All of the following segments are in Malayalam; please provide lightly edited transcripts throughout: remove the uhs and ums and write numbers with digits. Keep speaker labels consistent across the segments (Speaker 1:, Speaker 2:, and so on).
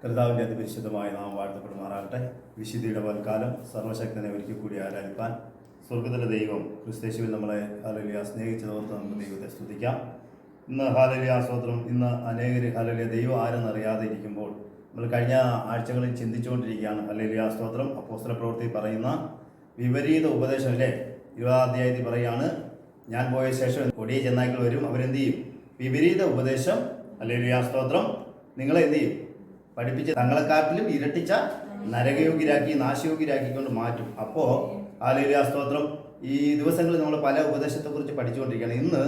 Speaker 1: കർത്താവിൻ്റെ അതിപരിശുദ്ധമായ നാം വാഴ്ത്തപ്പെടുമാറാകട്ടെ. വിശുദ്ധിയുടെ പൽക്കാലം സർവശക്തനെ ഒരിക്കൽ കൂടി ആരാധിപ്പാൻ സ്വർഗത്തിലെ ദൈവം ക്രിസ്തേശുവിൽ നമ്മളെ ഹല്ലേലൂയ സ്നേഹിച്ചതോർത്ത് നമുക്ക് ദൈവത്തെ സ്തുതിക്കാം. ഇന്ന് ഹല്ലേലൂയ സ്തോത്രം. ഇന്ന് അനേകർ ഹല്ലേലൂയ ദൈവം ആരെന്നറിയാതെ ഇരിക്കുമ്പോൾ നമ്മൾ കഴിഞ്ഞ ആഴ്ചകളിൽ ചിന്തിച്ചുകൊണ്ടിരിക്കുകയാണ്. ഹല്ലേലൂയ സ്തോത്രം. അപ്പോസ്തലപ്രവൃത്തി പറയുന്ന വിപരീത ഉപദേശം അല്ലേ, 20-ാം അധ്യായത്തിൽ പറയുകയാണ്, ഞാൻ പോയ ശേഷം കൊടിയ ചെന്നായ്ക്കൾ വരും, അവരെന്ത് ചെയ്യും? വിപരീത ഉപദേശം ഹല്ലേലൂയ സ്തോത്രം നിങ്ങളെ എന്ത് ചെയ്യും? പഠിപ്പിച്ച് തങ്ങളെക്കാട്ടിലും ഇരട്ടിച്ച നരകയോഗ്യരാക്കി നാശയോഗ്യരാക്കിക്കൊണ്ട് മാറ്റും. അപ്പോൾ ഹല്ലേലൂയ സ്തോത്രം ഈ ദിവസങ്ങളിൽ നമ്മൾ പല ഉപദേശത്തെക്കുറിച്ച് പഠിച്ചുകൊണ്ടിരിക്കുകയാണ്. ഇന്ന്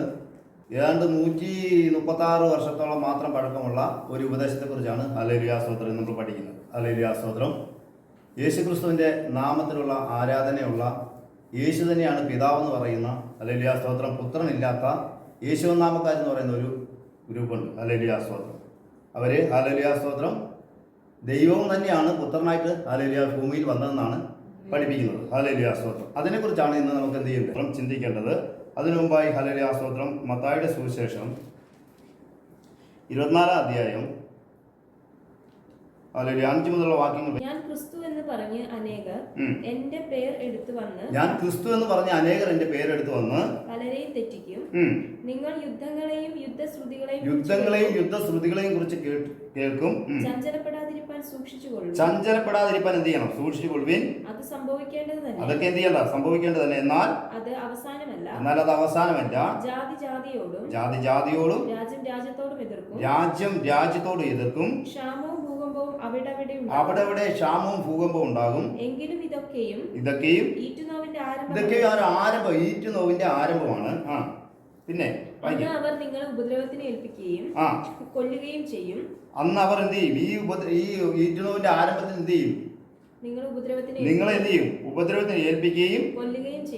Speaker 1: ഏതാണ്ട് 136 വർഷത്തോളം മാത്രം പഴക്കമുള്ള ഒരു ഉപദേശത്തെക്കുറിച്ചാണ് ഹല്ലേലൂയ സ്തോത്രം നമ്മൾ പഠിക്കുന്നത്. ഹല്ലേലൂയ സ്തോത്രം. യേശുക്രിസ്തുവിൻ്റെ നാമത്തിലുള്ള ആരാധനയുള്ള യേശു തന്നെയാണ് പിതാവെന്ന് പറയുന്ന ഹല്ലേലൂയ സ്തോത്രം പുത്രനില്ലാത്ത യേശുനാമക്കാരെന്ന് പറയുന്ന ഒരു ഗ്രൂപ്പുണ്ട്. ഹല്ലേലൂയ സ്തോത്രം. അവർ ഹല്ലേലൂയ സ്തോത്രം ദൈവവും തന്നെയാണ് പുത്രനായിട്ട് ഹല്ലേലൂയ ഭൂമിയിൽ വന്നതെന്നാണ് പഠിപ്പിക്കുന്നത്. ഹല്ലേലൂയ സ്തോത്രം. അതിനെക്കുറിച്ചാണ് ഇന്ന് നമുക്ക് എന്ത് ചെയ്യുന്നത് ചിന്തിക്കേണ്ടത്. അതിനു മുമ്പായി ഹല്ലേലൂയ സ്തോത്രം മത്തായിയുടെ സുവിശേഷം 24-ാം അധ്യായം 5 മുതലുള്ള വാക്യങ്ങൾ.
Speaker 2: ഞാൻ ക്രിസ്തു എന്ന് പറഞ്ഞ് അനേകർ എന്റെ പേർ എടുത്തു വന്ന്
Speaker 1: എന്റെ പേരെടുത്ത് വന്ന്
Speaker 2: പലരെയും തെറ്റിക്കും. നിങ്ങൾ യുദ്ധങ്ങളെയും
Speaker 1: യുദ്ധശ്രുതികളെയും കുറിച്ച് കേൾക്കും.
Speaker 2: ചഞ്ചലപ്പെടാതിരിപ്പാൻ സൂക്ഷിച്ചുകൊള്ളും.
Speaker 1: ചഞ്ചലപ്പെടാതിരിപ്പാൻ എന്ത് ചെയ്യണം? സൂക്ഷിച്ചുകൊള്ളുവിൻ.
Speaker 2: അത് സംഭവിക്കേണ്ടത് തന്നെ.
Speaker 1: അതൊക്കെ എന്ത് ചെയ്യണ്ട? സംഭവിക്കേണ്ടത് തന്നെ. എന്നാൽ
Speaker 2: അത് അവസാനമല്ല. ജാതി
Speaker 1: ജാതിയോടും
Speaker 2: രാജ്യം
Speaker 1: രാജ്യത്തോടും എതിർക്കും.
Speaker 2: ക്ഷാമവും ഭൂകമ്പവും
Speaker 1: അവിടെ ക്ഷാമവും ഭൂകമ്പവും ഉണ്ടാകും.
Speaker 2: എങ്കിലും ഇതൊക്കെയും
Speaker 1: ഈറ്റുനോവിന്റെ ആരംഭമാണ്. പിന്നെ
Speaker 2: അവർ നിങ്ങളെ ഉപദ്രവത്തിന് ഏൽപ്പിക്കുകയും കൊല്ലുകയും ചെയ്യും.
Speaker 1: അന്ന് അവർ എന്ത് ചെയ്യും? ഈ ഈറ്റുനോവിന്റെ ആരംഭത്തിൽ എന്ത് ചെയ്യും? നിങ്ങളെ എന്ത് ചെയ്യും? ഉപദ്രവത്തിന് ഏൽപ്പിക്കുകയും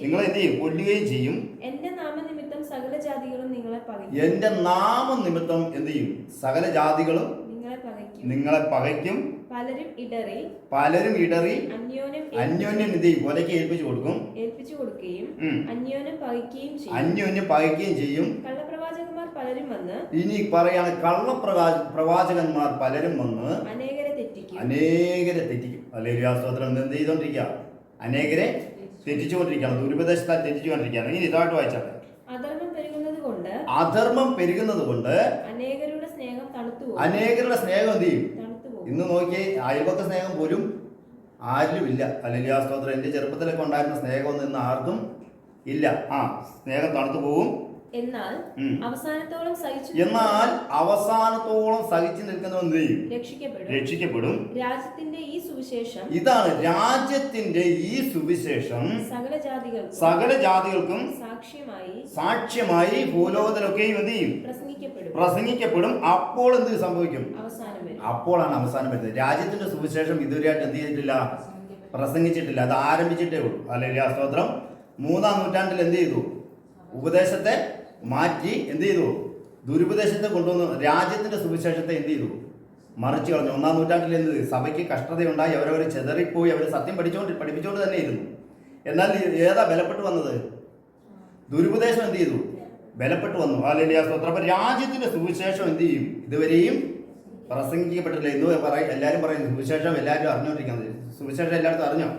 Speaker 1: നിങ്ങളെ എന്ത് ചെയ്യും? കൊല്ലുകയും ചെയ്യും.
Speaker 2: എന്റെ നാമനിമിത്തം സകല ജാതികളും നിങ്ങളെ
Speaker 1: എന്ത് ചെയ്യും? സകല ജാതികളും നിങ്ങളെ പകയ്ക്കും. പലരും ഇടറി അന്യോന്യം എന്ത് ചെയ്യും? കൊലയ്ക്ക് ഏൽപ്പിച്ചു കൊടുക്കുകയും
Speaker 2: അന്യോന്യം
Speaker 1: പകയ്ക്കുകയും ചെയ്യും.
Speaker 2: കള്ളപ്രവാചകന്മാർ പലരും വന്ന്
Speaker 1: ഇനി പറയാണ്, കള്ളപ്രവാചകന്മാർ പലരും വന്ന് അനേകരെ തെറ്റിക്കും. ഹല്ലേലൂയ സ്തോത്രം. എന്ത് ചെയ്തോണ്ടിരിക്കുക? അനേകരെ തെറ്റിച്ചുകൊണ്ടിരിക്കുകയാണ്. ദുരുപദേശത്താൽ തെറ്റിച്ചുകൊണ്ടിരിക്കുകയാണ്. ഇനി ഇതായിട്ട് വായിച്ചാട്ടെ. അധർമ്മം പെരുകുന്നത് കൊണ്ട്
Speaker 2: അനേകരുടെ സ്നേഹം
Speaker 1: എന്ത് ചെയ്യും? ഇന്ന് നോക്കി അയൽപക്ക സ്നേഹം പോലും ആരിലും ഇല്ല. ഹല്ലേലൂയ സ്തോത്രം. എൻ്റെ ചെറുപ്പത്തിലൊക്കെ ഉണ്ടായിരുന്ന സ്നേഹമൊന്നും ഇന്ന് ആർക്കും ഇല്ല. സ്നേഹം തണുത്തു പോകും.
Speaker 2: എന്നാൽ അവസാനത്തോളം
Speaker 1: സഹിച്ചു നിൽക്കുന്നവൻ എന്ത് ചെയ്യും? രക്ഷിക്കപ്പെടും.
Speaker 2: രാജ്യത്തിന്റെ ഈ സുവിശേഷം
Speaker 1: ഇതാണ് രാജ്യത്തിന്റെ ഈ സുവിശേഷം സകല ജാതികൾക്കും സാക്ഷ്യമായി ഭൂലോകത്തിലൊക്കെയും എന്ത് ചെയ്യും? പ്രസംഗിക്കപ്പെടും. അപ്പോൾ എന്ത് സംഭവിക്കും? അപ്പോഴാണ് അവസാനം വരുന്നത്. രാജ്യത്തിന്റെ സുവിശേഷം ഇതുവരെയായിട്ട് എന്ത് ചെയ്തിട്ടില്ല? പ്രസംഗിച്ചിട്ടില്ല. അത് ആരംഭിച്ചിട്ടേ ഉള്ളൂ. ഹല്ലേലൂയ സ്തോത്രം. 3-ാം നൂറ്റാണ്ടിൽ എന്ത് ചെയ്തു? ഉപദേശത്തെ മാറ്റി എന്ത് ചെയ്തു? ദുരുപദേശത്തെ കൊണ്ടുവന്ന് രാജ്യത്തിന്റെ സുവിശേഷത്തെ എന്ത് ചെയ്തു? മറിച്ച് കളഞ്ഞു. 1-ാം നൂറ്റാണ്ടിൽ എന്ത്? സഭയ്ക്ക് കഷ്ടതയുണ്ടായി. അവരവർ ചെതറിപ്പോയി. അവർ സത്യം പഠിപ്പിച്ചുകൊണ്ട് തന്നെ ഇരുന്നു. എന്നാൽ ഏതാ ബലപ്പെട്ടു വന്നത്? ദുരുപദേശം എന്ത് ചെയ്തു? ബലപ്പെട്ടു വന്നു. ഹല്ലേലൂയ സ്തോത്രം. അപ്പോൾ രാജ്യത്തിന്റെ സുവിശേഷം എന്ത് ചെയ്യും? ഇതുവരെയും പ്രസംഗിക്കപ്പെട്ടില്ല. എന്ന് എല്ലാവരും പറയുന്നു സുവിശേഷം എല്ലാവരും അറിഞ്ഞുകൊണ്ടിരിക്കുന്നത്. സുവിശേഷം എല്ലായിടത്തും അറിഞ്ഞോ?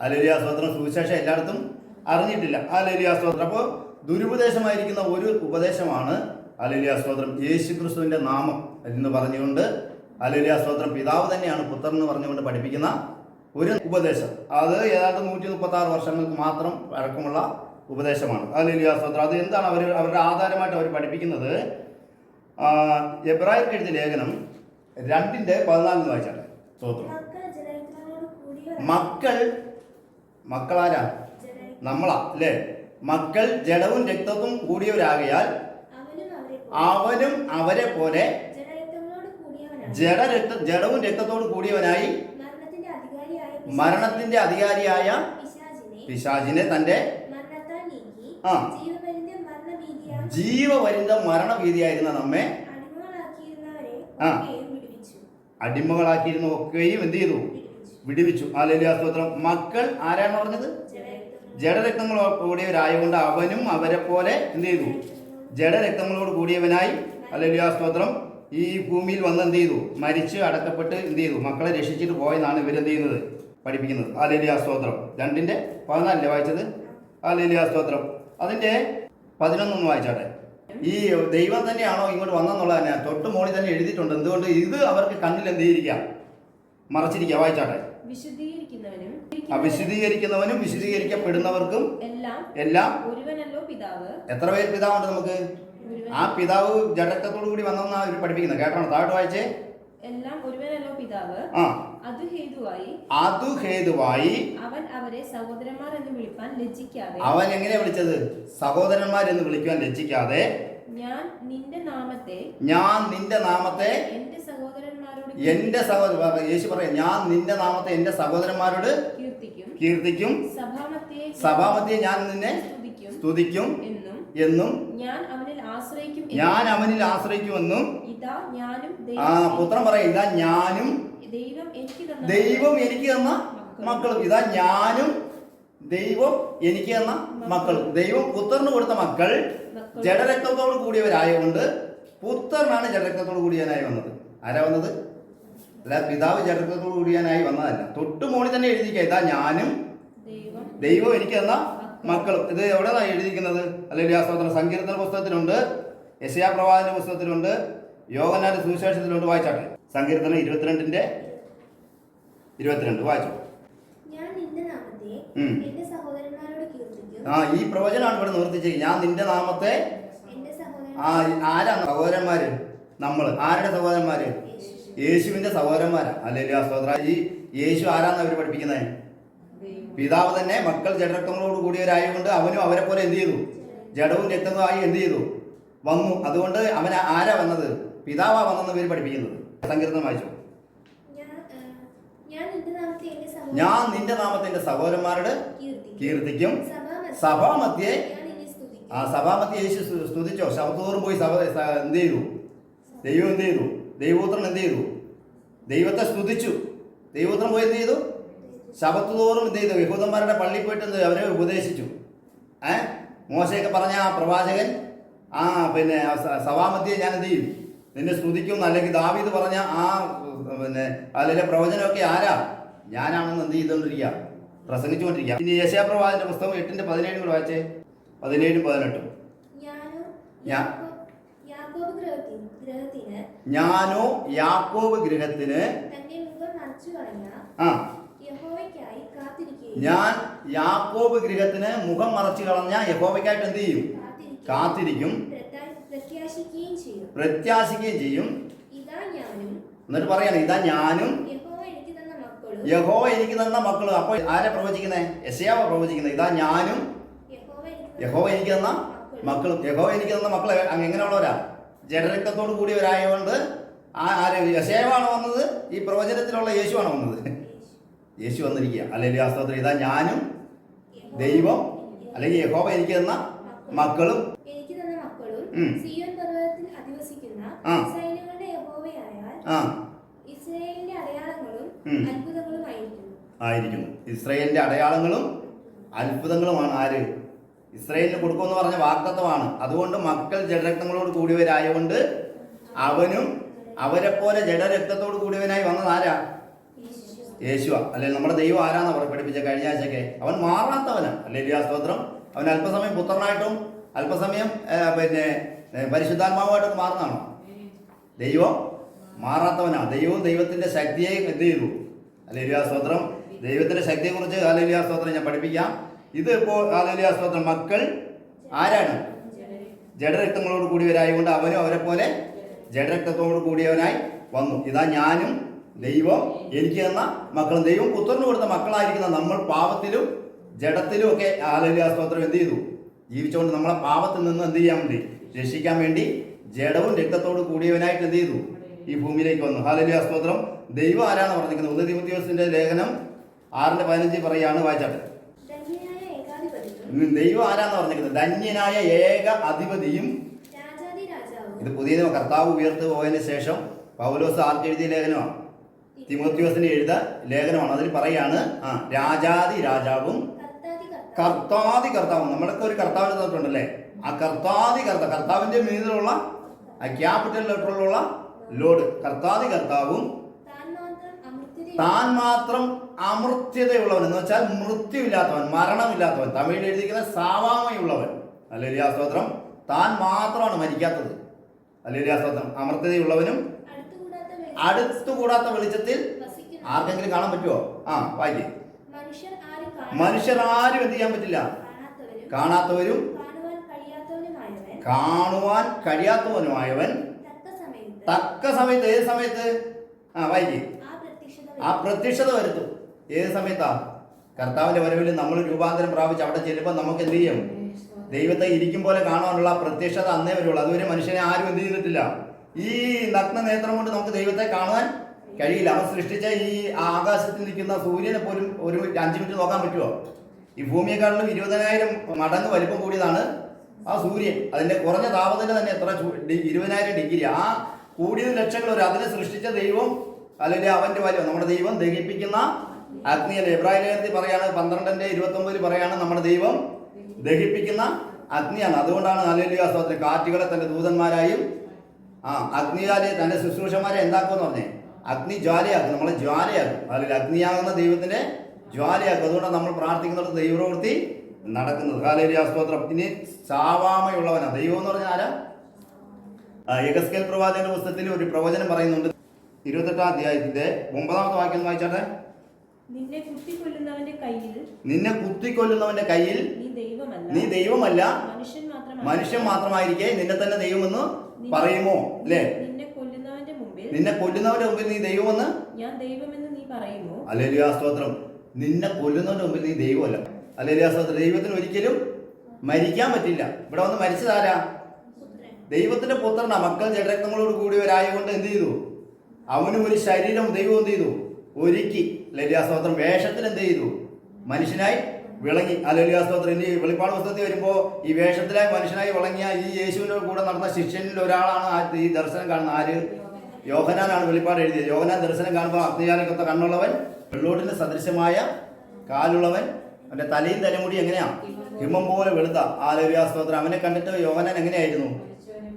Speaker 1: ഹല്ലേലൂയ സ്തോത്രം. സുവിശേഷം എല്ലായിടത്തും അറിഞ്ഞിട്ടില്ല. ഹല്ലേലൂയ സ്തോത്രം. അപ്പോൾ ദുരുപദേശമായിരിക്കുന്ന ഒരു ഉപദേശമാണ് ഹല്ലേലൂയ സ്തോത്രം യേശുക്രിസ്തുവിന്റെ നാമം എന്ന് പറഞ്ഞുകൊണ്ട് ഹല്ലേലൂയ സ്തോത്രം പിതാവ് തന്നെയാണ് പുത്രൻ എന്ന് പറഞ്ഞുകൊണ്ട് പഠിപ്പിക്കുന്ന ഒരു ഉപദേശം. അത് ഏതാണ്ട് 136 വർഷങ്ങൾക്ക് മാത്രം പഴക്കമുള്ള ഉപദേശമാണ്. ഹല്ലേലൂയ സ്തോത്രം. അത് എന്താണ് അവരുടെ ആധാരമായിട്ട് അവർ പഠിപ്പിക്കുന്നത്? എബ്രായർക്ക് എഴുതിയ ലേഖനം 2:14 വായിച്ചാട്ടെ. സ്തോത്രം. മക്കളാരാ? നമ്മളാ അല്ലേ? മക്കൾ ജഡവും രക്തവും കൂടിയവരാകയാൽ അവനും അവരെ പോലെ ജഡവും രക്തത്തോട് കൂടിയവനായി മരണത്തിന്റെ അധികാരിയായ പിശാചിനെ തന്റെ ജീവപര്യന്തം മരണഭീതിയായിരുന്ന നമ്മെ അടിമകളാക്കിയിരുന്ന ഒക്കെയും എന്ത് ചെയ്തു? വിടുവിച്ചു. ഹല്ലേലൂയ സ്തോത്രം. മക്കൾ ആരാണ് പറഞ്ഞത്? ജഡരക്തങ്ങളോട് കൂടിയവരായതുകൊണ്ട് അവനും അവരെ പോലെ എന്ത് ചെയ്തു? ജഡരക്തങ്ങളോട് കൂടിയവനായി ഹല്ലേലൂയ സ്തോത്രം ഈ ഭൂമിയിൽ വന്ന് എന്ത് ചെയ്തു, മരിച്ച് അടക്കപ്പെട്ട് എന്ത് ചെയ്തു, മക്കളെ രക്ഷിച്ചിട്ട് പോയെന്നാണ് ഇവരെന്ത് ചെയ്യുന്നത്, പഠിപ്പിക്കുന്നത്. ഹല്ലേലൂയ സ്തോത്രം. 2:14 വായിച്ചത്. ഹല്ലേലൂയ സ്തോത്രം. അതിൻ്റെ 11 വായിച്ചാട്ടെ. ഈ ദൈവം തന്നെയാണോ ഇങ്ങോട്ട് വന്നെന്നുള്ളത് തന്നെ തൊട്ട് മോളിൽ തന്നെ എഴുതിയിട്ടുണ്ട്. എന്തുകൊണ്ട് ഇത് അവർക്ക് കണ്ണിൽ എന്ത് ചെയ്തിരിക്കാം, മറച്ചിരിക്കുക. വായിച്ചാട്ടെ. വിശുദ്ധീകരിക്കുന്നവനും വിശുദ്ധീകരിക്കപ്പെടുന്നവർക്കും എല്ലാം
Speaker 2: ഒരുവനല്ലോ പിതാവ്.
Speaker 1: എത്ര പേര് പിതാവുണ്ട് നമുക്ക്? ആ പിതാവ് ജഡരക്തത്തോടു കൂടി വന്നെന്നാണ് അവർ പഠിപ്പിക്കുന്നത്. കേട്ടോ, താഴോട്ട് വായിച്ചേ.
Speaker 2: എല്ലാം ഒരുവനല്ലോ പിതാവ്.
Speaker 1: അതു ഹേതുവായി
Speaker 2: അവൻ അവരെ സഹോദരന്മാർ എന്ന് വിളിപ്പാൻ ലജ്ജിക്കാതെ.
Speaker 1: അവൻ എങ്ങനെ വിളിച്ചത്? സഹോദരന്മാർ എന്ന് വിളിക്കുവാൻ ലജ്ജിക്കാതെ.
Speaker 2: ഞാൻ നിന്റെ നാമത്തെ
Speaker 1: എന്റെ സഹോദരൻ, യേശു പറയാം, ഞാൻ നിന്റെ നാമത്തെ എന്റെ സഹോദരന്മാരോട് കീർത്തിക്കും. സഭാമധ്യേ ഞാൻ നിന്നെ സ്തുതിക്കും എന്നും
Speaker 2: ഞാൻ
Speaker 1: അവനിൽ ആശ്രയിക്കുമെന്നും.
Speaker 2: ഇതാ ഞാനും
Speaker 1: പുത്രൻ പറയാം, ഇതാ ഞാനും ദൈവം എനിക്ക് തന്ന മക്കളും. ഇതാ ഞാനും ദൈവം എനിക്ക് തന്ന മക്കളും. ദൈവം പുത്രന് കൊടുത്ത മക്കൾ ജഡരക്തത്തോട് കൂടിയവരായതുകൊണ്ട് പുത്രനാണ് ജഡരക്തത്തോട് കൂടിയവനായി വന്നത്. ആരാ വന്നത്? അല്ല, പിതാവ് ജഡരക്തത്തോട് കൂടിയവനായി വന്നതല്ല. തൊട്ട് മോളിൽ തന്നെ എഴുതിക്കുക, ഇതാ ഞാനും ദൈവം എനിക്ക് തന്ന മക്കളും. ഇത് എവിടെയാണ് എഴുതിയിരിക്കുന്നത്? അല്ലെങ്കിൽ ആ സ്തോത്രം സങ്കീർത്തന പുസ്തകത്തിലുണ്ട്, യെശയ്യാ പ്രവാചകന്റെ പുസ്തകത്തിലുണ്ട്, യോഹന്നാന്റെ സുവിശേഷത്തിലുണ്ട്. വായിച്ചാട്ടെ. സങ്കീർത്തനം 22:22 വായിച്ചു. ഈ പ്രവചനമാണ് ഇവിടെ നിവർത്തിച്ചത്. ഞാൻ നിന്റെ നാമത്തെ. ആരാണ് സഹോദരന്മാര്? നമ്മൾ ആരുടെ സഹോദരന്മാര്? യേശുവിന്റെ സഹോദരന്മാരാ. അല്ലെങ്കിൽ ആ സ്തോത്ര, ഈ യേശു ആരാന്ന് അവർ പഠിപ്പിക്കുന്നത്? പിതാവ് തന്നെ. മക്കൾ ജഡരക്തങ്ങളോട് കൂടിയവരായതുകൊണ്ട് അവനും അവരെ പോലെ എന്ത് ചെയ്തു, ജഡവും രക്തവുമായി എന്ത് ചെയ്തു, വന്നു. അതുകൊണ്ട് അവൻ ആരാ വന്നത്? പിതാവാ വന്നെന്ന് പേര് പഠിപ്പിക്കുന്നത്. സങ്കീർത്തനം വായിച്ചു. ഞാൻ നിന്റെ നാമത്തെ എന്റെ സഹോദരന്മാരോട് കീർത്തിക്കും. സഭാമധ്യേ യേശു സ്തുതിച്ചോ? ശബ്ദത്തോറും പോയി എന്ത് ചെയ്തു? ദൈവം എന്ത് ചെയ്തു? ദൈവപുത്രൻ എന്ത് ചെയ്തു? ദൈവത്തെ സ്തുതിച്ചു. ദൈവപുത്രൻ പോയി എന്ത് ചെയ്തു? ശബത്തുതോറും എന്ത് ചെയ്തു? യഹൂദന്മാരുടെ പള്ളിയിൽ പോയിട്ട് എന്ത് അവരെ ഉപദേശിച്ചു. മോശയൊക്കെ പറഞ്ഞ ആ പ്രവാചകൻ, പിന്നെ സഭാമധ്യേ ഞാൻ എന്ത് ചെയ്യും, നിന്നെ സ്തുതിക്കും. അല്ലെങ്കിൽ ദാവീദ് പറഞ്ഞ അതിലെ പ്രവചനമൊക്കെ ആരാ? ഞാനാണെന്ന് എന്ത് ചെയ്തുകൊണ്ടിരിക്കുക, പ്രസംഗിച്ചുകൊണ്ടിരിക്കുക. ഇനി യെശയ്യാ പ്രവാചകന്റെ പുസ്തകം 8:17 കൂടെ വായിച്ചേ. 17-18. ഞാനോ യാക്കോബ് ഗൃഹത്തിന് ഞാൻ യാക്കോബ് ഗൃഹത്തിന് മുഖം മറച്ചു കളഞ്ഞ യഹോവയ്ക്കായിട്ട് എന്ത് ചെയ്യും? കാത്തിരിക്കും, പ്രത്യാശിക്കുകയും ചെയ്യും. എന്നിട്ട് പറയാണ്, ഇതാ ഞാനും യഹോവ എനിക്ക് തന്ന മക്കളും. അപ്പോൾ ആരെ പ്രവചിക്കുന്നത്? യെശയ്യാവ പ്രവചിക്കുന്നത്. ഇതാ ഞാനും യഹോവ എനിക്ക് തന്ന മക്കളും. യഹോവ എനിക്ക് തന്ന മക്കൾ എങ്ങനെയുള്ളവരാ? ജഡരക്തത്തോട് കൂടിയവരായതുകൊണ്ട് യെശയ്യാവാണ് വന്നത്. ഈ പ്രവചനത്തിലുള്ള യേശുവാണ് വന്നത്. യേശു വന്നിരിക്കുക. അല്ലെങ്കിൽ ആ സ്തോത്രം, ഇതാ ഞാനും ദൈവം അല്ലെങ്കിൽ യഹോവ എനിക്ക് തന്ന മക്കളും. ആയിരിക്കുന്നു. ഇസ്രായേലിന്റെ അടയാളങ്ങളും അത്ഭുതങ്ങളുമാണ്. ആര്? ഇസ്രായേലിന് കൊടുക്കുമെന്ന് പറഞ്ഞ വാഗ്ദത്തമാണ്. അതുകൊണ്ട് മക്കൾ ജഡരക്തങ്ങളോട് കൂടിയവരായതുകൊണ്ട് അവനും അവരെ പോലെ ജഡരക്തത്തോട് കൂടിയവനായി വന്നത് ആരാ? യേശുവ. അല്ലെങ്കിൽ നമ്മുടെ ദൈവം ആരാന്ന് അവർ പഠിപ്പിച്ച കഴിഞ്ഞ ആഴ്ചയൊക്കെ. അവൻ മാറാത്തവനാണ്. അല്ലെങ്കിൽ ആ സ്തോത്രം. അവൻ അല്പസമയം പുത്രനായിട്ടും അല്പസമയം പരിശുദ്ധാത്മാവുമായിട്ടും മാറുന്നതാണോ? ദൈവം മാറാത്തവനാണ്. ദൈവവും ദൈവത്തിന്റെ ശക്തിയെ എന്ത് ചെയ്തു? അല്ലെങ്കിൽ ആ സ്തോത്രം, ദൈവത്തിന്റെ ശക്തിയെക്കുറിച്ച് അല്ലെങ്കിൽ ആ സ്തോത്രം ഞാൻ പഠിപ്പിക്കാം. ഇത് ഇപ്പോൾ അല്ലെങ്കിൽ ആ സ്തോത്രം മക്കൾ ആരാണ്? ജഡരക്തങ്ങളോട് കൂടിയവരായതുകൊണ്ട് അവനും അവരെ പോലെ ജഡരക്തത്തോട് കൂടിയവനായി വന്നു. ഇതാ ഞാനും ദൈവം എനിക്ക് തന്ന മക്കളും. ദൈവം പുത്രന് കൊടുത്ത മക്കളായിരിക്കുന്ന നമ്മൾ പാപത്തിലും ജഡത്തിലും ഒക്കെ ഹല്ലേലൂയ സ്തോത്രം എന്ത് ചെയ്തു? ജീവിച്ചുകൊണ്ട് നമ്മളെ പാപത്തിൽ നിന്ന് എന്ത് ചെയ്യാൻ വേണ്ടി, രക്ഷിക്കാൻ വേണ്ടി ജഡവും രക്തത്തോട് കൂടിയവനായിട്ട് എന്ത് ചെയ്തു? ഈ ഭൂമിയിലേക്ക് വന്നു. ഹല്ലേലൂയ സ്തോത്രം. ദൈവം ആരാണ് പറഞ്ഞിരിക്കുന്നത്? 1 തീമോഥെയോസിന്റെ ലേഖനം 6:15 പറയാണ്. വായിച്ചാട്ടെ. ദൈവം ആരാന്ന് പറഞ്ഞിരിക്കുന്നത്? ധന്യനായ ഏക അധിപതിയും. ഇത് പുതിയ കർത്താവ് ഉയർത്ത് പോയതിനു ശേഷം പൗലോസ് ആർക്ക് എഴുതിയ ലേഖനമാണ്? തീമോഥെയോസിന് എഴുത ലേഖനമാണ്. അതിൽ പറയാണ്, രാജാതി രാജാവും കർത്താതി കർത്താവും. നമ്മളൊക്കെ ഒരു കർത്താവിനെ തന്നിട്ടുണ്ടല്ലേ? ആ കർത്താതി കർത്താവിന്റെ മീതിലുള്ള ആ ക്യാപിറ്റൽ ലെറ്ററിലുള്ള ലോഡ് കർത്താതി കർത്താവും താൻ മാത്രം അമൃത്യതയുള്ളവൻ എന്ന് വെച്ചാൽ മൃത്യുവില്ലാത്തവൻ, മരണമില്ലാത്തവൻ. തമിഴിൽ എഴുതിയിരിക്കുന്ന സാവാമയുള്ളവൻ. ഹല്ലേലൂയ സ്തോത്രം. താൻ മാത്രമാണ് മരിക്കാത്തത്. ഹല്ലേലൂയ സ്തോത്രം. അമൃത്യതയുള്ളവനും അടുത്തുകൂടാത്ത വെളിച്ചത്തിൽ ആർക്കെങ്കിലും കാണാൻ പറ്റുമോ? വായിക്കേ. മനുഷ്യർ ആരും എന്ത് ചെയ്യാൻ പറ്റില്ല? കാണാത്തവരും കാണുവാൻ കഴിയാത്തവനുമായവൻ തക്ക സമയത്ത്. ഏത് സമയത്ത്? വായിക്കേ. ആ പ്രത്യക്ഷത വരുത്തും. ഏത് സമയത്താ? കർത്താവിന്റെ വരവിൽ നമ്മൾ രൂപാന്തരം പ്രാപിച്ച് അവിടെ ചെല്ലുമ്പോൾ നമുക്ക് എന്ത് ചെയ്യും? ദൈവത്തെ ഇരിക്കും പോലെ കാണാനുള്ള പ്രത്യക്ഷത അന്നേ വരുള്ളൂ. അതുവരെ മനുഷ്യനെ ആരും എന്ത് ചെയ്തിട്ടില്ല. ഈ നഗ്ന നേത്രം കൊണ്ട് നമുക്ക് ദൈവത്തെ കാണുവാൻ കഴിയില്ല. അവൻ സൃഷ്ടിച്ച ഈ ആകാശത്തിൽ നിൽക്കുന്ന സൂര്യനെ പോലും ഒരു 5 മിനിറ്റ് നോക്കാൻ പറ്റുമോ? ഈ ഭൂമിയെക്കാട്ടിലും 20,000 മടങ്ങ് വലിപ്പം കൂടിയതാണ് ആ സൂര്യൻ. അതിന്റെ കുറഞ്ഞ താപനില തന്നെ എത്ര? 20,000 ഡിഗ്രി. ആ കൂടിയത് ലക്ഷങ്ങൾ വരും. അതിനെ സൃഷ്ടിച്ച ദൈവം, അല്ലെങ്കിൽ അവന്റെ വലിയ നമ്മുടെ ദൈവം ദഹിപ്പിക്കുന്ന അഗ്നിയല്ലേ. എബ്രായ ലേഖനത്തിൽ പറയാണ് 12:29 പറയാണ് നമ്മുടെ ദൈവം ദഹിപ്പിക്കുന്ന അഗ്നിയാണ്. അതുകൊണ്ടാണ് ഹല്ലേലൂയ സ്തോത്രം കാറ്റുകളെ തന്റെ ദൂതന്മാരായും അഗ്നിയാലെ തന്റെ ശുശ്രൂഷന്മാരെ എന്താക്കുമെന്ന് പറഞ്ഞേ? അഗ്നി ജ്വാലയാക്കും. നമ്മളെ ജ്വാലയാക്കും. അല്ലെങ്കിൽ അഗ്നിയാകുന്ന ദൈവത്തിന്റെ ജ്വാലയാക്കും. അതുകൊണ്ടാണ് നമ്മൾ പ്രാർത്ഥിക്കുന്നിടത്ത് ദൈവപ്രവൃത്തി നടക്കുന്നത്. ഹല്ലേലൂയ സ്തോത്രം. ഇനി സാവാമയുള്ളവനാ ദൈവം എന്ന് പറഞ്ഞാൽ ആരാ? യെഹെസ്കേൽ പ്രവാചകന്റെ പുസ്തകത്തിൽ ഒരു പ്രവചനം പറയുന്നുണ്ട്. 28-ാം അധ്യായത്തിന്റെ 9-ാമത്തെ വാക്യം വായിച്ചാട്ടെ.
Speaker 2: നിന്നെ
Speaker 1: കുത്തിക്കൊല്ലുന്നവന്റെ കയ്യിൽ നീ ദൈവമല്ല, മനുഷ്യൻ മാത്രമായിരിക്കെ നിന്നെ തന്നെ ദൈവമെന്ന് പറയുമോ? അല്ലേ? നിന്നെ കൊല്ലുന്നവന്റെ മുമ്പിൽ നീ ദൈവമെന്ന് ഹല്ലേലൂയ സ്തോത്രം. നിന്നെ കൊല്ലുന്നവന്റെ മുമ്പിൽ നീ ദൈവമല്ല. ഹല്ലേലൂയ സ്തോത്രം. ദൈവത്തിന് ഒരിക്കലും മരിക്കാൻ പറ്റില്ല. ഇവിടെ വന്ന് മരിച്ചതാരാ? ദൈവത്തിന്റെ പുത്രനാ. മക്കൾ ജഡരക്തങ്ങളോട് കൂടിയവരായതുകൊണ്ട് എന്ത് ചെയ്തു? അവനും ഒരു ശരീരം ദൈവം എന്ത് ചെയ്തു? ഒരുക്കി. ഹല്ലേലൂയ സ്തോത്രം. വേഷത്തിൽ എന്ത് ചെയ്തു? മനുഷ്യനായി വിളങ്ങി. ഹല്ലേലൂയ സ്തോത്രം. ഇനി വെളിപ്പാട് പുസ്തകത്തിൽ വരുമ്പോൾ ഈ വേഷത്തിലായി മനുഷ്യനായി വിളങ്ങിയ ഈ യേശുവിന്റെ കൂടെ നടന്ന ശിഷ്യനിൽ ഒരാളാണ് ഈ ദർശനം കാണുന്ന. ആര്? യോഹന്നാനാണ് വെളിപ്പാട് എഴുതിയത്. യോഹന്നാൻ ദർശനം കാണുമ്പോൾ അഗ്നിജാലയ്ക്കൊത്ത കണ്ണുള്ളവൻ, വെള്ളോട്ടിന് സദൃശമായ കാലുള്ളവൻ, അവന്റെ തലയും തലമുടി എങ്ങനെയാ? ഹിമം പോലെ വെളുത്ത. ഹല്ലേലൂയ സ്തോത്രം. അവനെ കണ്ടിട്ട് യോഹന്നാൻ എങ്ങനെയായിരുന്നു?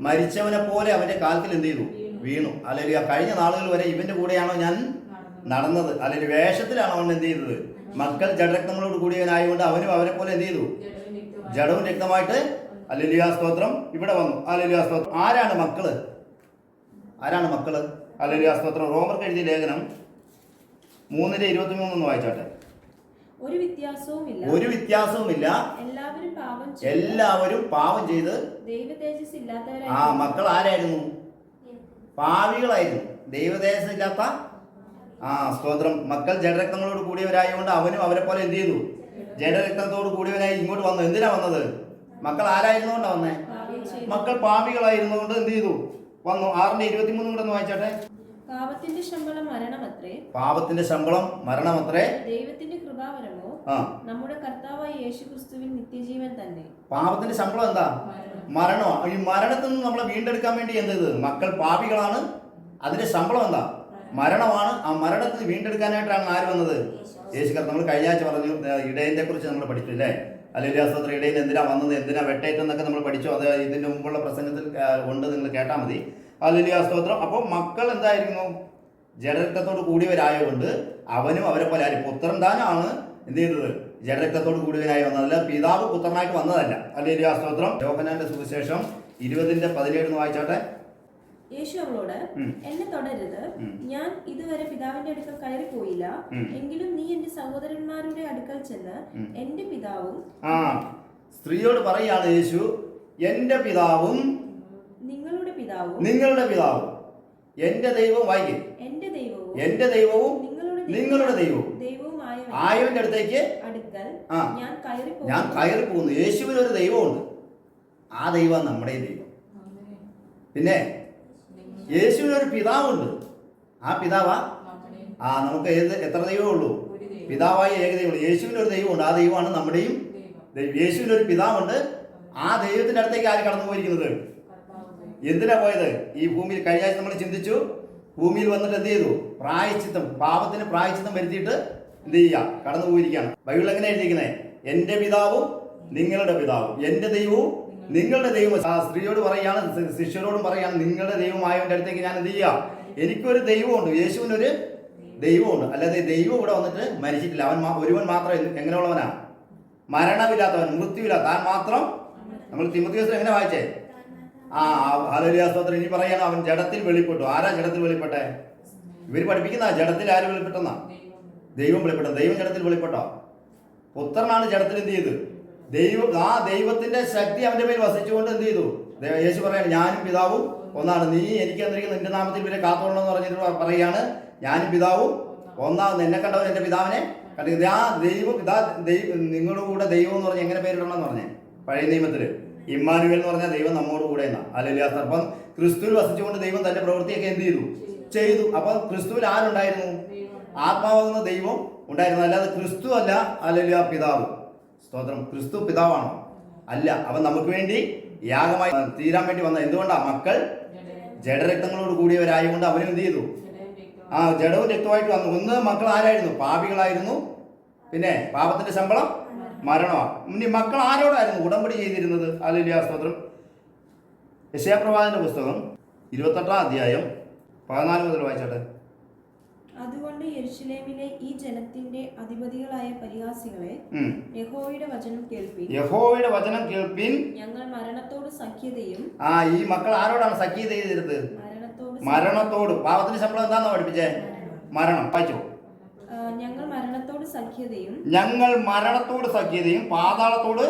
Speaker 1: മരിച്ചവനെ പോലെ അവന്റെ കാൽക്കൽ എന്ത് ചെയ്തു? വീണു. ഹല്ലേലൂയ. കഴിഞ്ഞ നാളുകൾ വരെ ഇവന്റെ കൂടെയാണോ ഞാൻ നടന്നത്? അല്ലെങ്കിൽ വേഷത്തിലാണോ അവൻ എന്ത് ചെയ്തത്? മക്കൾ ജഡരക്തങ്ങളോട് കൂടിയവനായതുകൊണ്ട് അവനും അവനെ പോലെ എന്ത് ചെയ്തു? ജഡവും രക്തമായിട്ട് ഹല്ലേലൂയ സ്തോത്രം ഇവിടെ വന്നു. ഹല്ലേലൂയ സ്തോത്രം. ആരാണ് മക്കള്? ഹല്ലേലൂയ സ്തോത്രം. റോമർക്ക് എഴുതിയ ലേഖനം 3:23 ഒന്ന് വായിച്ചാട്ടെ. ഒരു വ്യത്യാസവുമില്ല. എല്ലാവരും പാപം ചെയ്ത് മക്കൾ ആരായിരുന്നു? പാവികളായിരുന്നു. ദൈവതേജസ് ഇല്ലാത്ത സ്തോത്രം. മക്കൾ ജഡരക്തങ്ങളോട് കൂടിയവരായതുകൊണ്ട് അവനും അവരെ പോലെ എന്ത് ചെയ്തു? ജഡരക്തത്തോട് കൂടിയവനായി ഇങ്ങോട്ട് വന്നു. എന്തിനാ വന്നത്? മക്കൾ ആരായിരുന്നുകൊണ്ടാ വന്നേ? മക്കൾ പാപികളായിരുന്നുകൊണ്ട് എന്ത് ചെയ്തു? വന്നു. 6:23 കൂടെ ഒന്ന് വായിച്ചാട്ടെ.
Speaker 2: പാപത്തിന്റെ
Speaker 1: ശമ്പളം മരണമത്രേ,
Speaker 2: ദൈവത്തിന്റെ കൃപാവരമോ നമ്മുടെ കർത്താവായ യേശുക്രിസ്തുവിൽ നിത്യജീവൻ തന്നെ.
Speaker 1: പാപത്തിന്റെ ശമ്പളം എന്താ? മരണമാണ്. ഈ മരണത്തിൽ നിന്ന് നമ്മളെ വീണ്ടെടുക്കാൻ വേണ്ടി എന്ത് ചെയ്തത്? മക്കൾ പാപികളാണ്. അതിന്റെ ശമ്പളം എന്താ? മരണമാണ്. ആ മരണത്തിൽ വീണ്ടെടുക്കാനായിട്ടാണ് ആര് വന്നത്? യേശു കർത്താവ്. നമ്മൾ കഴിഞ്ഞ ആഴ്ച പറഞ്ഞു ഇടയനെ കുറിച്ച് നമ്മൾ പഠിച്ചു അല്ലേ? ഹല്ലേലൂയ സ്തോത്രം. ഇടയൻ എന്തിനാ വന്നത്, എന്തിനാ വെട്ടേറ്റെന്നൊക്കെ നമ്മൾ പഠിച്ചു. അത് ഇതിന്റെ മുമ്പുള്ള പ്രസംഗത്തിൽ ഉണ്ട്, നിങ്ങൾ കേട്ടാൽ മതി. ഹല്ലേലൂയ സ്തോത്രം. അപ്പോൾ മക്കൾ എന്തായിരുന്നു? ജഡരക്തത്തോട് കൂടിയവരായതുകൊണ്ട് അവനും അവരെ പോലെ ആര്? പുത്രൻ താനാണ് എന്ത് ചെയ്തത്? ജഡരക്തത്തോട് കൂടിയവനായി വന്നതല്ല, പിതാവ് പുത്രനായിട്ട് വന്നതല്ല. ഹല്ലേലൂയ സ്തോത്രം. യോഹന്നാന്റെ സുവിശേഷം 20:17 വായിച്ചാട്ടെ.
Speaker 2: യേശു അവളോട്, എന്നെ തൊടരുത്, ഞാൻ ഇതുവരെ പിതാവിന്റെ അടുക്കൽ കയറിപ്പോയില്ല. എങ്കിലും നീ എന്റെ സഹോദരന്മാരുടെ അടുക്കൽ ചെന്ന് എന്റെ പിതാവും.
Speaker 1: സ്ത്രീയോട് പറയാണ് യേശു, എന്റെ പിതാവും
Speaker 2: നിങ്ങളുടെ പിതാവും
Speaker 1: എന്റെ ദൈവവും. വായിക്കും. എന്റെ ദൈവവും നിങ്ങളുടെ ദൈവവും ആയവന്റെ അടുത്തേക്ക് ഞാൻ കയറി പോകുന്നു. യേശുവിന് ഒരു ദൈവമുണ്ട്. ആ ദൈവം നമ്മുടെ ദൈവം. പിന്നെ യേശുവിന് ഒരു പിതാവുണ്ട്. ആ പിതാവാ നമുക്ക് എത്ര ദൈവമേ ഉള്ളൂ? പിതാവായ ഏകദൈവം. യേശുവിന് ഒരു ദൈവമുണ്ട്. ആ ദൈവമാണ് നമ്മുടെയും ദൈവം. യേശുവിന് ഒരു പിതാവുണ്ട്. ആ ദൈവത്തിന്റെ അടുത്തേക്ക് ആര് കടന്നു പോയിരിക്കുന്നത്? എന്തിനാ പോയത്? ഈ ഭൂമിയിൽ കഴിഞ്ഞ ആഴ്ച നമ്മൾ ചിന്തിച്ചു. ഭൂമിയിൽ വന്നിട്ട് എന്ത് ചെയ്തു? പ്രായശ്ചിത്തം, പാപത്തിന് പ്രായശ്ചിത്തം വരുത്തിയിട്ട് എന്ത് ചെയ്യുക? കടന്നു പോയിരിക്കുകയാണ്. ബൈബിൾ എങ്ങനെ എഴുതിയിരിക്കുന്നത്? എന്റെ പിതാവും നിങ്ങളുടെ പിതാവും, എന്റെ ദൈവവും നിങ്ങളുടെ ദൈവം ആ സ്ത്രീയോട് പറയാണ്, ശിഷ്യരോടും പറയാണ്, നിങ്ങളുടെ ദൈവമായവന്റെ അടുത്തേക്ക് ഞാൻ എന്ത് ചെയ്യാം? എനിക്കൊരു ദൈവമുണ്ട്, യേശുവിനൊരു ദൈവമുണ്ട്. അല്ലാതെ ദൈവം ഇവിടെ വന്നിട്ട് മരിച്ചിട്ടില്ല. അവൻ ഒരുവൻ മാത്രം എങ്ങനെയുള്ളവനാ? മരണമില്ലാത്തവൻ, മൃത്യുവില്ലാത്ത താൻ മാത്രം. നമ്മൾ തിമോഥെയോസിൽ എങ്ങനെ വായിച്ചേ? ഹല്ലേലൂയ സ്തോത്രം. ഇനി പറയണം, അവൻ ജഡത്തിൽ വെളിപ്പെട്ടു. ആരാ ജഡത്തിൽ വെളിപ്പെട്ടെ? ഇവർ പഠിപ്പിക്കുന്ന ജഡത്തിൽ ആര് വെളിപ്പെട്ടെന്നാ? ദൈവം വെളിപ്പെട്ടു. ദൈവം ജഡത്തിൽ വെളിപ്പെട്ടോ? പുത്രനാണ് ജഡത്തിൽ എന്ത് ചെയ്ത്? ദൈവം, ആ ദൈവത്തിന്റെ ശക്തി അവന്റെ മേൽ വസിച്ചുകൊണ്ട് എന്ത് ചെയ്തു? യേശു പറയാണ്, ഞാനും പിതാവും ഒന്നാണ്. നീ എനിക്ക് തന്നിരിക്കുന്ന നിന്റെ നാമത്തിൽ ഇവരെ കാത്തോളണം എന്ന് പറഞ്ഞിട്ട് പറയാണ്, ഞാനും പിതാവും ഒന്നാണ്. എന്നെ കണ്ടവൻ എന്റെ പിതാവിനെ കണ്ടിരിക്കുന്നത്. ആ ദൈവം നിങ്ങളുടെ കൂടെ ദൈവം എന്ന് പറഞ്ഞാൽ എങ്ങനെ പേരിടണം എന്ന് പറഞ്ഞേ? പഴയ നിയമത്തില് ഇമ്മാനുവേൽ എന്ന് പറഞ്ഞാൽ ദൈവം നമ്മോട് കൂടെ എന്നാ. ഹല്ലേലൂയ. അപ്പം ക്രിസ്തുവിൽ വസിച്ചുകൊണ്ട് ദൈവം തന്റെ പ്രവൃത്തിയൊക്കെ എന്ത് ചെയ്തു? അപ്പൊ ക്രിസ്തുവിൽ ആരുണ്ടായിരുന്നു? ആത്മാവാകുന്ന ദൈവം ഉണ്ടായിരുന്നു. അല്ലാതെ ക്രിസ്തു അല്ല. ഹല്ലേലൂയ. പിതാവ്. സ്തോത്രം. ക്രിസ്തു പിതാവാണോ? അല്ല. അവൻ നമുക്ക് വേണ്ടി യാഗമായി തീരാൻ വേണ്ടി വന്ന. എന്തുകൊണ്ടാ? മക്കൾ ജഡരക്തങ്ങളോട് കൂടിയവരായതുകൊണ്ട് അവനും എന്ത് ചെയ്തു? ജഡവും രക്തമായിട്ട് വന്നു. ഒന്ന് മക്കൾ ആരായിരുന്നു? പാപികളായിരുന്നു. പിന്നെ പാപത്തിന്റെ ശമ്പളം മരണമാണ്. ഇനി മക്കൾ ആരോടായിരുന്നു ഉടമ്പടി ചെയ്തിരുന്നത്? ഹല്ലേലൂയ. സ്തോത്രം. യെശയ്യാപ്രവാചകന്റെ പുസ്തകം 28-ാം അധ്യായം 14 മുതൽ വായിച്ചാട്ടെ.
Speaker 2: അതുകൊണ്ട് യെരൂശലേമിലെ ഈ ജനത്തിന്റെ അധിപതികളായ പരിഹാസികളെ, യഹോവയുടെ വചനം കേൾപ്പിൻ.
Speaker 1: യഹോവയുടെ വചനം കേൾപ്പിൻ.
Speaker 2: ഞങ്ങൾ മരണത്തോട് സഖ്യതയും.
Speaker 1: ഈ മക്കൾ ആരോടാണ് സഖ്യത ചെയ്തിരുന്നത്? മരണത്തോട്. പാപത്തിന്റെ ശമ്പളം എന്താണെന്നോ പഠിപ്പിച്ചേ? മരണം. വായിച്ചോ.
Speaker 2: ഞങ്ങൾ മരണത്തോട് സഖ്യതയും
Speaker 1: പാതാളത്തോട്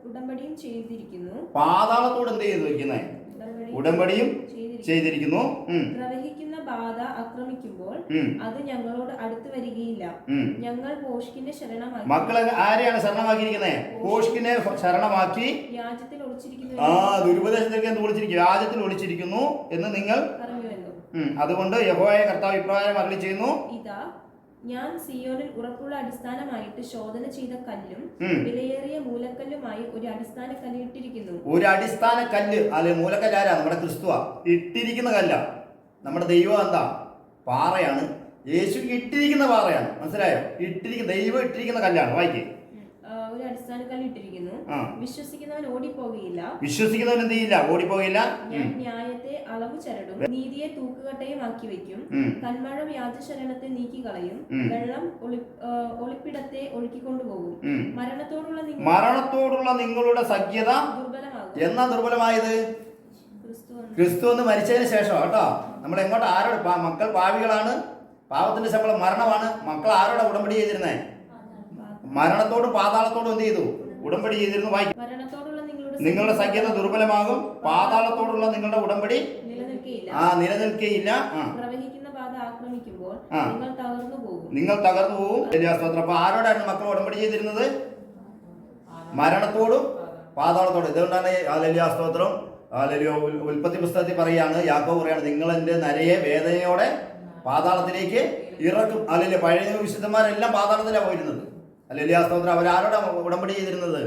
Speaker 2: ഉടമ്പടിയും ചെയ്തിരിക്കുന്നു.
Speaker 1: പാതാളത്തോട് എന്ത് ചെയ്തു വെക്കുന്നത്? ഉടമ്പടിയും ചെയ്തിരിക്കുന്നു.
Speaker 2: പ്രവഹിക്കുന്ന ബാധ ആക്രമിക്കുമ്പോൾ അത് ഞങ്ങളോട് അടുത്ത് വരികയില്ല. ഞങ്ങൾ ഭോഷ്കിനെ ശരണമാക്കി.
Speaker 1: മക്കളെ ആരെയാണ് ശരണമാക്കിയിരിക്കുന്നത്? ഭോഷ്കിനെ ശരണമാക്കി.
Speaker 2: വ്യാജത്തിൽ ഒളിച്ചിരിക്കുന്നു.
Speaker 1: ദുരുപദേശത്തിലേക്ക് എന്ത് ഒളിച്ചിരിക്കും? വ്യാജത്തിൽ ഒളിച്ചിരിക്കുന്നു എന്ന് നിങ്ങൾ
Speaker 2: പറഞ്ഞുവല്ലോ.
Speaker 1: അതുകൊണ്ട് യഹോവയായ കർത്താവ് ഇപ്രകാരം അരുളി ചെയ്യുന്നു,
Speaker 2: ഇതാ ഞാൻ സിയോനിൽ ഉറപ്പുള്ള അടിസ്ഥാനമായിട്ട് ശോധന ചെയ്ത കല്ലും വിലയേറിയ മൂലക്കല്ലുമായി ഒരു അടിസ്ഥാന കല്ല് ഇട്ടിരിക്കുന്നു.
Speaker 1: ഒരു അടിസ്ഥാന കല്ല്, അല്ലെ മൂലക്കല്ല് ആരാ? നമ്മുടെ ക്രിസ്തുവാ. ഇട്ടിരിക്കുന്ന കല്ല. നമ്മുടെ ദൈവം എന്താ? പാറയാണ്. യേശു ഇട്ടിരിക്കുന്ന പാറയാണ്. മനസ്സിലായോ? ദൈവം ഇട്ടിരിക്കുന്ന കല്ലാണ്. വായിക്കേ.
Speaker 2: ഒരു അടിസ്ഥാന കല്ല് ഇട്ടിരിക്കുന്നു. വിശ്വസിക്കുന്നവൻ ഓടിപ്പോകയില്ല.
Speaker 1: വിശ്വസിക്കുന്നവൻ എന്ത് ചെയ്യില്ല? ഓടിപ്പോകില്ല.
Speaker 2: ഞാൻ ന്യായത്തെ അളവ് ചരടും നീതിയെ തൂക്കുകട്ടയും ആക്കി വെക്കും. കന്മഴ വ്യാജ ശരണത്തെ നീക്കിക്കളയും. വെള്ളം ഒളിപ്പിടത്തെ ഒഴുക്കിക്കൊണ്ടുപോകും. മരണത്തോടുള്ള നിങ്ങളുടെ സഖ്യത ദുർബലമാകും. എന്നാ ദുർബലമായത്? ക്രിസ്തു എന്ന് മരിച്ചതിന് ശേഷം കേട്ടോ. നമ്മൾ എങ്ങോട്ട് ആരോട്? മക്കൾ പാവികളാണ്. പാപത്തിന്റെ ശമ്പളം മരണമാണ്. മക്കൾ ആരോടെ ഉടമ്പടി ചെയ്തിരുന്നേ? മരണത്തോടും പാതാളത്തോടും എന്ത് ചെയ്തു? ഉടമ്പടി ചെയ്തിരുന്നു. വായിക്കും. നിങ്ങളുടെ സഖ്യത ദുർബലമാകും. പാതാളത്തോടുള്ള നിങ്ങളുടെ ഉടമ്പടി നിലനിൽക്കുകയില്ല. നിങ്ങൾ തകർന്നു പോകും. അപ്പൊ ആരോടായിരുന്നു മക്കൾ ഉടമ്പടി ചെയ്തിരുന്നത്? മരണത്തോടും പാതാളത്തോടും. ഇതുകൊണ്ടാണ് ഹല്ലേലൂയ സ്തോത്രം. ഹല്ലേലൂയ. ഉൽപ്പത്തി പുസ്തകത്തിൽ പറയാണ്, യാക്കോബ് പറയാണ്, നിങ്ങൾ എന്റെ നരയെ വേദനയോടെ പാതാളത്തിലേക്ക് ഇറക്കും. ഹല്ലേലൂയ. പഴയ വിശുദ്ധന്മാരെല്ലാം പാതാളത്തിലാണ് പോയിരുന്നത്. ഹല്ലേലൂയ സ്തോത്രം. അവരാരോടാ ഉടമ്പടി ചെയ്തിരുന്നത്?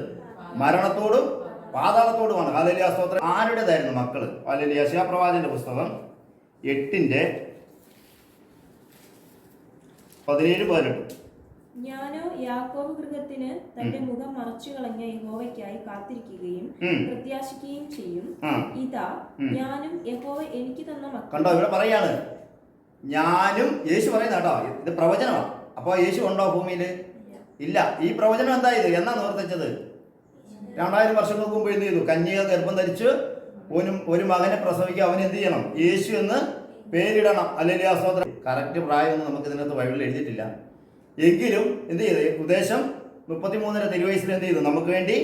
Speaker 2: മരണത്തോടും പാതാളത്തോടുമാണ്. ഹല്ലേലൂയ സ്തോത്രം. ആരുടേതായിരുന്നു മക്കള്? ഹല്ലേലൂയ. യെശയ്യാപ്രവാചകന്റെ പുസ്തകം 8:17-18. ഞാനോ യാക്കോബ് ഗൃഹത്തിന് തന്റെ മുഖം മറച്ചു കളഞ്ഞ യഹോവയ്ക്കായി കാത്തിരിക്കുകയും പ്രത്യാശിക്കുകയും ചെയ്യും. ഇതാ ഞാനും യഹോവ എനിക്ക് തന്ന മക്കൾ.
Speaker 1: കണ്ടോ, ഇവിടെ പറയാണ് ഞാനും. യേശു പറയുന്ന കേട്ടോ, ഇത് പ്രവചനമാണ്. അപ്പൊ യേശു ഉണ്ടോ ഭൂമിയില്? ഇല്ല. ഈ പ്രവചനം എന്താ? ഇത് എന്നാ നിവർത്തിച്ചത്? 2000 വർഷങ്ങൾക്ക് മുമ്പ് എന്ത് ചെയ്തു? കന്യക ഗർഭം ധരിച്ച് ഒരു മകനെ പ്രസവിക്കുക. അവന് എന്ത് ചെയ്യണം? യേശു എന്ന് പേരിടണം. ഹല്ലേലൂയ സ്തോത്രം. കറക്റ്റ് പ്രായമൊന്നും നമുക്ക് ഇതിനകത്ത് ബൈബിളിൽ എഴുതിയിട്ടില്ല. എങ്കിലും എന്ത് ചെയ്തു? ഉദ്ദേശം 33 തിരുവയസ്സിൽ എന്ത് ചെയ്തു? നമുക്ക് വേണ്ടി.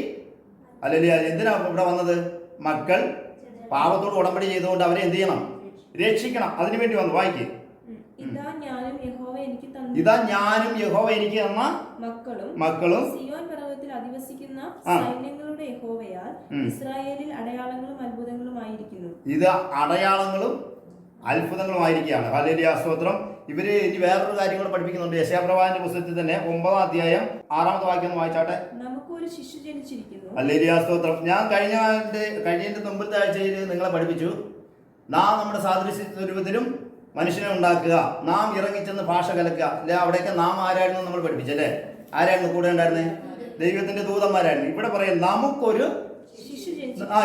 Speaker 1: ഹല്ലേലൂയ. എന്തിനാ ഇവിടെ വന്നത്? മക്കൾ പാപത്തോട് ഉടമ്പടി ചെയ്തുകൊണ്ട് അവരെ എന്ത് ചെയ്യണം? രക്ഷിക്കണം. അതിനുവേണ്ടി വന്നു. വായിക്കേ.
Speaker 2: ഇതാ ഞാനും യഹോവ എനിക്ക് തന്ന
Speaker 1: മക്കളും
Speaker 2: സിയോൻ പർവ്വതത്തിൽ അധിവസിക്കുന്ന സൈന്യങ്ങളുടെ യഹോവയാൽ ഇസ്രായേലിൽ അടയാളങ്ങളും അത്ഭുതങ്ങളുമായിരിക്കുന്നു.
Speaker 1: ഇത് അടയാളങ്ങളും അത്ഭുതങ്ങളുമായിരിക്കുകയാണ്. ഹല്ലേലൂയ സ്തോത്രം. ഇവര് ഇനി വേറൊരു കാര്യം കൂടെ പഠിപ്പിക്കുന്നുണ്ട്. യെശയ്യാപ്രവാചകന്റെ പുസ്തകത്തിൽ തന്നെ 9-ാം അധ്യായം 6-ാമത്തെ വാക്യം വായിച്ചാട്ടെ.
Speaker 2: നമുക്കൊരു ശിശു ജനിച്ചിരിക്കുന്നു.
Speaker 1: ഹല്ലേലൂയ സ്തോത്രം. ഞാൻ കഴിഞ്ഞതിന്റെ മുമ്പത്തെ ആഴ്ചയിൽ നിങ്ങളെ പഠിപ്പിച്ചു, നാം നമ്മുടെ സാദൃശ്യരൂപത്തിലും മനുഷ്യനെ ഉണ്ടാക്കുക, നാം ഇറങ്ങിച്ചെന്ന് ഭാഷ കലക്കുക. അല്ലെ, അവിടെയൊക്കെ നാം ആരായിരുന്നു നമ്മൾ പഠിപ്പിച്ചല്ലേ? ആരായിരുന്നു കൂടെ ഉണ്ടായിരുന്നേ? ദൈവത്തിന്റെ ദൂതന്മാരായിരുന്നു. ഇവിടെ പറയാം നമുക്കൊരു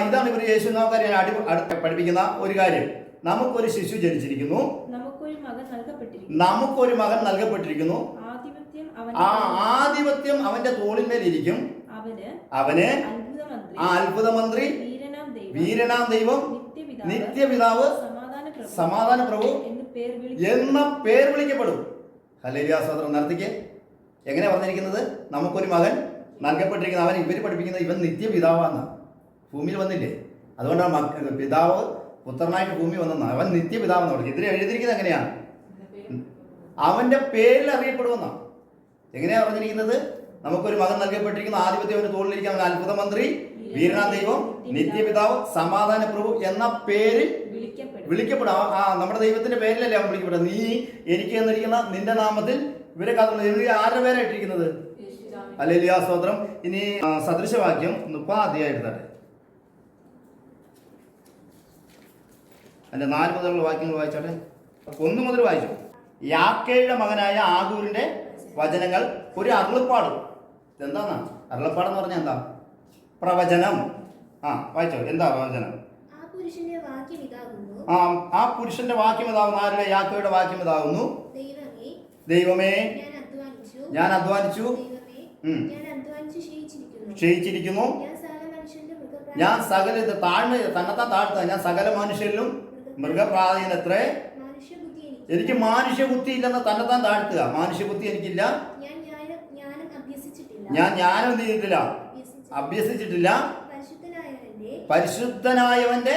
Speaker 2: ഇതാണ് ഇവർ യേശു നമുക്കറിയാൻ അടുത്ത് പഠിപ്പിക്കുന്ന ഒരു കാര്യം. നമുക്കൊരു ശിശു ജനിച്ചിരിക്കുന്നു, നമുക്കൊരു മകൻ നൽകപ്പെട്ടിരിക്കുന്നു. ആ ആധിപത്യം അവന്റെ തോളിന്മേലിരിക്കും. അവന് അത്ഭുതമന്ത്രി, വീരനാം ദൈവം, നിത്യപിതാവ്, സമാധാന പ്രഭു എന്ന പേർ വിളിക്കപ്പെടും. ഹല്ലേലൂയ, സ്തോത്രം. നടത്തിക്ക് എങ്ങനെ പറഞ്ഞിരിക്കുന്നത്? നമുക്കൊരു മകൻ നൽകപ്പെട്ടിരിക്കുന്നത്. അവൻ ഇവർ പഠിപ്പിക്കുന്നത് ഇവൻ നിത്യപിതാവാണ്. ഭൂമിയിൽ വന്നില്ലേ, അതുകൊണ്ടാണ് പിതാവ് പുത്രനായിട്ട് ഭൂമി വന്നെന്നാണ്. അവൻ നിത്യപിതാവെന്ന് പറഞ്ഞു. ഇതിൽ എഴുതിയിരിക്കുന്നത് എങ്ങനെയാണ്? അവന്റെ പേരിൽ അറിയപ്പെടുമെന്നാണ്. എങ്ങനെയാ പറഞ്ഞിരിക്കുന്നത്? നമുക്കൊരു മകൻ നൽകപ്പെട്ടിരിക്കുന്ന, ആധിപത്യം അവന്റെ തോളിലിരിക്കുന്ന, അവൻ അത്ഭുതമന്ത്രി, വീരനാം ദൈവം, നിത്യപിതാവ്, സമാധാന പ്രഭു എന്ന പേരിൽ വിളിക്കപ്പെടും. നമ്മുടെ ദൈവത്തിന്റെ പേരിലല്ലേ അവൻ വിളിക്കപ്പെടുക. നീ എനിക്ക് എന്നിരിക്കുന്ന നിന്റെ നാമത്തിൽ ഇവരെ കാത്തുള്ള ആരുടെ പേരായിട്ടിരിക്കുന്നത്? ഹല്ലേലൂയ, സ്തോത്രം. ഇനി സദൃശവാക്യം 30 അധ്യായം എടുത്താട്ടെ. അതിന്റെ 4 മുതലുള്ള വാക്യങ്ങൾ വായിച്ചാട്ടെ. 1 മുതൽ വായിച്ചു. യാക്കയുടെ മകനായ ആഗൂരിന്റെ വചനങ്ങൾ ഒരു അരുളപ്പാട്. എന്താന്നാ അരുളപ്പാടെന്ന് പറഞ്ഞാൽ? എന്താ? പ്രവചനം. വായിച്ചോ. എന്താ പ്രവചനം? ആ പുരുഷന്റെ വാക്യം ഇതാകുന്നു. ആരുടെ? യാക്കോയുടെ വാക്യം ഇതാകുന്നു. ദൈവമേ, ഞാൻ അധ്വാനിച്ചു, ക്ഷയിച്ചിരിക്കുന്നു. ഞാൻ സകല തന്നെത്താൻ താഴ്ത്തുക. ഞാൻ സകല മനുഷ്യരിലും മൃഗപ്രാധീനത്രേ. എനിക്ക് മാനുഷ്യബുദ്ധി ഇല്ലെന്ന് തന്നെത്താൻ താഴ്ത്തുക. മാനുഷ്യബുദ്ധി എനിക്കില്ല. ഞാൻ ജ്ഞാനം എന്ത് ചെയ്തിട്ടില്ല? അഭ്യസിച്ചിട്ടില്ല. പരിശുദ്ധനായവന്റെ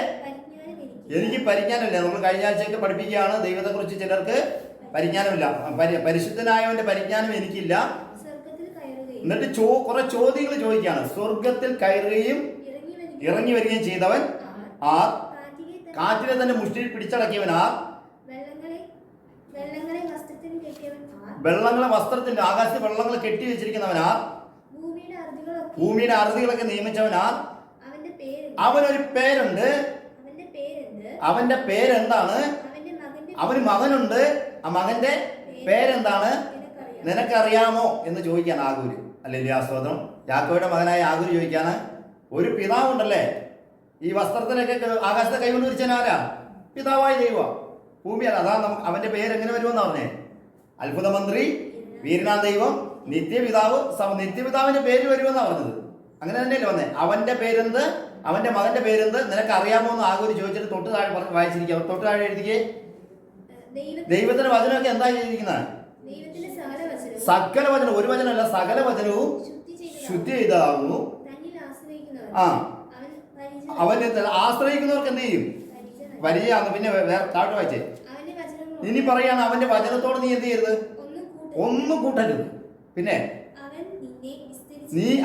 Speaker 2: എനിക്ക് പരിജ്ഞാനമില്ല. നമ്മൾ കഴിഞ്ഞ ആഴ്ചയൊക്കെ പഠിപ്പിക്കുകയാണ്, ദൈവത്തെക്കുറിച്ച് ചിലർക്ക് പരിജ്ഞാനമില്ല. പരിശുദ്ധനായവന്റെ പരിജ്ഞാനം എനിക്കില്ല. എന്നിട്ട് കുറെ ചോദ്യങ്ങൾ ചോദിക്കുകയാണ്. സ്വർഗത്തിൽ കയറുകയും ഇറങ്ങി വരികയും ചെയ്തവൻ ആർ? കാറ്റിലെ തന്നെ മുഷ്ടിയിൽ പിടിച്ചടക്കിയവൻ ആർ? വെള്ളങ്ങളെ വസ്ത്രത്തിന്റെ ആകാശത്ത് വെള്ളങ്ങളെ കെട്ടി വെച്ചിരിക്കുന്നവൻ ആർ? ഭൂമിയുടെ അറുതികളൊക്കെ നിയമിച്ചവൻ ആർ? അവനൊരു പേരുണ്ട്. അവന്റെ പേരെന്താണ്? അവന് മകനുണ്ട്. ആ മകന്റെ പേരെന്താണ്? നിനക്കറിയാമോ എന്ന് ചോദിക്കാൻ ആഗൂര്. അല്ലെങ്കിൽ ആ സ്തോത്രം. യാക്കോയുടെ മകനായ ആഗൂര് ചോദിക്കാണ്. ഒരു പിതാവുണ്ടല്ലേ, ഈ വസ്ത്രത്തിനൊക്കെ ആകാശത്തെ കൈകൊണ്ട് വിരിച്ചനാരാ? പിതാവായ ദൈവ. ഭൂമിയല്ല. അതാ അവന്റെ പേര് എങ്ങനെ വരുമെന്ന് പറഞ്ഞേ? അത്ഭുതമന്ത്രി, വീരനാം ദൈവം, നിത്യപിതാവ്. നിത്യപിതാവിന്റെ പേര് വരുമെന്നാ പറഞ്ഞത്. അങ്ങനെ തന്നെയല്ലേ വന്നേ? അവന്റെ പേരെന്ത്? അവന്റെ മകന്റെ പേരെന്ത്? നിനക്ക് അറിയാമോ എന്ന് ആഗൂര് ചോദിച്ചിട്ട് തൊട്ട് താഴെ പറഞ്ഞ് വായിച്ചിരിക്കുക. തൊട്ട് താഴെ എഴുതിക്കേ. ദൈവത്തിന്റെ വചനമൊക്കെ എന്താ ചെയ്തിരിക്കുന്നത്? സകല വചനം. ഒരു വചനമല്ല, സകല വചനവും ശുദ്ധി ചെയ്താകുന്നു. അവന് ആശ്രയിക്കുന്നവർക്ക് എന്ത് ചെയ്യും? പരിചയമാണ്. പിന്നെ വേറെ താഴോട്ട് വായിച്ചേ. ഇനി പറയാണ്, അവന്റെ വചനത്തോട് നീ എന്ത് ചെയ്യരുത്? ഒന്നും കൂട്ടരുത്. പിന്നെ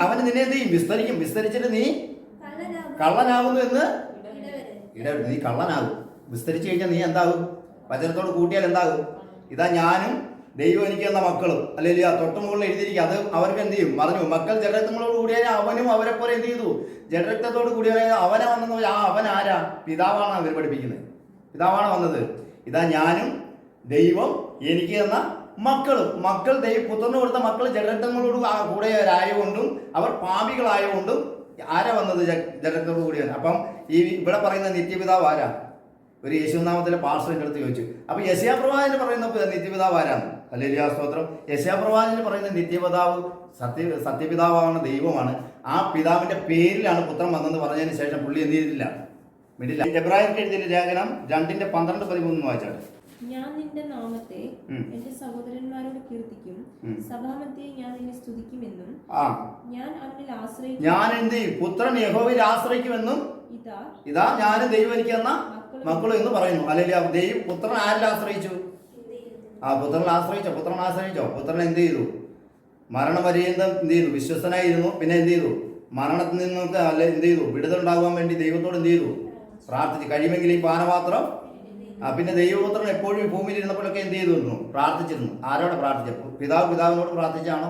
Speaker 2: അവന് നിന്നെ എന്ത് ചെയ്യും? വിസ്തരിക്കും. വിസ്തരിച്ചിട്ട് നീ കള്ളനാകുന്നു എന്ന് ഇടപെടും. നീ കള്ളനാകും. വിസ്തരിച്ചു കഴിഞ്ഞാൽ നീ എന്താകും? വചനത്തോട് കൂട്ടിയാൽ എന്താകും? ഇതാ ഞാനും ദൈവം എനിക്ക് എന്ന മക്കളും. അല്ലെങ്കിൽ ആ തൊട്ട് മുകളിൽ എഴുതിയിരിക്കുക. അത് അവർക്ക് എന്ത് ചെയ്യും? പറഞ്ഞു, മക്കൾ ജഡരക്തങ്ങളോട് കൂടിയാൽ അവനും അവരെ പോലെ എന്ത് ചെയ്തു? ജഡരക്തത്തോട് കൂടിയാൽ അവനെ വന്നെന്ന്. അവൻ ആരാ? പിതാവാണ് അവർ പഠിപ്പിക്കുന്നത്. പിതാവാണ് വന്നത്. ഇതാ ഞാനും ദൈവം എനിക്ക് എന്ന മക്കളും. മക്കൾ പുത്രന് കൊടുത്ത മക്കൾ ജഡരക്തങ്ങളോട് കൂടെയായതുകൊണ്ടും അവർ പാപികളായതുകൊണ്ടും ആരാ വന്നത്? ജഡരക്തത്തോട് കൂടിയാണ്. അപ്പം ഈ ഇവിടെ പറയുന്ന നിത്യപിതാവ് ആരാ? ഒരു യേശുനാമത്തിലെ പാസ്റ്ററിന്റെ അടുത്ത് ചോദിച്ചു. അപ്പൊ യെശയ്യാ പ്രവാചകൻ പറയുന്ന നിത്യപിതാവ് ആരാണ്? ഹല്ലേലൂയ, സ്തോത്രം. യെശയ്യാ പ്രവാചകൻ പറയുന്ന നിത്യപിതാവ് സത്യപിതാവാണ്, ദൈവമാണ്. ആ പിതാവിന്റെ പേരിലാണ് പുത്രൻ വന്നെന്ന് പറഞ്ഞതിന് ശേഷം പുള്ളി എന്ത് ചെയ്തിട്ടില്ല? മിണ്ടില്ല. എബ്രായർക്ക് എഴുതിയ ലേഖനം 2:12-13 വായിച്ചാണ്.
Speaker 3: ഞാൻ നിന്റെ നാമത്തെ എന്റെ സഹോദരന്മാരോട് കീർത്തിക്കും, സഭാമധ്യേ ഞാൻ നിന്നെ സ്തുതിക്കുമെന്നും ഞാൻ അവനിൽ ആശ്രയിക്കും.
Speaker 2: ഞാൻ എന്ത് ചെയ്യും? പുത്രൻ യഹോവയിൽ ആശ്രയിക്കുമെന്നും ഇതാ ഞാനും ദൈവം എനിക്ക് എന്ന മക്കളും എന്ന് പറയുന്നു. അല്ലെങ്കിൽ പുത്രൻ ആരിൽ ആശ്രയിച്ചു? പുത്രനെ ആശ്രയിച്ചോ? പുത്രൻ എന്ത് ചെയ്തു? മരണം പര്യന്തം എന്ത് ചെയ്തു? വിശ്വസ്തനായിരുന്നു. പിന്നെ എന്ത് ചെയ്തു? മരണത്തിൽ നിന്നൊക്കെ എന്ത് ചെയ്തു? വിടുതലുണ്ടാകുവാൻ വേണ്ടി ദൈവത്തോട് എന്ത് ചെയ്തു? പ്രാർത്ഥിച്ചു. കഴിയുമെങ്കിൽ ഈ പാനപാത്രം. പിന്നെ ദൈവപുത്രൻ എപ്പോഴും ഭൂമിയിൽ ഇരുന്നപ്പോഴൊക്കെ എന്ത് ചെയ്തിരുന്നു? പ്രാർത്ഥിച്ചിരുന്നു. ആരോടെ പ്രാർത്ഥിച്ച? പിതാവിനോട് പ്രാർത്ഥിച്ചാണോ?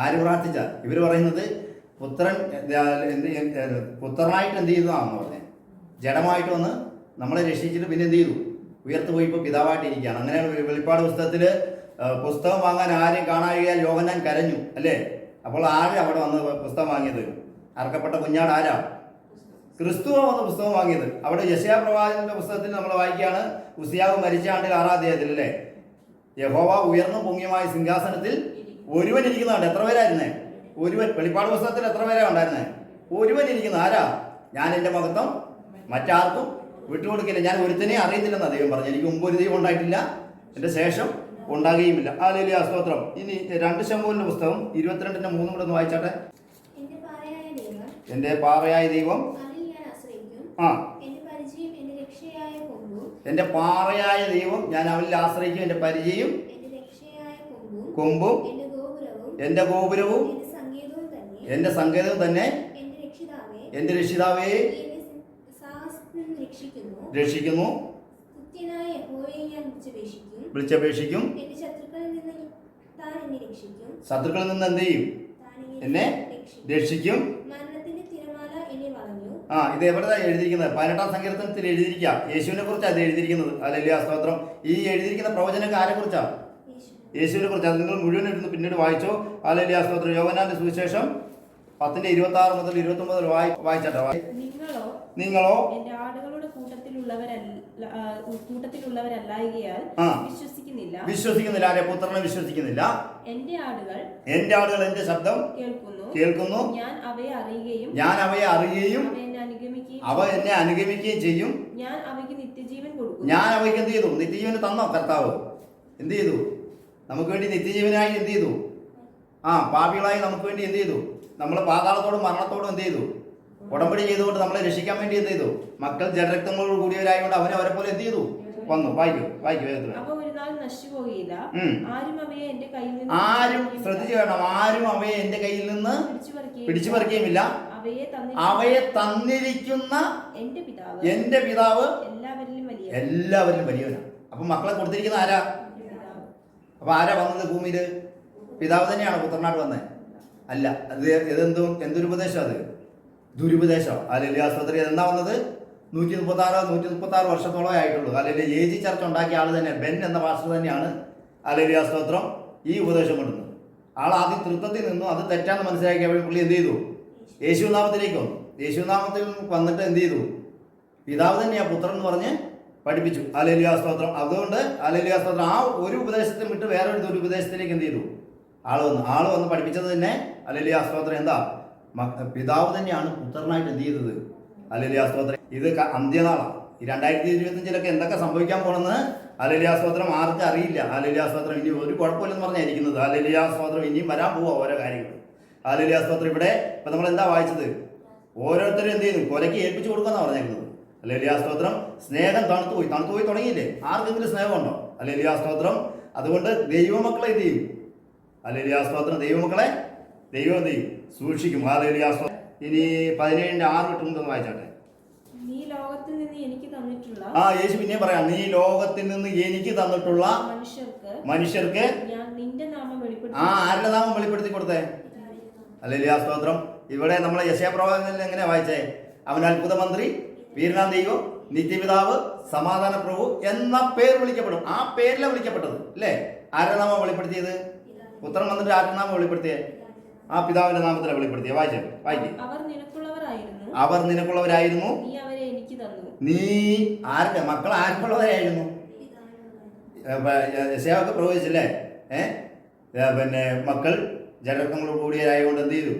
Speaker 2: ആര് പ്രാർത്ഥിച്ച? ഇവർ പറയുന്നത് പുത്രനായിട്ട് എന്ത് ചെയ്തതാണെന്ന് പറഞ്ഞത്. ജഡമായിട്ട് വന്ന് നമ്മളെ രക്ഷിച്ചിട്ട് പിന്നെ എന്ത് ചെയ്തു? ഉയർത്തു പോയി ഇപ്പോൾ പിതാവായിട്ടിരിക്കുകയാണ്. അങ്ങനെയാണ് വെളിപ്പാട് പുസ്തകം വാങ്ങാൻ ആരും കാണാൻ യോഹന്നാൻ കരഞ്ഞു, അല്ലേ? അപ്പോൾ ആരും അവിടെ വന്ന് പുസ്തകം വാങ്ങിയത്? അറക്കപ്പെട്ട കുഞ്ഞാട് ആരാ? ക്രിസ്തുവാണ് വന്ന പുസ്തകം വാങ്ങിയത്. അവിടെ യെശയ്യാ പ്രവാചകന്റെ പുസ്തകത്തിൽ നമ്മൾ വായിക്കുകയാണ്, ഉസിയാവ് മരിച്ച ആണ്ടിൽ 6-ാം അധ്യായത്തിൽ അല്ലേ, യഹോവ ഉയർന്നു പൊങ്ങിയമായ സിംഹാസനത്തിൽ ഒരുവൻ ഇരിക്കുന്നതാണ്. എത്ര പേരായിരുന്നേ? ഒരുവൻ. വെളിപ്പാട് പുസ്തകത്തിൽ എത്ര പേരാ ഉണ്ടായിരുന്നേ? ഒരുവൻ ഇരിക്കുന്ന. ആരാ? ഞാൻ എൻ്റെ മഹത്വം മറ്റാർക്കും വിട്ടുകൊടുക്കില്ല, ഞാൻ ഒരുത്തനെ അറിയത്തില്ലെന്ന് ദൈവം പറഞ്ഞു. എനിക്ക് മുമ്പ് ഒരു ദൈവം ഉണ്ടായിട്ടില്ല, എൻ്റെ ശേഷം ഉണ്ടാകുകയുമില്ല. ഹല്ലേലൂയ, സ്തോത്രം. ഇനി 2 ശമൂവേലിന്റെ പുസ്തകം 22:3 കൂടെ ഒന്ന് വായിച്ചാട്ടെ. എന്റെ പാറയായ ദൈവം, ആ, എന്റെ പാറയായ ദൈവം, ഞാൻ അവനിൽ ആശ്രയിക്കും. എന്റെ പരിചയം, കൊമ്പും, എന്റെ ഗോപുരവും, എന്റെ സങ്കേതവും തന്നെ. എന്റെ രക്ഷിതാവേ രക്ഷിക്കുന്നു, വിളിച്ചപേക്ഷിക്കും. ശത്രുക്കളിൽ നിന്ന് എന്ത് ചെയ്യും? എന്നെ രക്ഷിക്കും. ആ, ഇത് എവിടെ എഴുതിയിരിക്കുന്നത്? 18-ാം സങ്കീർത്തനത്തിൽ എഴുതിയിരിക്കുക. യേശുവിനെ കുറിച്ചാണ് ഇത് എഴുതിയിരിക്കുന്നത്. ഹല്ലേലൂയ, സ്തോത്രം. ഈ എഴുതിയിരിക്കുന്ന പ്രവചനമൊക്കെ ആരെ കുറിച്ചാണ്? യേശുവിനെ കുറിച്ചാണ്. നിങ്ങൾ മുഴുവൻ എടുത്ത് പിന്നീട് വായിച്ചോ. ഹല്ലേലൂയ, സ്തോത്രം. യോഹന്നാന്റെ സുവിശേഷം 10:26 മുതൽ 29 വായിച്ചാട്ടെ. നിങ്ങളോ
Speaker 3: എന്റെ ആടുകളുടെ കൂട്ടത്തിലുള്ളവരല്ലായകയാൽ
Speaker 2: വിശ്വസിക്കുന്നില്ല. ആരെ? പുത്രനെ വിശ്വസിക്കുന്നില്ല.
Speaker 3: എന്റെ ആടുകൾ
Speaker 2: എന്റെ ശബ്ദം കേൾക്കുന്നു.
Speaker 3: ഞാൻ അവയെ അറിയുകയും
Speaker 2: അവ എന്നെ അനുഗമിക്കുകയും ചെയ്യും.
Speaker 3: ഞാൻ അവയ്ക്ക് നിത്യജീവൻ കൊടുക്കും.
Speaker 2: ഞാൻ അവയ്ക്ക് എന്ത് ചെയ്തു? നിത്യജീവന് തന്നോ കർത്താവ്? എന്ത് ചെയ്തു? നമുക്ക് വേണ്ടി നിത്യജീവനായി എന്ത് ചെയ്തു? പാപികളായി നമുക്ക് വേണ്ടി എന്ത് ചെയ്തു? നമ്മൾ പാതാളത്തോടും മരണത്തോടും എന്ത് ചെയ്തു? ഉടമ്പടി ചെയ്തുകൊണ്ട് നമ്മളെ രക്ഷിക്കാൻ വേണ്ടി എന്ത് ചെയ്തു? മക്കൾ ജഡരക്തങ്ങളോട് കൂടിയവരായതുകൊണ്ട് അവരെ പോലെ എന്ത് ചെയ്തു? വന്നു. വായിക്കും വേഗത്തിൽ. ആരും ശ്രദ്ധിച്ചു വേണം. ആരും അവയെ എന്റെ കയ്യിൽ നിന്ന് പിടിച്ചു പറിക്കുകയുമില്ല. അവയെ തന്നിരിക്കുന്ന എന്റെ പിതാവ് എല്ലാവരിലും വലിയവനാണ്. അപ്പൊ മക്കളെ കൊടുത്തിരിക്കുന്ന ആരാ? അപ്പൊ ആരാ വന്നത് ഭൂമിയില്? പിതാവ് തന്നെയാണ് പുത്രനായിട്ട് വന്നത്? അല്ല. അത് എന്തൊരു ഉപദേശം? അത് ദുരുപദേശം. അല്ലെങ്കിൽ ആസ്പത്രി എന്താ വന്നത്? 136 വർഷത്തോളം ആയിട്ടുള്ളൂ. അല്ലെങ്കിൽ ഏജി ചർച്ച ഉണ്ടാക്കിയ ആൾ തന്നെ, ബെൻ എന്ന പാസ്റ്റർ തന്നെയാണ് അല്ലെങ്കിൽ സ്തോത്രം ഈ ഉപദേശം കൊണ്ടുവന്നത്. ആൾ ആദ്യം തൃത്വത്തിൽ നിന്നു, അത് തെറ്റാന്ന് മനസ്സിലാക്കിയപ്പോൾ പുള്ളി എന്ത് ചെയ്തു? യേശുനാമത്തിലേക്ക് വന്നു. യേശുനാമത്തിൽ വന്നിട്ട് എന്ത് ചെയ്തു? പിതാവ് തന്നെയാ പുത്രൻ എന്ന് പറഞ്ഞ് പഠിപ്പിച്ചു. ഹല്ലേലൂയ, സ്തോത്രം. അതുകൊണ്ട് ഹല്ലേലൂയ, സ്തോത്രം. ആ ഒരു ഉപദേശത്തെ വിട്ട് വേറൊരു ദുരുപദേശത്തിലേക്ക് എന്ത് ചെയ്തു? ആള് വന്ന് പഠിപ്പിച്ചത് തന്നെ ഹല്ലേലൂയ, സ്തോത്രം. എന്താ? പിതാവ് തന്നെയാണ് പുത്രനായിട്ട് എന്ത് ചെയ്തത്? ഹല്ലേലൂയ, സ്തോത്രം. ഇത് അന്ത്യനാളാണ്. ഈ 2025 എന്തൊക്കെ സംഭവിക്കാൻ പോണെന്ന് ഹല്ലേലൂയ, സ്തോത്രം ആർക്കും അറിയില്ല. ഹല്ലേലൂയ, സ്തോത്രം. ഇനി ഒരു കുഴപ്പമില്ലെന്ന് പറഞ്ഞായിരിക്കുന്നത്. ഹല്ലേലൂയ, സ്തോത്രം. ഇനിയും വരാൻ പോവാ ഓരോ കാര്യങ്ങൾ. ഹല്ലേലൂയ, സ്തോത്രം. ഇവിടെ ഇപ്പൊ നമ്മൾ എന്താ വായിച്ചത്? ഓരോരുത്തരും എന്ത് ചെയ്യുന്നു? കൊലയ്ക്ക് ഏൽപ്പിച്ചു കൊടുക്കാന്നാണ് പറഞ്ഞേക്കുന്നത്. ഹല്ലേലൂയ, സ്തോത്രം. സ്നേഹം തണുത്തുപോയി തുടങ്ങിയില്ലേ? ആർക്കെങ്കിലും സ്നേഹമുണ്ടോ? ഹല്ലേലൂയ, സ്തോത്രം. അതുകൊണ്ട് ദൈവമക്കളെ എന്ത് ചെയ്യും? ഹല്ലേലൂയ, സ്തോത്രം. ദൈവമക്കളെ ദൈവം എന്ത് ചെയ്യും? സൂക്ഷിക്കും. ഹല്ലേലൂയ, സ്തോത്രം. ഇനി 17:6-8 വായിച്ചാട്ടെ. യേശു പിന്നെ പറയാം, നീ ലോകത്തിൽ നിന്ന് എനിക്ക് തന്നിട്ടുള്ള മനുഷ്യർക്ക് ആരുടെ നാമം വെളിപ്പെടുത്തി കൊടുത്തേ? ഹല്ലേലൂയ, സ്തോത്രം. ഇവിടെ നമ്മളെ യെശയ്യാ പ്രവാചകനിൽ എങ്ങനെയാ വായിച്ചേ? അവൻ അത്ഭുത മന്ത്രി, വീരനാം ദൈവം, നിത്യപിതാവ്, സമാധാന പ്രഭു എന്ന പേര് വിളിക്കപ്പെടും. ആ പേരിലാണ് വിളിക്കപ്പെട്ടത് അല്ലേ? ആരുടെ നാമം വെളിപ്പെടുത്തിയത്? പുത്രൻ വന്നിട്ട് ആരുടെ നാമം വെളിപ്പെടുത്തിയേ? ആ പിതാവിന്റെ നാമത്തിലാണ് വെളിപ്പെടുത്തിയത്. വായിക്കും. അവർ നിനക്കുള്ളവരായിരുന്നു. നീ ആരുടെ മക്കൾ? ആർക്കുള്ളവരായിരുന്നു? യെശയ്യാവൊക്കെ പ്രവചിച്ചില്ലേ? പിന്നെ മക്കൾ ജഡരക്തങ്ങളോട് കൂടിയതായതുകൊണ്ട് എന്ത് ചെയ്തു?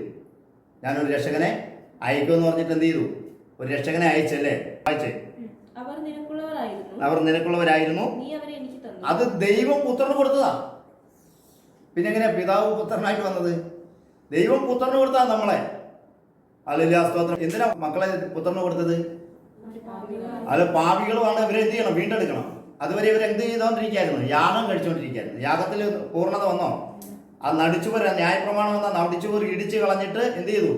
Speaker 2: ഞാനൊരു രക്ഷകനെ അയക്കുമെന്ന് പറഞ്ഞിട്ട് എന്ത് ചെയ്തു? ഒരു രക്ഷകനെ അയച്ചല്ലേ? വായിച്ചേ. അവർ നിനക്കുള്ളവരായിരുന്നു. അത് ദൈവം പുത്രന് കൊടുത്തതാ. പിന്നെ എങ്ങനെയാ പിതാവ് പുത്രനായിട്ട് വന്നത്? ദൈവം പുത്രന് കൊടുത്താ നമ്മളെ. ഹല്ലേലൂയ, സ്തോത്രം. എന്തിനാ മക്കളെ പുത്രന് കൊടുത്തത്? അത് പാപികളുമാണ്. ഇവരെ എന്ത് ചെയ്യണം? വീണ്ടെടുക്കണം. അതുവരെ ഇവർ എന്ത് ചെയ്തോണ്ടിരിക്കുകയായിരുന്നു? യാഗം കഴിച്ചുകൊണ്ടിരിക്കുകയായിരുന്നു. യാഗത്തിൽ പൂർണ്ണത വന്നോ? ആ നടിച്ചുപോർ, ന്യായപ്രമാണം വന്ന നടിച്ചുപോർ ഇടിച്ചു കളഞ്ഞിട്ട് എന്ത് ചെയ്തു?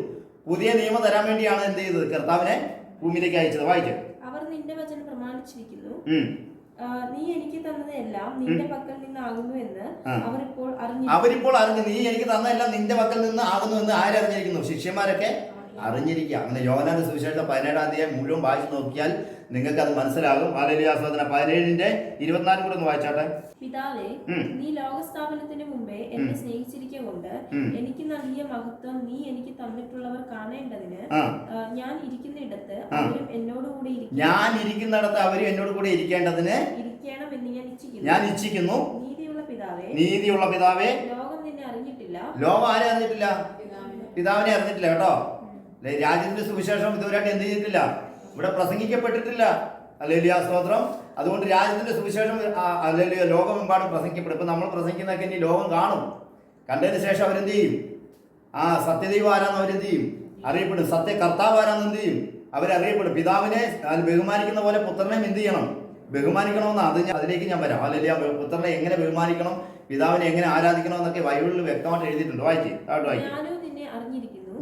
Speaker 2: പുതിയ നിയമം തരാൻ വേണ്ടിയാണ് എന്ത് ചെയ്തത്? കർത്താവിനെ ഭൂമിയിലേക്ക് അയച്ചത്. വായിക്കും.
Speaker 3: അവർ നിന്റെ വചനം പ്രമാണിച്ചിരിക്കുന്നു. നീ എനിക്ക് തന്നതെല്ലാം നിന്റെ പക്കൽ നിന്നാകുന്നു എന്ന് അവരിപ്പോൾ അറിഞ്ഞു.
Speaker 2: നീ എനിക്ക് തന്നതെല്ലാം നിന്റെ പക്കൽ നിന്ന് ആകുന്നു എന്ന് ആരറിഞ്ഞിരിക്കുന്നു? ശിഷ്യന്മാരൊക്കെ അറിഞ്ഞിരിക്കുക. അങ്ങനെ യോഹന്നാന്റെ സുവിശേഷം 17-ാം അധ്യായം മുഴുവൻ വായിച്ചു നോക്കിയാൽ നിങ്ങൾക്ക് അത് മനസ്സിലാകും. ഹല്ലേലൂയ സ്തോത്രം. 17-ന്റെ 24 കൂടെ ഒന്ന് വായിച്ചാട്ടെ.
Speaker 3: പിതാവേ, നീ ലോകസ്ഥാപനത്തിന് മുമ്പേ എന്നെ സ്നേഹിച്ചിരിക്കൊണ്ട് എനിക്ക് നൽകിയ മഹത്വം നീ എനിക്ക് തന്നിട്ടുള്ളവർ കാണേണ്ടതിന് ഞാൻ ഇരിക്കുന്നിടത്ത് അവരും എന്നോടുകൂടി
Speaker 2: ഞാൻ ഇരിക്കുന്നിടത്ത് അവരും എന്നോട് കൂടെ ഇരിക്കേണ്ടതിന്
Speaker 3: ഇരിക്കണമെന്ന്
Speaker 2: ഞാൻ ഇച്ഛിക്കുന്നു.
Speaker 3: നീതിയുള്ള പിതാവേ,
Speaker 2: ലോകം
Speaker 3: നിന്നെ അറിഞ്ഞിട്ടില്ല.
Speaker 2: ലോകം ആരെ അറിഞ്ഞിട്ടില്ല? പിതാവിനെ അറിഞ്ഞിട്ടില്ല കേട്ടോ. രാജ്യത്തിന്റെ സുവിശേഷം ഇതുവരെയായിട്ട് എന്ത് ചെയ്തിട്ടില്ല? ഇവിടെ പ്രസംഗിക്കപ്പെട്ടിട്ടില്ല. ഹല്ലേലൂയ സ്തോത്രം. അതുകൊണ്ട് രാജ്യത്തിന്റെ സുവിശേഷം ഹല്ലേലൂയ ലോകമെമ്പാടും പ്രസംഗിക്കപ്പെടും. ഇപ്പൊ നമ്മൾ പ്രസംഗിക്കുന്നതൊക്കെ ഇനി ലോകം കാണും. കണ്ടതിന് ശേഷം അവരെന്ത് ചെയ്യും? സത്യദൈവം ആരാന്ന് അവരെന്ത് ചെയ്യും? അറിയപ്പെടും. സത്യ കർത്താവ് ആരാന്ന് എന്ത് ചെയ്യും? അവരറിയപ്പെടും. പിതാവിനെ ബഹുമാനിക്കുന്ന പോലെ പുത്രനെയും എന്ത് ചെയ്യണം? ബഹുമാനിക്കണമെന്ന് അതിലേക്ക് ഞാൻ വരാം. ഹല്ലേലൂയ. പുത്രനെ എങ്ങനെ ബഹുമാനിക്കണം, പിതാവിനെ എങ്ങനെ ആരാധിക്കണം എന്നൊക്കെ ബൈബിളിൽ വ്യക്തമായിട്ട് എഴുതിയിട്ടുണ്ട്. വായിക്കും.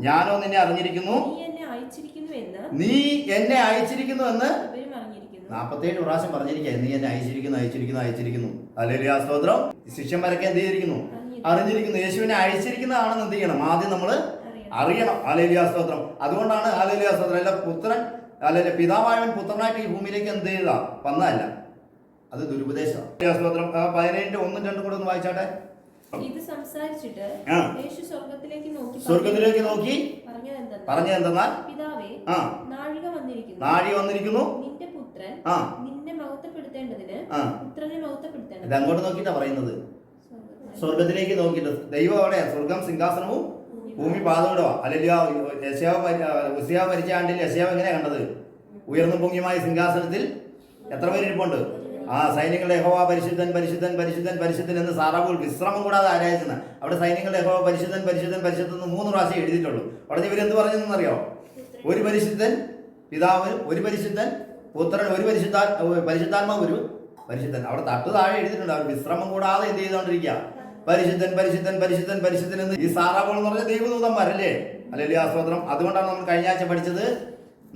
Speaker 2: ഞാനോ നിന്നെ അറിഞ്ഞിരിക്കുന്നു, നീ എന്നെ അയച്ചിരിക്കുന്നു എന്ന് 47 പ്രാവശ്യം പറഞ്ഞിരിക്കുക. നീ എന്നെ അയച്ചിരിക്കുന്നു. ഹല്ലേലൂയ സ്തോത്രം. ശിഷ്യന്മാരൊക്കെ എന്ത് ചെയ്തിരിക്കുന്നു? അറിഞ്ഞിരിക്കുന്നു. യേശുവിനെ അയച്ചിരിക്കുന്നതാണെന്ന് എന്ത് ചെയ്യണം? ആദ്യം നമ്മൾ അറിയണം. ഹല്ലേലൂയ സ്തോത്രം. അതുകൊണ്ടാണ് ഹല്ലേലൂയ സ്തോത്രം അല്ല പുത്രൻ അല്ലെ പിതാവായവൻ പുത്രനായിട്ട് ഈ ഭൂമിയിലേക്ക് എന്ത് ചെയ്ത വന്നതല്ല, അത് ദുരുപദേശം. സ്തോത്രം. 17-ന്റെ 1-2 കൂടെ ഒന്ന് വായിച്ചാട്ടെ.
Speaker 3: ഇത് സംസാരിച്ചിട്ട് യേശു
Speaker 2: സ്വർഗത്തിലേക്ക് നോക്കി പറഞ്ഞതെന്തെന്നാൽ,
Speaker 3: പിതാവേ,
Speaker 2: നാഴിക വന്നിരിക്കുന്നു,
Speaker 3: നിന്റെ പുത്രൻ നിന്നെ മഹത്വപ്പെടുത്തേണ്ടതിന് പുത്രനെ മഹത്വപ്പെടുത്തേണ്ടത്.
Speaker 2: ഇത് അങ്ങോട്ട് നോക്കിയിട്ടാ പറയുന്നത്. സ്വർഗത്തിലേക്ക് നോക്കിയിട്ട്. ദൈവം അവിടെ സ്വർഗം സിംഹാസനവും ഭൂമി പാതവിടവാ. അല്ലെങ്കിൽ ഉസിയാവ് മരിച്ച ആണ്ടിൽ യെശയ്യാവ് എങ്ങനെയാ കണ്ടത്? ഉയർന്നു പൊങ്ങിയുമായ സിംഹാസനത്തിൽ എത്ര പേരിരിപ്പുണ്ട്? സൈന്യങ്ങളുടെ യഹോവ പരിശുദ്ധൻ പരിശുദ്ധൻ പരിശുദ്ധൻ പരിശുദ്ധൻ എന്ന് സാറാബുൽ വിശ്രമം കൂടാതെ ആരാധിക്കുന്ന അവിടെ സൈന്യങ്ങളുടെ യഹോവ പരിശുദ്ധൻ പരിശുദ്ധൻ പരിശുദ്ധൻ എന്ന് 3 പ്രാവശ്യം എഴുതിയിട്ടുള്ളൂ. അവിടെ ഇവരെന്ത് പറഞ്ഞെന്നറിയോ? ഒരു പരിശുദ്ധൻ പിതാവ്, ഒരു പരിശുദ്ധൻ പുത്രൻ, ഒരു പരിശുദ്ധാത്മാവ്, ഒരു പരിശുദ്ധൻ. അവിടെ തട്ടു താഴെ എഴുതിയിട്ടുണ്ട്. അവർ വിശ്രമം കൂടാതെ എന്ത് ചെയ്തുകൊണ്ടിരിക്കുക? പരിശുദ്ധൻ പരിശുദ്ധൻ പരിശുദ്ധൻ പരിശുദ്ധൻ എന്ന്. ഈ സാറാബുൾ എന്ന് പറഞ്ഞ ദൈവദൂതന്മാരല്ലേ? ഹല്ലേലൂയ സ്തോത്രം. അതുകൊണ്ടാണ് നമ്മൾ കഴിഞ്ഞ ആഴ്ച പഠിച്ചത്,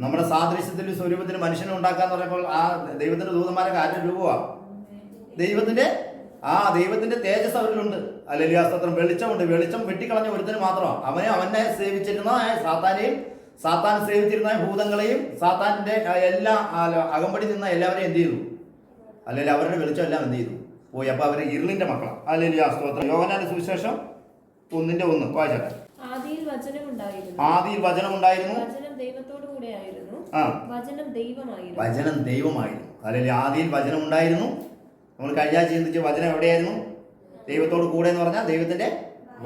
Speaker 2: നമ്മുടെ സാദൃശ്യത്തിലും സ്വരൂപത്തിലും മനുഷ്യനെ ഉണ്ടാക്കാന്ന് പറയുമ്പോൾ ആ ദൈവത്തിന്റെ ദൂതന്മാരൊക്കെ ആരുടെ രൂപമാണ്? ദൈവത്തിന്റെ തേജസ് അവരിലുണ്ട്. ഹല്ലേലൂയ സ്തോത്രം. വെളിച്ചമുണ്ട്. വെളിച്ചം വെട്ടിക്കളഞ്ഞ ഒരുത്തിന് മാത്രമാണ്. അവനെ സേവിച്ചിരുന്ന സാത്താൻ സേവിച്ചിരുന്ന ഭൂതങ്ങളെയും സാത്താന്റെ എല്ലാ അകമ്പടി നിന്ന എല്ലാവരെയും എന്ത് ചെയ്തു? അല്ലെങ്കിൽ അവരുടെ വെളിച്ചം എല്ലാം എന്ത് ചെയ്തു? പോയി. അപ്പൊ അവര് ഇരുളിന്റെ മക്കളാണ്. ഹല്ലേലൂയ സ്തോത്രം. യോഹന്നാന്റെ സുവിശേഷം 1-1 വായിച്ചാട്ടെ.
Speaker 3: ആദിയിൽ വചനം ഉണ്ടായിരുന്നു,
Speaker 2: വചനം
Speaker 3: ദൈവത്തോടു കൂടെ ആയിരുന്നു,
Speaker 2: വചനം ദൈവമായിരുന്നു. അല്ലെങ്കിൽ ആദിയിൽ വചനം ഉണ്ടായിരുന്നു. നമ്മൾ കഴിഞ്ഞ ആഴ്ച ചിന്തിച്ച് വചനം എവിടെയായിരുന്നു? ദൈവത്തോട് കൂടെ എന്ന് പറഞ്ഞാൽ ദൈവത്തിന്റെ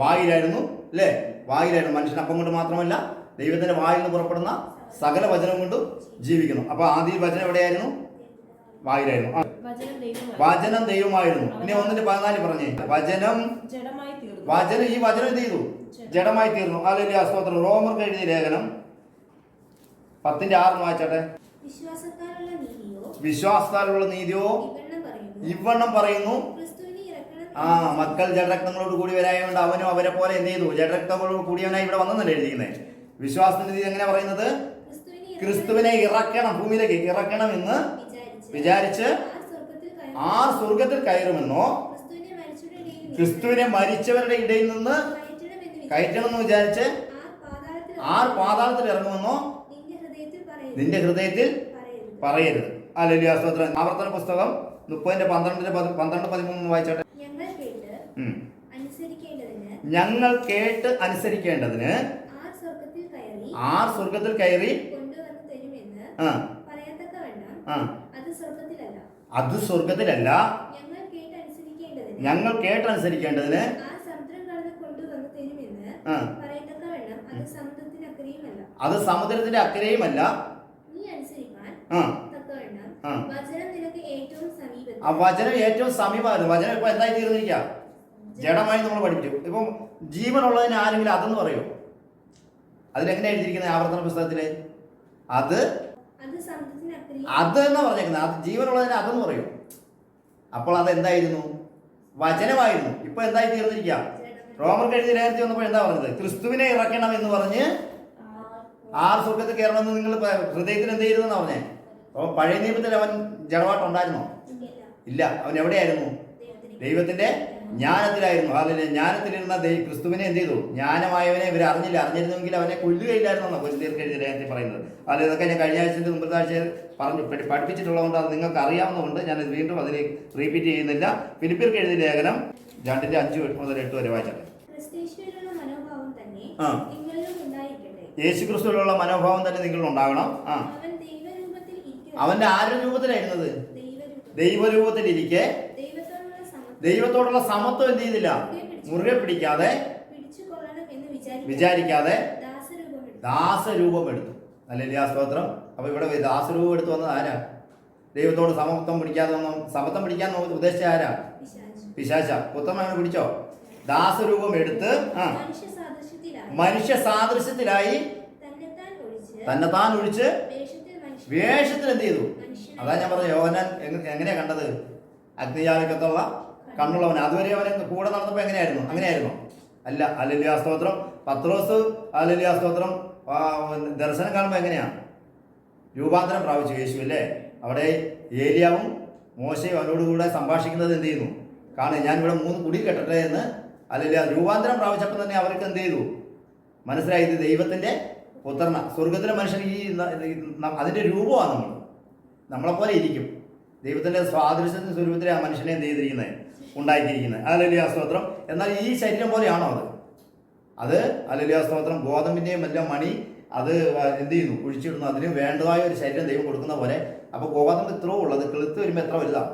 Speaker 2: വായിലായിരുന്നു, അല്ലേ? വായിലായിരുന്നു. മനുഷ്യൻ അപ്പം കൊണ്ട് മാത്രമല്ല ദൈവത്തിന്റെ വായിൽ നിന്ന് പുറപ്പെടുന്ന സകല വചനം കൊണ്ടും ജീവിക്കുന്നു. അപ്പൊ ആദിയിൽ വചനം എവിടെയായിരുന്നു? വായിലായിരുന്നു. വചനം ദൈവമായിരുന്നു. ഇനി 1-14 പറഞ്ഞേ. ഈ വചനം എന്ത് ചെയ്തു? ജഡമായി തീർന്നു. ഹല്ലേലൂയ സ്തോത്രം. റോമർക്ക് എഴുതിയ ലേഖനം 10-6 വായിച്ചാട്ടെ. വിശ്വാസത്താലുള്ള നീതിയോ ഇവണ്ണം പറയുന്നു, മക്കൾ ജഡരക്തങ്ങളോട് കൂടി വരായതുകൊണ്ട് അവനും അവരെ പോലെ എന്ത് ചെയ്തു? ജഡരക്തങ്ങളോട് കൂടിയവനായി ഇവിടെ വന്നെന്നല്ലേ എഴുതിയിരിക്കുന്നത്. വിശ്വാസത്തിന്റെ നീതി എങ്ങനെ പറയുന്നത്? ക്രിസ്തുവിനെ ഇറക്കണം, ഭൂമിയിലേക്ക് ഇറക്കണം എന്ന് വിചാരിച്ച് ആർ സ്വർഗത്തിൽ കയറുമെന്നോ, ക്രിസ്തുവിനെ മരിച്ചവരുടെ ഇടയിൽ നിന്ന് കയറ്റണം എന്ന് വിചാരിച്ച് ആർ പാതാളത്തിൽ ഇറങ്ങുമെന്നോ നിന്റെ ഹൃദയത്തിൽ പറയരുത്. ഹല്ലേലൂയ സ്തോത്രം. ആവർത്തന പുസ്തകം 30-12-13 വായിച്ചാട്ടെ. ഞങ്ങൾ കേട്ട് അനുസരിക്കേണ്ടതിന് ആർ സ്വർഗത്തിൽ കയറി അത് സ്വർഗത്തിലല്ല, ഞങ്ങൾ കേട്ടനുസരിക്കേണ്ടതിന് അത് സമുദ്രത്തിന്റെ അക്കരെയുമല്ല. ആ വചനം ഏറ്റവും സമീപമായിരുന്നു. വചനം ഇപ്പൊ എന്തായി തീർന്നിരിക്കുക? ജഡമായി നമ്മൾ പഠിപ്പിച്ചു. ഇപ്പം ജീവനുള്ളതിന് ആരെങ്കിലും അതെന്ന് പറയോ? അതിലെങ്ങനെ എഴുതിയിരിക്കുന്നത്? ആവർത്തന പുസ്തകത്തില് അത് എന്നാ പറഞ്ഞേക്കുന്നത്. അത് ജീവനുള്ളതിന് അതെന്ന് പറയും. അപ്പോൾ അതെന്തായിരുന്നു? വചനമായിരുന്നു. ഇപ്പൊ എന്തായി തീർന്നിരിക്കുക? റോമർക്ക് എഴുതിയ ലേഖനത്തിൽ വന്നപ്പോൾ എന്താ പറഞ്ഞത്? ക്രിസ്തുവിനെ ഇറക്കണം എന്ന് പറഞ്ഞ് ആർ സ്വർഗത്തിൽ കയറണമെന്ന് നിങ്ങൾ ഹൃദയത്തിൽ എന്ത് ചെയ്തെന്നാ പറഞ്ഞേ? അപ്പോൾ പഴയ നിയമത്തിൽ അവൻ ജഡമായിട്ട് ഉണ്ടായിരുന്നോ? ഇല്ല. അവൻ എവിടെയായിരുന്നു? ദൈവത്തിന്റെ ജ്ഞാനത്തിലായിരുന്നു. അതിന് ജ്ഞാനത്തിലിരുന്ന ക്രിസ്തുവിനെ എന്ത് ചെയ്തു? ജ്ഞാനമായവനെ ഇവർ അറിഞ്ഞില്ല. അറിഞ്ഞിരുന്നെങ്കിൽ അവനെ കൊല്ലുകയില്ലായിരുന്നോ കൊരിന്ത്യർക്ക് എഴുതിയ ലേഖനത്തിൽ പറയുന്നത്. അതിൽ ഇതൊക്കെ ഞാൻ കഴിഞ്ഞ ആഴ്ച മുമ്പത്തെ ആഴ്ച പഠിപ്പിച്ചിട്ടുള്ളതുകൊണ്ട് അത് നിങ്ങൾക്ക് അറിയാവുന്നതുകൊണ്ട് ഞാനത് വീണ്ടും അതിൽ റിപ്പീറ്റ് ചെയ്യുന്നില്ല. ഫിലിപ്പിയർക്ക് എഴുതിയ ലേഖനം 2:5 മുതൽ 8 വരെ വായിച്ചത്. യേശുക്രിസ്തുവിലുള്ള മനോഭാവം തന്നെ നിങ്ങളിൽ ഉണ്ടാകണം. അവന്റെ ആരുടെ രൂപത്തിലായിരുന്നത്? ദൈവരൂപത്തിലിരിക്കെ ദൈവത്തോടുള്ള സമത്വം എന്ത് ചെയ്തില്ല? മുറുകെ പിടിക്കാതെ വിചാരിക്കാതെ ദാസരൂപം എടുത്തു. ഹല്ലേലൂയ, സ്തോത്രം. അപ്പൊ ഇവിടെ ദാസരൂപം എടുത്തു വന്നത് ആരാ? ദൈവത്തോട് സമത്വം പിടിക്കാതെ ഒന്നും സമത്വം പിടിക്കാൻ ഉദ്ദേശിച്ച ആരാ? പിശാച. പുത്രൻ അവനെ പിടിച്ചോ? ദാസരൂപം എടുത്ത് മനുഷ്യ സാദൃശ്യത്തിലായി തന്നെത്താൻ ഒഴിച്ച് വേഷത്തിൽ എന്ത് ചെയ്തു? അതാ ഞാൻ പറഞ്ഞ യോഹന്നാൻ എങ്ങനെയാ കണ്ടത്? അഗ്നിജാലകത്തുള്ള കണ്ണുള്ളവൻ. അതുവരെ അവൻ കൂടെ നടന്നപ്പോ എങ്ങനെയായിരുന്നു? അങ്ങനെയായിരുന്നു? അല്ല. ഹല്ലേലൂയ, സ്തോത്രം. പത്രോസ് ഹല്ലേലൂയ, സ്തോത്രം, ദർശനം കാണുമ്പോൾ എങ്ങനെയാ? രൂപാന്തരം പ്രാപിച്ചു യേശു അല്ലേ? അവിടെ ഏലിയാവും മോശയും അവനോടുകൂടെ സംഭാഷിക്കുന്നത് എന്ത് ചെയ്യുന്നു? കാണുക. ഞാൻ ഇവിടെ 3 കുടി കെട്ടട്ടെ എന്ന്. ഹല്ലേലൂയ, രൂപാന്തരം പ്രാപിച്ചപ്പോൾ തന്നെ അവർക്ക് എന്ത് ചെയ്തു? മനസ്സിലായി, ഇത് ദൈവത്തിന്റെ പുത്രന. സ്വർഗത്തിലെ മനുഷ്യൻ ഈ അതിന്റെ രൂപമാണ് നമ്മളെപ്പോലെ ഇരിക്കും. ദൈവത്തിന്റെ സ്വാദൃശ്യത്തിന് സ്വരൂപത്തിലെ ആ മനുഷ്യനെ എന്ത് ചെയ്തിരിക്കുന്നത്? ഉണ്ടാക്കിയിരിക്കുന്നത്. ഹല്ലേലൂയ, സ്തോത്രം. എന്നാൽ ഈ ശരീരം പോലെയാണോ അത്? ഹല്ലേലൂയ, സ്തോത്രം. ഗോതമ്പിന്റെയും എല്ലാം മണി അത് എന്ത് ചെയ്യുന്നു? കുഴിച്ചിടുന്നു. അതിന് വേണ്ടതായ ഒരു ശരീരം ദൈവം കൊടുക്കുന്ന പോലെ. അപ്പോൾ ഗോതമ്പ് ഇത്രയോ ഉള്ളത്, കിളുത്ത് വരുമ്പോൾ എത്ര വലുതാണ്.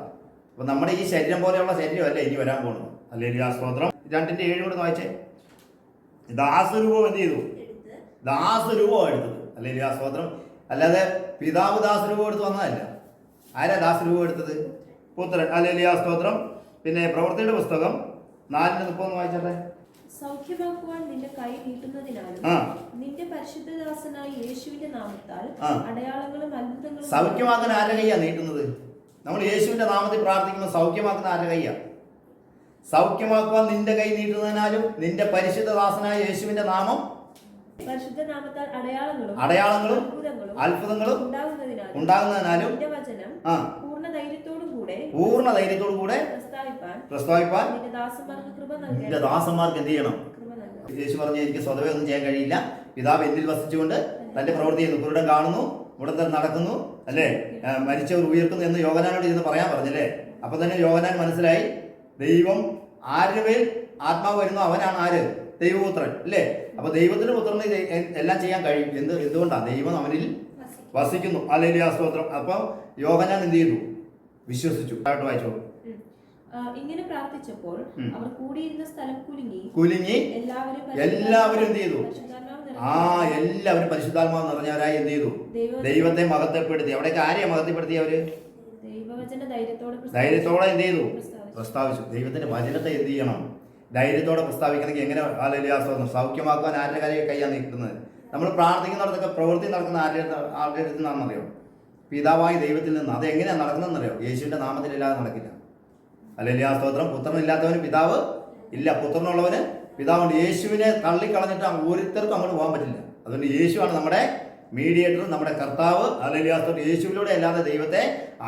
Speaker 2: അപ്പോൾ നമ്മുടെ ഈ ശരീരം പോലെയുള്ള ശരീരമല്ല ഇനി വരാൻ പോകുന്നത്. ഹല്ലേലൂയ, സ്തോത്രം. 2:7 കൂടെ വായിച്ചേ. ദാസരൂപം എന്ത് ചെയ്തു? ദാസരൂപം എടുത്തത്. ഹല്ലേലൂയ, സ്തോത്രം. അല്ലാതെ പിതാവ് ദാസരൂപം എടുത്ത് വന്നതല്ല. ആരാ ദാസരൂപം എടുത്തത്? പുത്രൻ. ഹല്ലേലൂയ, സ്തോത്രം. പിന്നെ പ്രവൃത്തിയുടെ പുസ്തകം 4:30 വായിച്ചേ.
Speaker 3: സൗഖ്യമാക്കുവാൻ നിന്റെ കൈ നീട്ടുന്നതിനാലും നിന്റെ പരിശുദ്ധദാസനായ യേശുവിന്റെ നാമത്താൽ അടയാളങ്ങളും അത്ഭുതങ്ങളും.
Speaker 2: സൗഖ്യമാക്കാൻ ആരുടെ കൈയാ നീട്ടുന്നത്? നമ്മൾ യേശുവിന്റെ നാമത്തിൽ പ്രാർത്ഥിക്കുമ്പോൾ സൗഖ്യമാക്കുന്ന ആരുടെ കൈയാ? സൗഖ്യമാക്കുവാൻ നിന്റെ കൈ നീട്ടുന്നതിനാലും നിന്റെ പരിശുദ്ധദാസനായ യേശുവിന്റെ നാമം
Speaker 3: പരിശുദ്ധ നാമത്താൽ
Speaker 2: അടയാളങ്ങളും അത്ഭുതങ്ങളും ഉണ്ടാകുന്നതിനാലും പൂർണ്ണ ധൈര്യത്തോടു കൂടെ പ്രസ്താവിപ്പാൻ നിന്റെ ദാസന്മാർക്ക് എന്ത് ചെയ്യണം? യേശു പറഞ്ഞു, എനിക്ക് സ്വതവേ ഒന്നും ചെയ്യാൻ കഴിയില്ല. പിതാവ് എന്നിൽ വസിച്ചുകൊണ്ട് തന്റെ പ്രവൃത്തി ചെയ്യുന്നു. കുരുടൻ കാണുന്നു, മുടന്തൻ നടക്കുന്നു, അല്ലേ? മരിച്ചവർ ഉയർത്തുന്നു എന്ന് യോഹന്നാനോട് ഇരുന്ന് പറയാൻ പറഞ്ഞല്ലേ? അപ്പൊ തന്നെ യോഹന്നാൻ മനസ്സിലായി, ദൈവം ആരുടെ മേൽ ആത്മാവ് വരുന്നു അവനാണ് ആര്? ദൈവപുത്രൻ, അല്ലേ? അപ്പൊ ദൈവത്തിന്റെ പുത്രന് എല്ലാം ചെയ്യാൻ കഴിയും. എന്തുകൊണ്ടാണ്? ദൈവം അവനിൽ വസിക്കുന്നു. ഹല്ലേലൂയ, സ്തോത്രം. അപ്പൊ യോഹന്നാൻ എന്ത് ചെയ്തു? വിശ്വസിച്ചു. വായിച്ചോ.
Speaker 3: ഇങ്ങനെ പ്രാർത്ഥിച്ചപ്പോൾ അവർ കൂടിയിരുന്ന സ്ഥലം
Speaker 2: കുലുങ്ങി എല്ലാവരും എന്ത് ചെയ്തു? എല്ലാവരും പരിശുദ്ധാത്മാവ് നിറഞ്ഞവരായി എന്ത് ചെയ്തു? ദൈവത്തെ മഹത്വപ്പെടുത്തി. അവിടേക്ക് ആരെയാ മഹത്വപ്പെടുത്തി? അവര് ധൈര്യത്തോടെ എന്ത് ചെയ്തു? പ്രസ്താവിച്ചു. ദൈവത്തിന്റെ വചനത്തെ എന്ത് ചെയ്യണം? ധൈര്യത്തോടെ പ്രസ്താവിക്കണമെങ്കിൽ എങ്ങനെ? ഹല്ലേലൂയ, സ്തോത്രം. സൗഖ്യമാക്കാൻ ആരുടെ കൈയാണ് നീട്ടുന്നത്? നമ്മൾ പ്രാർത്ഥിക്കുന്നിടത്തൊക്കെ പ്രവൃത്തി നടക്കുന്ന ആരുടെ അടുത്ത് നിന്നാണെന്നറിയോ? പിതാവായ ദൈവത്തിൽ നിന്ന്. അത് എങ്ങനെയാണ് നടക്കുന്നതെന്നറിയോ? യേശുവിന്റെ നാമത്തിലില്ലാതെ നടക്കില്ല. ഹല്ലേലൂയ, സ്തോത്രം. പുത്രനില്ലാത്തവന് പിതാവ് ഇല്ല, പുത്രനുള്ളവന് പിതാവുണ്ട്. യേശുവിനെ തള്ളിക്കളഞ്ഞിട്ട് ഓരോരുത്തർക്കും അങ്ങോട്ട് പോകാൻ പറ്റില്ല. അതുകൊണ്ട് യേശുവാണ് നമ്മുടെ മീഡിയേറ്റർ, നമ്മുടെ കർത്താവ്. ഹല്ലേലൂയ, സ്തോത്രം. യേശുവിലൂടെ അല്ലാതെ ദൈവത്തെ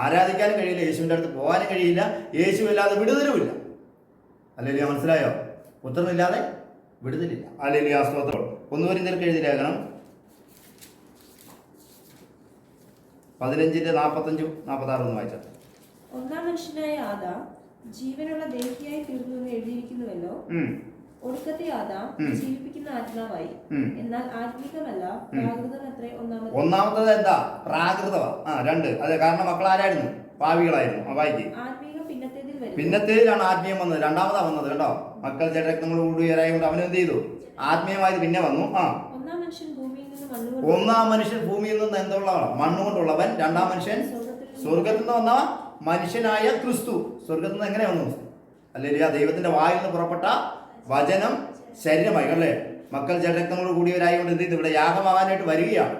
Speaker 2: ആരാധിക്കാനും കഴിയില്ല, യേശുവിൻ്റെ അടുത്ത് പോകാനും കഴിയില്ല, യേശുവില്ലാതെ വിടുതലുമില്ല. ഹല്ലേലൂയ, മനസ്സിലായോ? പുത്രനില്ലാതെ വിടുതലില്ല. ഹല്ലേലൂയ, സ്തോത്രം. 1 കൊരിന്ത്യർക്ക് എഴുതിയ ലേഖനം 15:45-46 ഒന്ന് വായിച്ചാൽ.
Speaker 3: ഒന്നാം മനുഷ്യനായ ആദാം ജീവനുള്ള ദേഹിയായി തീർന്നു എന്ന് എഴുതിയിരിക്കുന്നുവല്ലോ. ഒടുക്കത്തെ ആദാം ജീവിപ്പിക്കുന്ന ആത്മാവായി. എന്നാൽ ആത്മീകമല്ല, പ്രാകൃതമത്രേ
Speaker 2: ഒന്നാമത്തത്. എന്താ? പ്രാകൃതമാ. 2. അതെ, കാരണം മക്കൾ ആരായിരുന്നു? പാവികളായിരുന്നു. വായിക്കും.
Speaker 3: ആത്മീകം
Speaker 2: പിന്നത്തേതിലാണ് ആത്മീയം വന്നത്. രണ്ടാമതാ വന്നത് കേട്ടോ. മക്കൾ ജഡരക്തങ്ങൾ കൂടുകയായതുകൊണ്ട് അവൻ എന്ത് ചെയ്തു? ആത്മീയമായത് പിന്നെ വന്നു. ഒന്നാം മനുഷ്യൻ ഭൂമിയിൽ നിന്ന് എന്തുള്ളവൻ? മണ്ണുകൊണ്ടുള്ളവൻ. രണ്ടാം മനുഷ്യൻ സ്വർഗത്തിൽ നിന്ന് വന്ന മനുഷ്യനായ ക്രിസ്തു. സ്വർഗത്തിൽ നിന്ന് എങ്ങനെ വന്നു? ഹല്ലേലൂയ, ദൈവത്തിന്റെ വായിൽ നിന്ന് പുറപ്പെട്ട വചനം ശരീരമായി, അല്ലേ? മക്കൾ ജഡരക്തങ്ങളോട് കൂടിയവരായതുകൊണ്ട് എന്ത് ചെയ്തു? ഇവിടെ യാഗമാകാനായിട്ട് വരികയാണ്.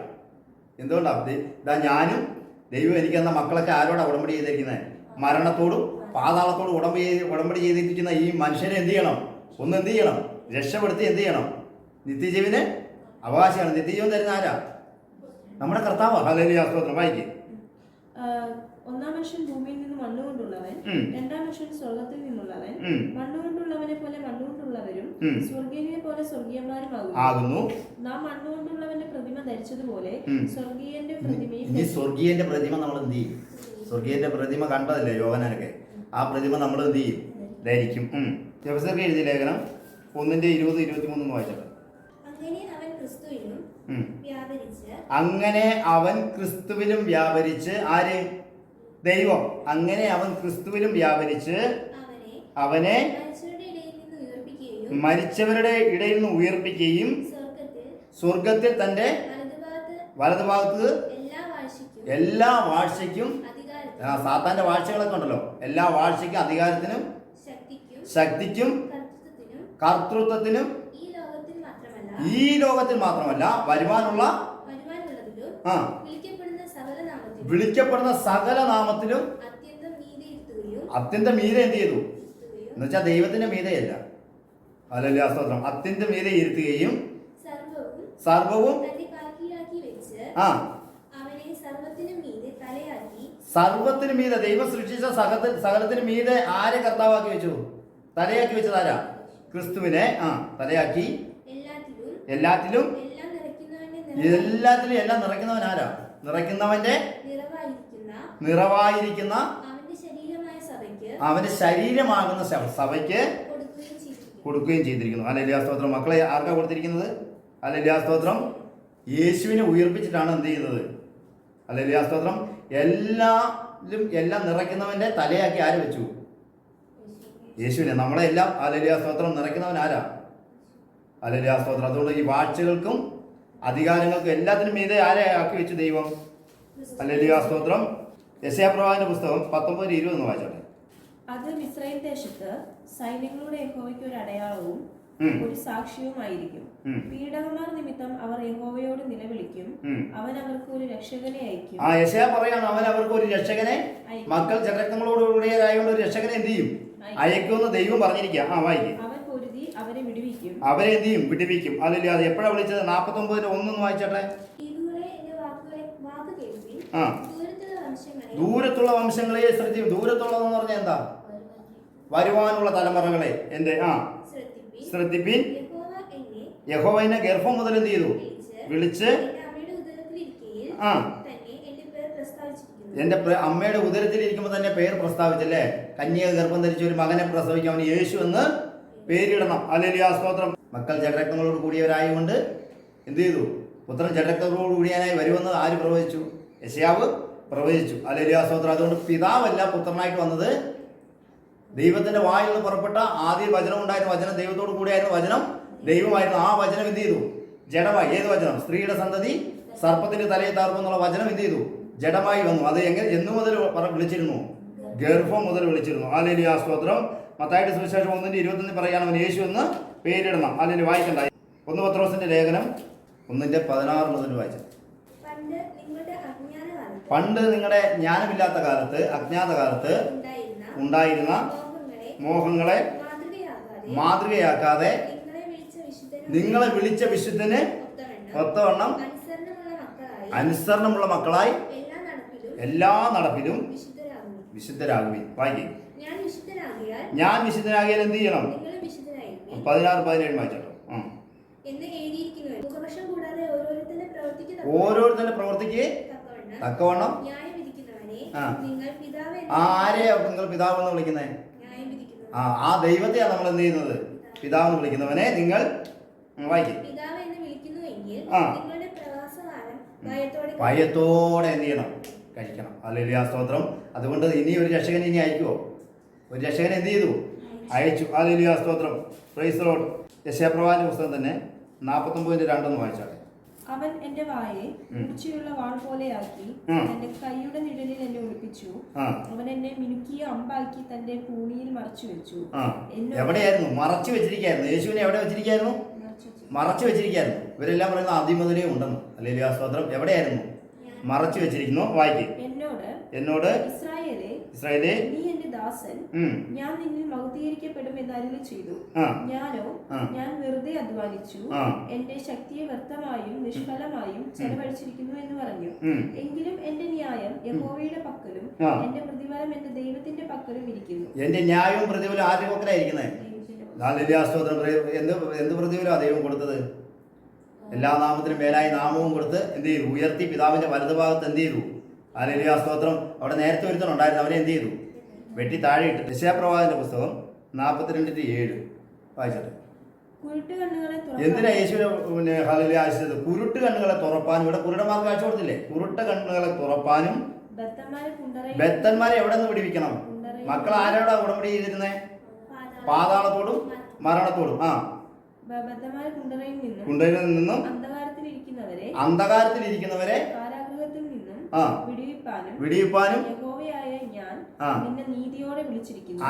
Speaker 2: എന്തുകൊണ്ടാണ്? ഇതാ ഞാനും ദൈവം എനിക്ക് തന്ന മക്കളൊക്കെ ആരോടാ ഉടമ്പടി ചെയ്തിരിക്കുന്നത്? മരണത്തോടും പാതാളത്തോടും ഉടമ്പടി ചെയ്തിരിക്കുന്ന ഈ മനുഷ്യനെ എന്ത് ചെയ്യണം? എന്ത് ചെയ്യണം? രക്ഷപ്പെടുത്തി എന്ത് ചെയ്യണം? നിത്യജീവന് അവകാശമാണ്. നിത്യജീവൻ തരുന്ന ആരാ? നമ്മുടെ കർത്താവ്. ഹല്ലേലൂയ, സ്തോത്രം. വായിക്കും.
Speaker 3: ഒന്നാം മനുഷ്യൻ ഭൂമിയിൽ നിന്ന് മണ്ണുകൊണ്ടുള്ളവൻ, രണ്ടാം മനുഷ്യൻ സ്വർഗത്തിൽ നിന്നുള്ളവൻ. മണ്ണുകൊണ്ടുള്ളവനെ പോലെ മണ്ണുകൊണ്ടുള്ളവരും സ്വർഗീയനെ പോലെ സ്വർഗീയന്മാരും ആകുന്നു. നാം മണ്ണുകൊണ്ടുള്ളവന്റെ പ്രതിമ ധരിച്ചതുപോലെ സ്വർഗീയന്റെ പ്രതിമയും.
Speaker 2: ഈ സ്വർഗീയന്റെ പ്രതിമ നമ്മൾ എന്ത് ചെയ്യും? സ്വർഗീയന്റെ പ്രതിമ കണ്ടതല്ലേ യോഹന്നാനൊക്കെ? ആ പ്രതിമ നമ്മൾ എന്ത് ചെയ്യും? ധരിക്കും. എഫെസ്യർക്ക് എഴുതിയ ലേഖനം 1:20-23 വായിച്ചത്. അങ്ങനെ അവൻ ക്രിസ്തുവിലും വ്യാപരിച്ച്, ആര്? ദൈവം. അങ്ങനെ അവൻ ക്രിസ്തുവിലും വ്യാപരിച്ച് അവനെ മരിച്ചവരുടെ ഇടയിൽ നിന്ന് ഉയർപ്പിക്കുകയും സ്വർഗത്തിൽ തന്റെ വലതുഭാഗത്ത് എല്ലാ വാഴ്ചയ്ക്കും, സാത്താന്റെ വാഴ്ചകളൊക്കെ ഉണ്ടല്ലോ, എല്ലാ വാഴ്ചയ്ക്കും അധികാരത്തിനും ശക്തിക്കും കർത്തൃത്വത്തിനും ഈ ലോകത്തിൽ മാത്രമല്ല വരുവാനുള്ള വിളിക്കപ്പെടുന്ന സകല നാമത്തിലും അത്യന്തം മീതെ എന്ത് ചെയ്തു എന്ന് വെച്ചാൽ ദൈവത്തിന്റെ മീതയല്ല, ഹല്ലേലൂയ സ്തോത്രം, അത്യന്തം മീതെ ഇരുത്തുകയും സർവവും സർവത്തിനു മീതെ ദൈവം സൃഷ്ടിച്ച സകലത്തിന് മീതെ ആരെ കർത്താവാക്കി വെച്ചു? തലയാക്കി വെച്ചത് ആരാ? ക്രിസ്തുവിനെ തലയാക്കി എല്ലാത്തിലും എല്ലാം നിറയ്ക്കുന്നവൻ ആരാ? നിറയ്ക്കുന്നവന്റെ നിറവായിരിക്കുന്ന അവന്റെ ശരീരമാകുന്ന സഭയ്ക്ക് കൊടുക്കുകയും ചെയ്തിരിക്കുന്നു. ഹല്ലേലൂയ സ്തോത്രം. മക്കളെ ആർക്കാ കൊടുത്തിരിക്കുന്നത്? ഹല്ലേലൂയ സ്തോത്രം. യേശുവിനെ ഉയർപ്പിച്ചിട്ടാണ് എന്ത് ചെയ്യുന്നത്? ഹല്ലേലൂയ സ്തോത്രം. എല്ലാം നിറയ്ക്കുന്നവന്റെ തലയാക്കി ആര് വെച്ചു? യേശുവിനെ. നമ്മളെ എല്ലാം ഹല്ലേലൂയ സ്തോത്രം നിറയ്ക്കുന്നവൻ ആരാ? ഹല്ലേലൂയ സ്തോത്രം. അതുകൊണ്ട് ഈ വാഴ്ചകൾക്കും അധികാരങ്ങൾക്കും എല്ലാത്തിനും മീതെ ആരെ ആക്കി വെച്ചു? ദൈവം. ഹല്ലേലൂയ സ്തോത്രം. യെശയ്യാപ്രവാചകന്റെ പുസ്തകം 19:20 വായിച്ചോട്ടെ.
Speaker 3: അത് മിസ്രയീം ദേശത്ത് സൈന്യങ്ങളുടെ യഹോവയ്ക്ക് ഒരു അടയാളവും ഒരു സാക്ഷ്യവുമായിരിക്കും. പീഡകന്മാർ നിമിത്തം അവർ യഹോവയോട് നിലവിളിക്കും, അവൻ അവർക്ക് ഒരു രക്ഷകനെ അയക്കും.
Speaker 2: യെശയ്യാ പറയാണ്, അവൻ അവർക്ക് ഒരു രക്ഷകനെ, മക്കൾ ജനങ്ങളോടുകൂടിയതായതുകൊണ്ട് ഒരു രക്ഷകനെ എന്ത് ചെയ്യും? അയക്കുമെന്ന് ദൈവം പറഞ്ഞിരിക്കുക. വായിക്കും.
Speaker 3: അവൻ പൊരുതി അവരെ വിടുവിക്കും.
Speaker 2: അവരെ എന്ത് ചെയ്യും? വിടുവിക്കും. അതില്ല, അത് എപ്പോഴാ വിളിച്ചത്? 49:1 വായിച്ചോട്ടെ. ദൂരത്തുള്ള വംശങ്ങളെ ശ്രദ്ധിക്കും. ദൂരത്തുള്ളതെന്ന് പറഞ്ഞാൽ എന്താ? വരുവാനുള്ള തലമുറകളെ എന്റെ ശ്രദ്ധിപ്പിൻ. യഹോവ എന്നെ ഗർഭം മുതൽ എന്ത് ചെയ്തു? വിളിച്ച് എന്റെ അമ്മയുടെ ഉദരത്തിലിരിക്കുമ്പോൾ തന്നെ പേര് പ്രസ്താവിച്ചല്ലേ? കന്യക ഗർഭം ധരിച്ച ഒരു മകനെ പ്രസവിക്കാൻ അവന് യേശു എന്ന് പേരിടണം. ഹല്ലേലൂയ സ്തോത്രം. മക്കൾ ജഡരക്തങ്ങളോട് കൂടിയവരായതുകൊണ്ട് എന്ത് ചെയ്തു? പുത്രൻ ജഡരക്തങ്ങളോട് കൂടിയാനായി വരുമെന്ന് ആര് പ്രവചിച്ചു? യെശയ്യാവ് പ്രവചിച്ചു. ഹല്ലേലൂയ സ്തോത്രം. അതുകൊണ്ട് പിതാവല്ല പുത്രനായിട്ട് വന്നത്, ദൈവത്തിന്റെ വായിൽ നിന്ന് പുറപ്പെട്ട ആദ്യ വചനം ഉണ്ടായിരുന്ന വചനം ദൈവത്തോട് കൂടിയായിരുന്നു, വചനം ദൈവമായിരുന്നു. ആ വചനം എന്ത് ചെയ്തു? ജഡമായി. ഏത് വചനം? സ്ത്രീയുടെ സന്തതി സർപ്പത്തിന്റെ തലയെ താർപ്പെന്നുള്ള വചനം എന്ത് ചെയ്തു? ജഡമായി വന്നു. അത് എന്നു മുതൽ വിളിച്ചിരുന്നു? ഗർഭം മുതൽ വിളിച്ചിരുന്നു. ഹല്ലേലൂയ സ്തോത്രം. മത്തായിയുടെ സുവിശേഷം 1:21 പറയാണ് അവൻ യേശു എന്ന് പേരിടണം. അല്ലെങ്കിൽ വായിക്കണ്ട. 1 പത്രോസിന്റെ ലേഖനം 1:16 മുതൽ വായിച്ചു. പണ്ട് നിങ്ങളുടെ ജ്ഞാനമില്ലാത്ത കാലത്ത്, അജ്ഞാത കാലത്ത് ഉണ്ടായിരുന്ന മോഹങ്ങളെ മാതൃകയാക്കാതെ നിങ്ങളെ വിളിച്ച വിശുദ്ധന് ഒത്തവണ്ണം അനുസരണമുള്ള മക്കളായി എല്ലാ നടപ്പിലും വിശുദ്ധരാകുവിൻ. വായിക്കും. ഞാൻ വിശുദ്ധനാകിയാൽ എന്ത് ചെയ്യണം? 16-17 വായിച്ചോട്ടോ. ഓരോരുത്തരുടെ പ്രവൃത്തിക്ക് തക്കവണ്ണം ആരെയാ നിങ്ങൾ പിതാവെന്ന് വിളിക്കുന്നത്? ആ ദൈവത്തെയാണ് നമ്മൾ എന്ത് ചെയ്യുന്നത്? പിതാവെന്ന് വിളിക്കുന്നവനെ നിങ്ങൾ വായിക്കും. ഭയത്തോടെ എന്ത് ചെയ്യണം? കഴിക്കണം. ഹല്ലേലൂയ സ്തോത്രം. അതുകൊണ്ട് ഇനി ഒരു രക്ഷകനെ ഇനി അയക്കുമോ? ഒരു രക്ഷകനെ എന്ത് ചെയ്തു? അയച്ചു. ഹല്ലേലൂയ സ്തോത്രം. Praise the Lord. യെശയ്യാപ്രവാചകന്റെ പുസ്തകം തന്നെ 49:2 വായിച്ചാട്ടെ.
Speaker 3: അവൻ എന്റെ വായെ മൂർച്ചയുള്ള വാൾ പോലെയാക്കി എന്റെ കൈയുടെ നിഴലിൽ എന്നെ ഒളിപ്പിച്ചു. അവൻ എന്നെ മിനുക്കിയ അമ്പാക്കി തന്റെ പൂണിയിൽ മറച്ചു വെച്ചു.
Speaker 2: എവിടെയായിരുന്നു? മറച്ചു വെച്ചിരിക്കായിരുന്നു. യേശുവിനെ എവിടെ വെച്ചിരിക്കായിരുന്നു? മറച്ചു വെച്ചിരിക്കായിരുന്നു. ഇവരെല്ലാം പറയുന്നത് ആദ്യം മുതലേ ഉണ്ടെന്ന്. ഹല്ലേലൂയ സ്തോത്രം. എവിടെയായിരുന്നു? മറച്ചു വെച്ചിരിക്കുന്നു. വായിക്കും.
Speaker 3: എന്നോട് ഇസ്രായേലേ
Speaker 2: നീ
Speaker 3: എന്റെ ദാസൻ
Speaker 2: ഉം.
Speaker 3: ഞാൻ നിന്നിൽ മഹത്വീകരിക്കപ്പെടും എന്ന് അരുളി ചെയ്തു.
Speaker 2: ആ.
Speaker 3: ഞാനോ
Speaker 2: ആ.
Speaker 3: ഞാൻ വെറുതെ അധ്വാനിച്ചു,
Speaker 2: ആ.
Speaker 3: എന്റെ ശക്തിയെ വ്യർത്ഥമായും നിഷ്ഫലമായും ചെലവഴിച്ചിരിക്കുന്നു എന്ന് പറഞ്ഞു.
Speaker 2: ഉം.
Speaker 3: എങ്കിലും എന്റെ ന്യായം യഹോവയുടെ പക്കലും
Speaker 2: ആ.
Speaker 3: എന്റെ പ്രതിഫലം എന്റെ ദൈവത്തിന്റെ പക്കലും ഇരിക്കുന്നു.
Speaker 2: എന്റെ ന്യായവും പ്രതിഫലം ആരുടെ പക്കലായിരിക്കുന്നത്?
Speaker 3: ദൈവത്തിന്റെ പക്കൽ.
Speaker 2: ഹല്ലേലൂയ സ്തോത്രം. എന്ത് പ്രതിഫലമാണ് ദൈവം കൊടുത്തത്? എല്ലാ നാമത്തിനും മേലായി നാമവും കൊടുത്ത് എന്ത് ചെയ്തു? ഉയർത്തി പിതാവിന്റെ വലതുഭാഗത്ത് എന്ത് ചെയ്തു? ഹല്ലേലൂയ സ്തോത്രം. അവിടെ നേരത്തെ ഒരുത്തനുണ്ടായിരുന്നു, അവനെ എന്ത് ചെയ്തു? വെട്ടി താഴെയിട്ട്. യെശയ്യാപ്രവാചകന്റെ പുസ്തകം 42:7 വായിച്ചോട്ടെ.
Speaker 3: കുരുട്ട് കണ്ണുകളെ
Speaker 2: എന്തിനാ യേശുവിനെ ഹല്ലേലൂയ ആശിച്ചത്? കുരുട്ട് കണ്ണുകളെ തുറപ്പാനും. ഇവിടെ കുരുടന്മാർക്ക് കാഴ്ച കൊടുത്തില്ലേ? കുരുട്ട് കണ്ണുകളെ തുറപ്പാനും. ബദ്ധന്മാരെ എവിടെ നിന്ന് പിടിപ്പിക്കണം? മക്കൾ ആരോടാ ഉടമ്പടി ചെയ്തിരുന്നേ? പാതാളത്തോടും മരണത്തോടും. ആ, കുണ്ടയിൽ നിന്നും അന്ധകാരത്തിലിരിക്കുന്നവരെ ആ വിടിയിപ്പാനും.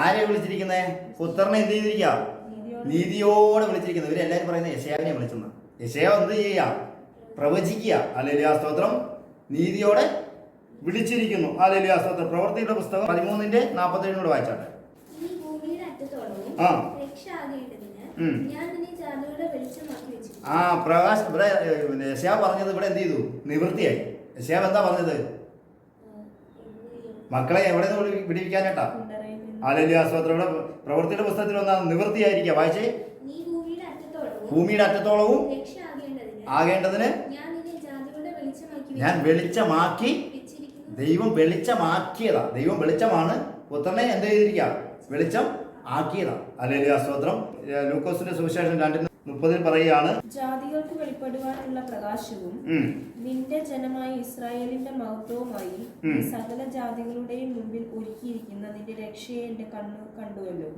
Speaker 2: ആരെ വിളിച്ചിരിക്കുന്നേ? പുത്രനെ എന്ത് ചെയ്തിരിക്കുക? നീതിയോടെ വിളിച്ചിരിക്കുന്നത്. ഇവരെല്ലാവരും പറയുന്നത് യെശയ്യാവിനെ വിളിച്ചെന്ന്. യെശയ്യാവ് എന്ത് ചെയ്യുക? പ്രവചിക്കുക. ഹല്ലേലൂയ സ്തോത്രം. നീതിയോടെ വിളിച്ചിരിക്കുന്നു. ഹല്ലേലൂയ സ്തോത്രം. പ്രവൃത്തിയുടെ പുസ്തകം 13:47 വായിച്ചാട്ടെ. ആ ആ പ്രകാശ് ഇവിടെ യെശയ്യാവ് പറഞ്ഞത് ഇവിടെ എന്ത് ചെയ്തു? നിവൃത്തിയായി. യെശയ്യാവ് എന്താ പറഞ്ഞത്? മക്കളെ എവിടെ നിന്ന് വിടിവിക്കാനായിട്ടാ? ഹല്ലേലൂയ സ്തോത്രം. ഇവിടെ പ്രവൃത്തിയുടെ പുസ്തകത്തിൽ ഒന്നാണ് നിവൃത്തിയായിരിക്കുക. വായിച്ചേ. ഭൂമിയുടെ അറ്റത്തോളവും ആകേണ്ടതിന് ഞാൻ വെളിച്ചമാക്കി. ദൈവം വെളിച്ചമാക്കിയതാ. ദൈവം വെളിച്ചമാണ്. പുത്രനെ എന്ത് ചെയ്തിരിക്കുക? വെളിച്ചം ആക്കിയതാ. ഹല്ലേലൂയ സ്തോത്രം. ലൂക്കോസിന്റെ സുവിശേഷം 2:30 പറയുകയാണ്,
Speaker 3: ജാതികൾക്ക് വെളിപ്പെടുവാനുള്ള പ്രകാശവും നിന്റെ ജനമായ ഇസ്രായേലിന്റെ മഹത്വവുമായി സകല ജാതികളുടെയും മുമ്പിൽ ഒരുക്കിയിരിക്കുന്ന നിന്റെ രക്ഷയെ എന്റെ കണ്ണു കണ്ടുവല്ലോ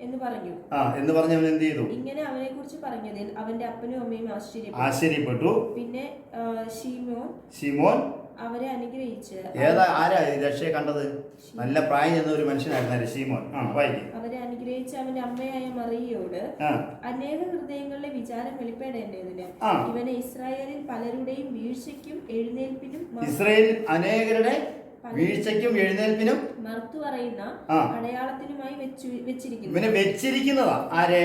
Speaker 3: എന്ന് പറഞ്ഞു.
Speaker 2: എന്ന് പറഞ്ഞ് അവൻ എന്ത് ചെയ്തു?
Speaker 3: ഇങ്ങനെ അവനെ കുറിച്ച് പറഞ്ഞതിൽ അവന്റെ അപ്പനും അമ്മയും
Speaker 2: ആശ്ചര്യപ്പെട്ടു.
Speaker 3: പിന്നെ
Speaker 2: ശിമോൻ
Speaker 3: അവരെ അനുഗ്രഹിച്ച്.
Speaker 2: ആരാ രക്ഷയെ കണ്ടത്? നല്ല പ്രായം ചെന്ന ഒരു മനുഷ്യനായിരുന്നു ശിമോൻ.
Speaker 3: അവരെ അനുഗ്രഹിച്ച് അവന്റെ അമ്മയായ മറിയയോട് അനേക ഹൃദയങ്ങളുടെ വിചാരം വെളിപ്പെടേണ്ടതിന് ഇവനെ ഇസ്രായേലിൽ പലരുടെയും വീഴ്ചയ്ക്കും എഴുന്നേൽപ്പിനും
Speaker 2: അനേകരുടെ വീഴ്ചയ്ക്കും എഴുന്നേൽപ്പിനും
Speaker 3: മറുത്തു പറയുന്ന അടയാളത്തിനുമായി വെച്ചിരിക്കുന്നു.
Speaker 2: ഇവനെ വെച്ചിരിക്കുന്നതാ. ആരെ?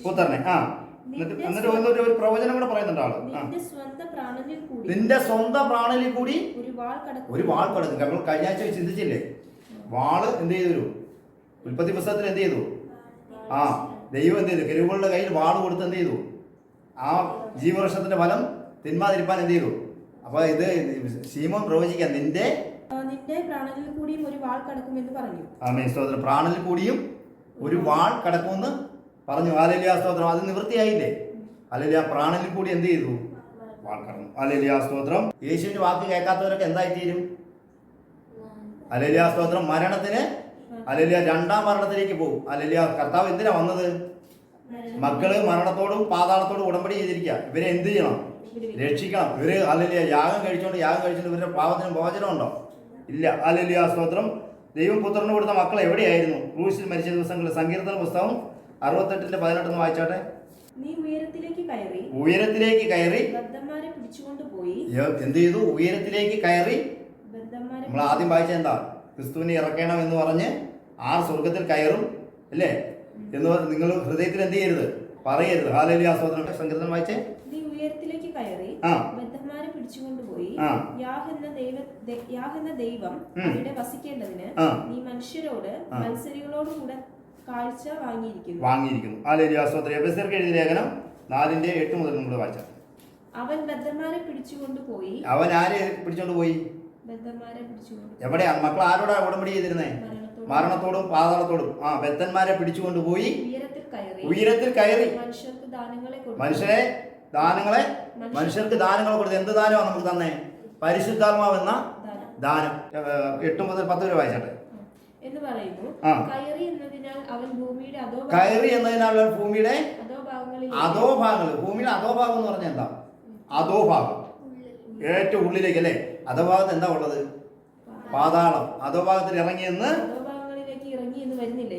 Speaker 2: പുത്രനെ. എന്നിട്ട് ഒരു പ്രവചനം കൂടെ പറയുന്നുണ്ട് ആള്. നിന്റെ സ്വന്തം പ്രാണനിൽ കൂടി ഒരു വാൾ കടക്കും. നമ്മൾ കഴിഞ്ഞ ആഴ്ച ചിന്തിച്ചില്ലേ? വാള് എന്ത് ചെയ്തു? ഉൽപ്പത്തി പുസ്തകത്തിൽ എന്ത് ചെയ്തു? ദൈവം എന്ത് ചെയ്തു? കെരൂബുകളുടെ കയ്യിൽ വാള് കൊടുത്ത് എന്ത് ചെയ്തു? ആ ജീവവൃക്ഷത്തിന്റെ ഫലം തിന്മാതിരിപ്പാൻ എന്ത് ചെയ്തു? അപ്പൊ ഇത് ശീമോൻ പ്രവചിക്കാൻ നിന്റെ
Speaker 3: പ്രാണനിൽ കൂടിയും ഒരു വാൾ കടക്കുമെന്ന് പറഞ്ഞു.
Speaker 2: ആമേൻ സ്തോത്രം. പ്രാണനിൽ കൂടിയും ഒരു വാൾ കടക്കുമെന്ന് പറഞ്ഞു. ഹല്ലേലൂയ സ്തോത്രം. അത് നിവൃത്തിയായില്ലേ? ഹല്ലേലൂയ. പ്രാണനിൽ കൂടി എന്ത് ചെയ്തു? വാൾ കടന്നു. ഹല്ലേലൂയ സ്തോത്രം. യേശുവിന്റെ വാക്ക് കേൾക്കാത്തവരൊക്കെ എന്തായി തീരും? ഹല്ലേലൂയ സ്തോത്രം. മരണത്തിന് ഹല്ലേലൂയ രണ്ടാം മരണത്തിലേക്ക് പോകും. ഹല്ലേലൂയ. കർത്താവ് എന്തിനാ വന്നത്? മക്കള് മരണത്തോടും പാതാളത്തോടും ഉടമ്പടി ചെയ്തിരിക്കുക. ഇവരെ എന്ത് ചെയ്യണം? രക്ഷിക്കണം. ഇവര് ഹല്ലേലൂയ യാഗം കഴിച്ചോണ്ട് ഇവരുടെ പാപത്തിന് മോചനം ഉണ്ടോ? ഇല്ല. ഹല്ലേലൂയ സ്തോത്രം. ദൈവം പുത്രന് കൊടുത്ത മക്കൾ എവിടെയായിരുന്നു? ക്രൂശിൽ മരിച്ച ദിവസങ്ങളിൽ. സങ്കീർത്തന പുസ്തകം 68:18 വായിച്ചാട്ടെ.
Speaker 3: നീ ഉയരത്തിലേക്ക്
Speaker 2: കയറി
Speaker 3: ബദ്ധന്മാരെ പിടിച്ചുകൊണ്ടുപോയി.
Speaker 2: എന്ത് ചെയ്തു? ഉയരത്തിലേക്ക് കയറി. നമ്മൾ ആദ്യം വായിച്ച എന്താ? ക്രിസ്തുവിനെ ഇറക്കണം എന്ന് പറഞ്ഞ് സ്വർഗത്തിൽ കയറും അല്ലേ എന്ന് പറഞ്ഞ് നിങ്ങൾ ഹൃദയത്തിൽ എന്ത് ചെയ്യരുത്? പറയരുത്. ഹല്ലേലൂയ സ്തോത്രം. സങ്കീർത്തനം വായിച്ചേ.
Speaker 3: നീ ഉയരത്തിലേക്ക് കയറി ബദ്ധന്മാരെ പിടിച്ചുകൊണ്ടുപോയി. യാഹ് എന്ന ദൈവം അവിടെ വസിക്കേണ്ടതിന് നീ മനുഷ്യരോട് മത്സരികളോടുകൂടെ കാഴ്ച വാങ്ങിയിരിക്കുന്നു.
Speaker 2: ഹല്ലേലൂയ സ്തോത്രം. എഫെസ്യർക്ക് എഴുതിയ ലേഖനം 4:8 മുതൽ നമ്മൾ വായിച്ചാൽ,
Speaker 3: അവൻ ബദ്ധന്മാരെ പിടിച്ചുകൊണ്ടുപോയി.
Speaker 2: അവൻ ആരെ പിടിച്ചോണ്ടുപോയി? എവിടെയാ? മക്കൾ ആരോടാ ഉടമ്പടി ചെയ്തിരുന്നേ? മരണത്തോടും പാതാളത്തോടും. ബദ്ധന്മാരെ പിടിച്ചുകൊണ്ടുപോയി ഉയരത്തിൽ കയറി മനുഷ്യർക്ക് ദാനങ്ങളെ കൊടുത്തു. എന്ത് ദാനമാണ് നമുക്ക് തന്നെ? പരിശുദ്ധാത്മാവെന്ന ദാനം. 8 മുതൽ 10 വരെ വായിച്ചാട്ടെ.
Speaker 3: കയറി എന്നതിനാൽ അവൻ ഭൂമിയുടെ
Speaker 2: അധോഭാഗങ്ങൾ. ഭൂമിയുടെ അധോഭാഗം എന്ന് പറഞ്ഞാൽ എന്താ? അധോഭാഗം, ഏറ്റവും ഉള്ളിലേക്ക് അല്ലേ? അധോഭാഗത്ത് എന്താ ഉള്ളത്? പാതാളം. അധോഭാഗത്തിൽ ഇറങ്ങിയെന്ന്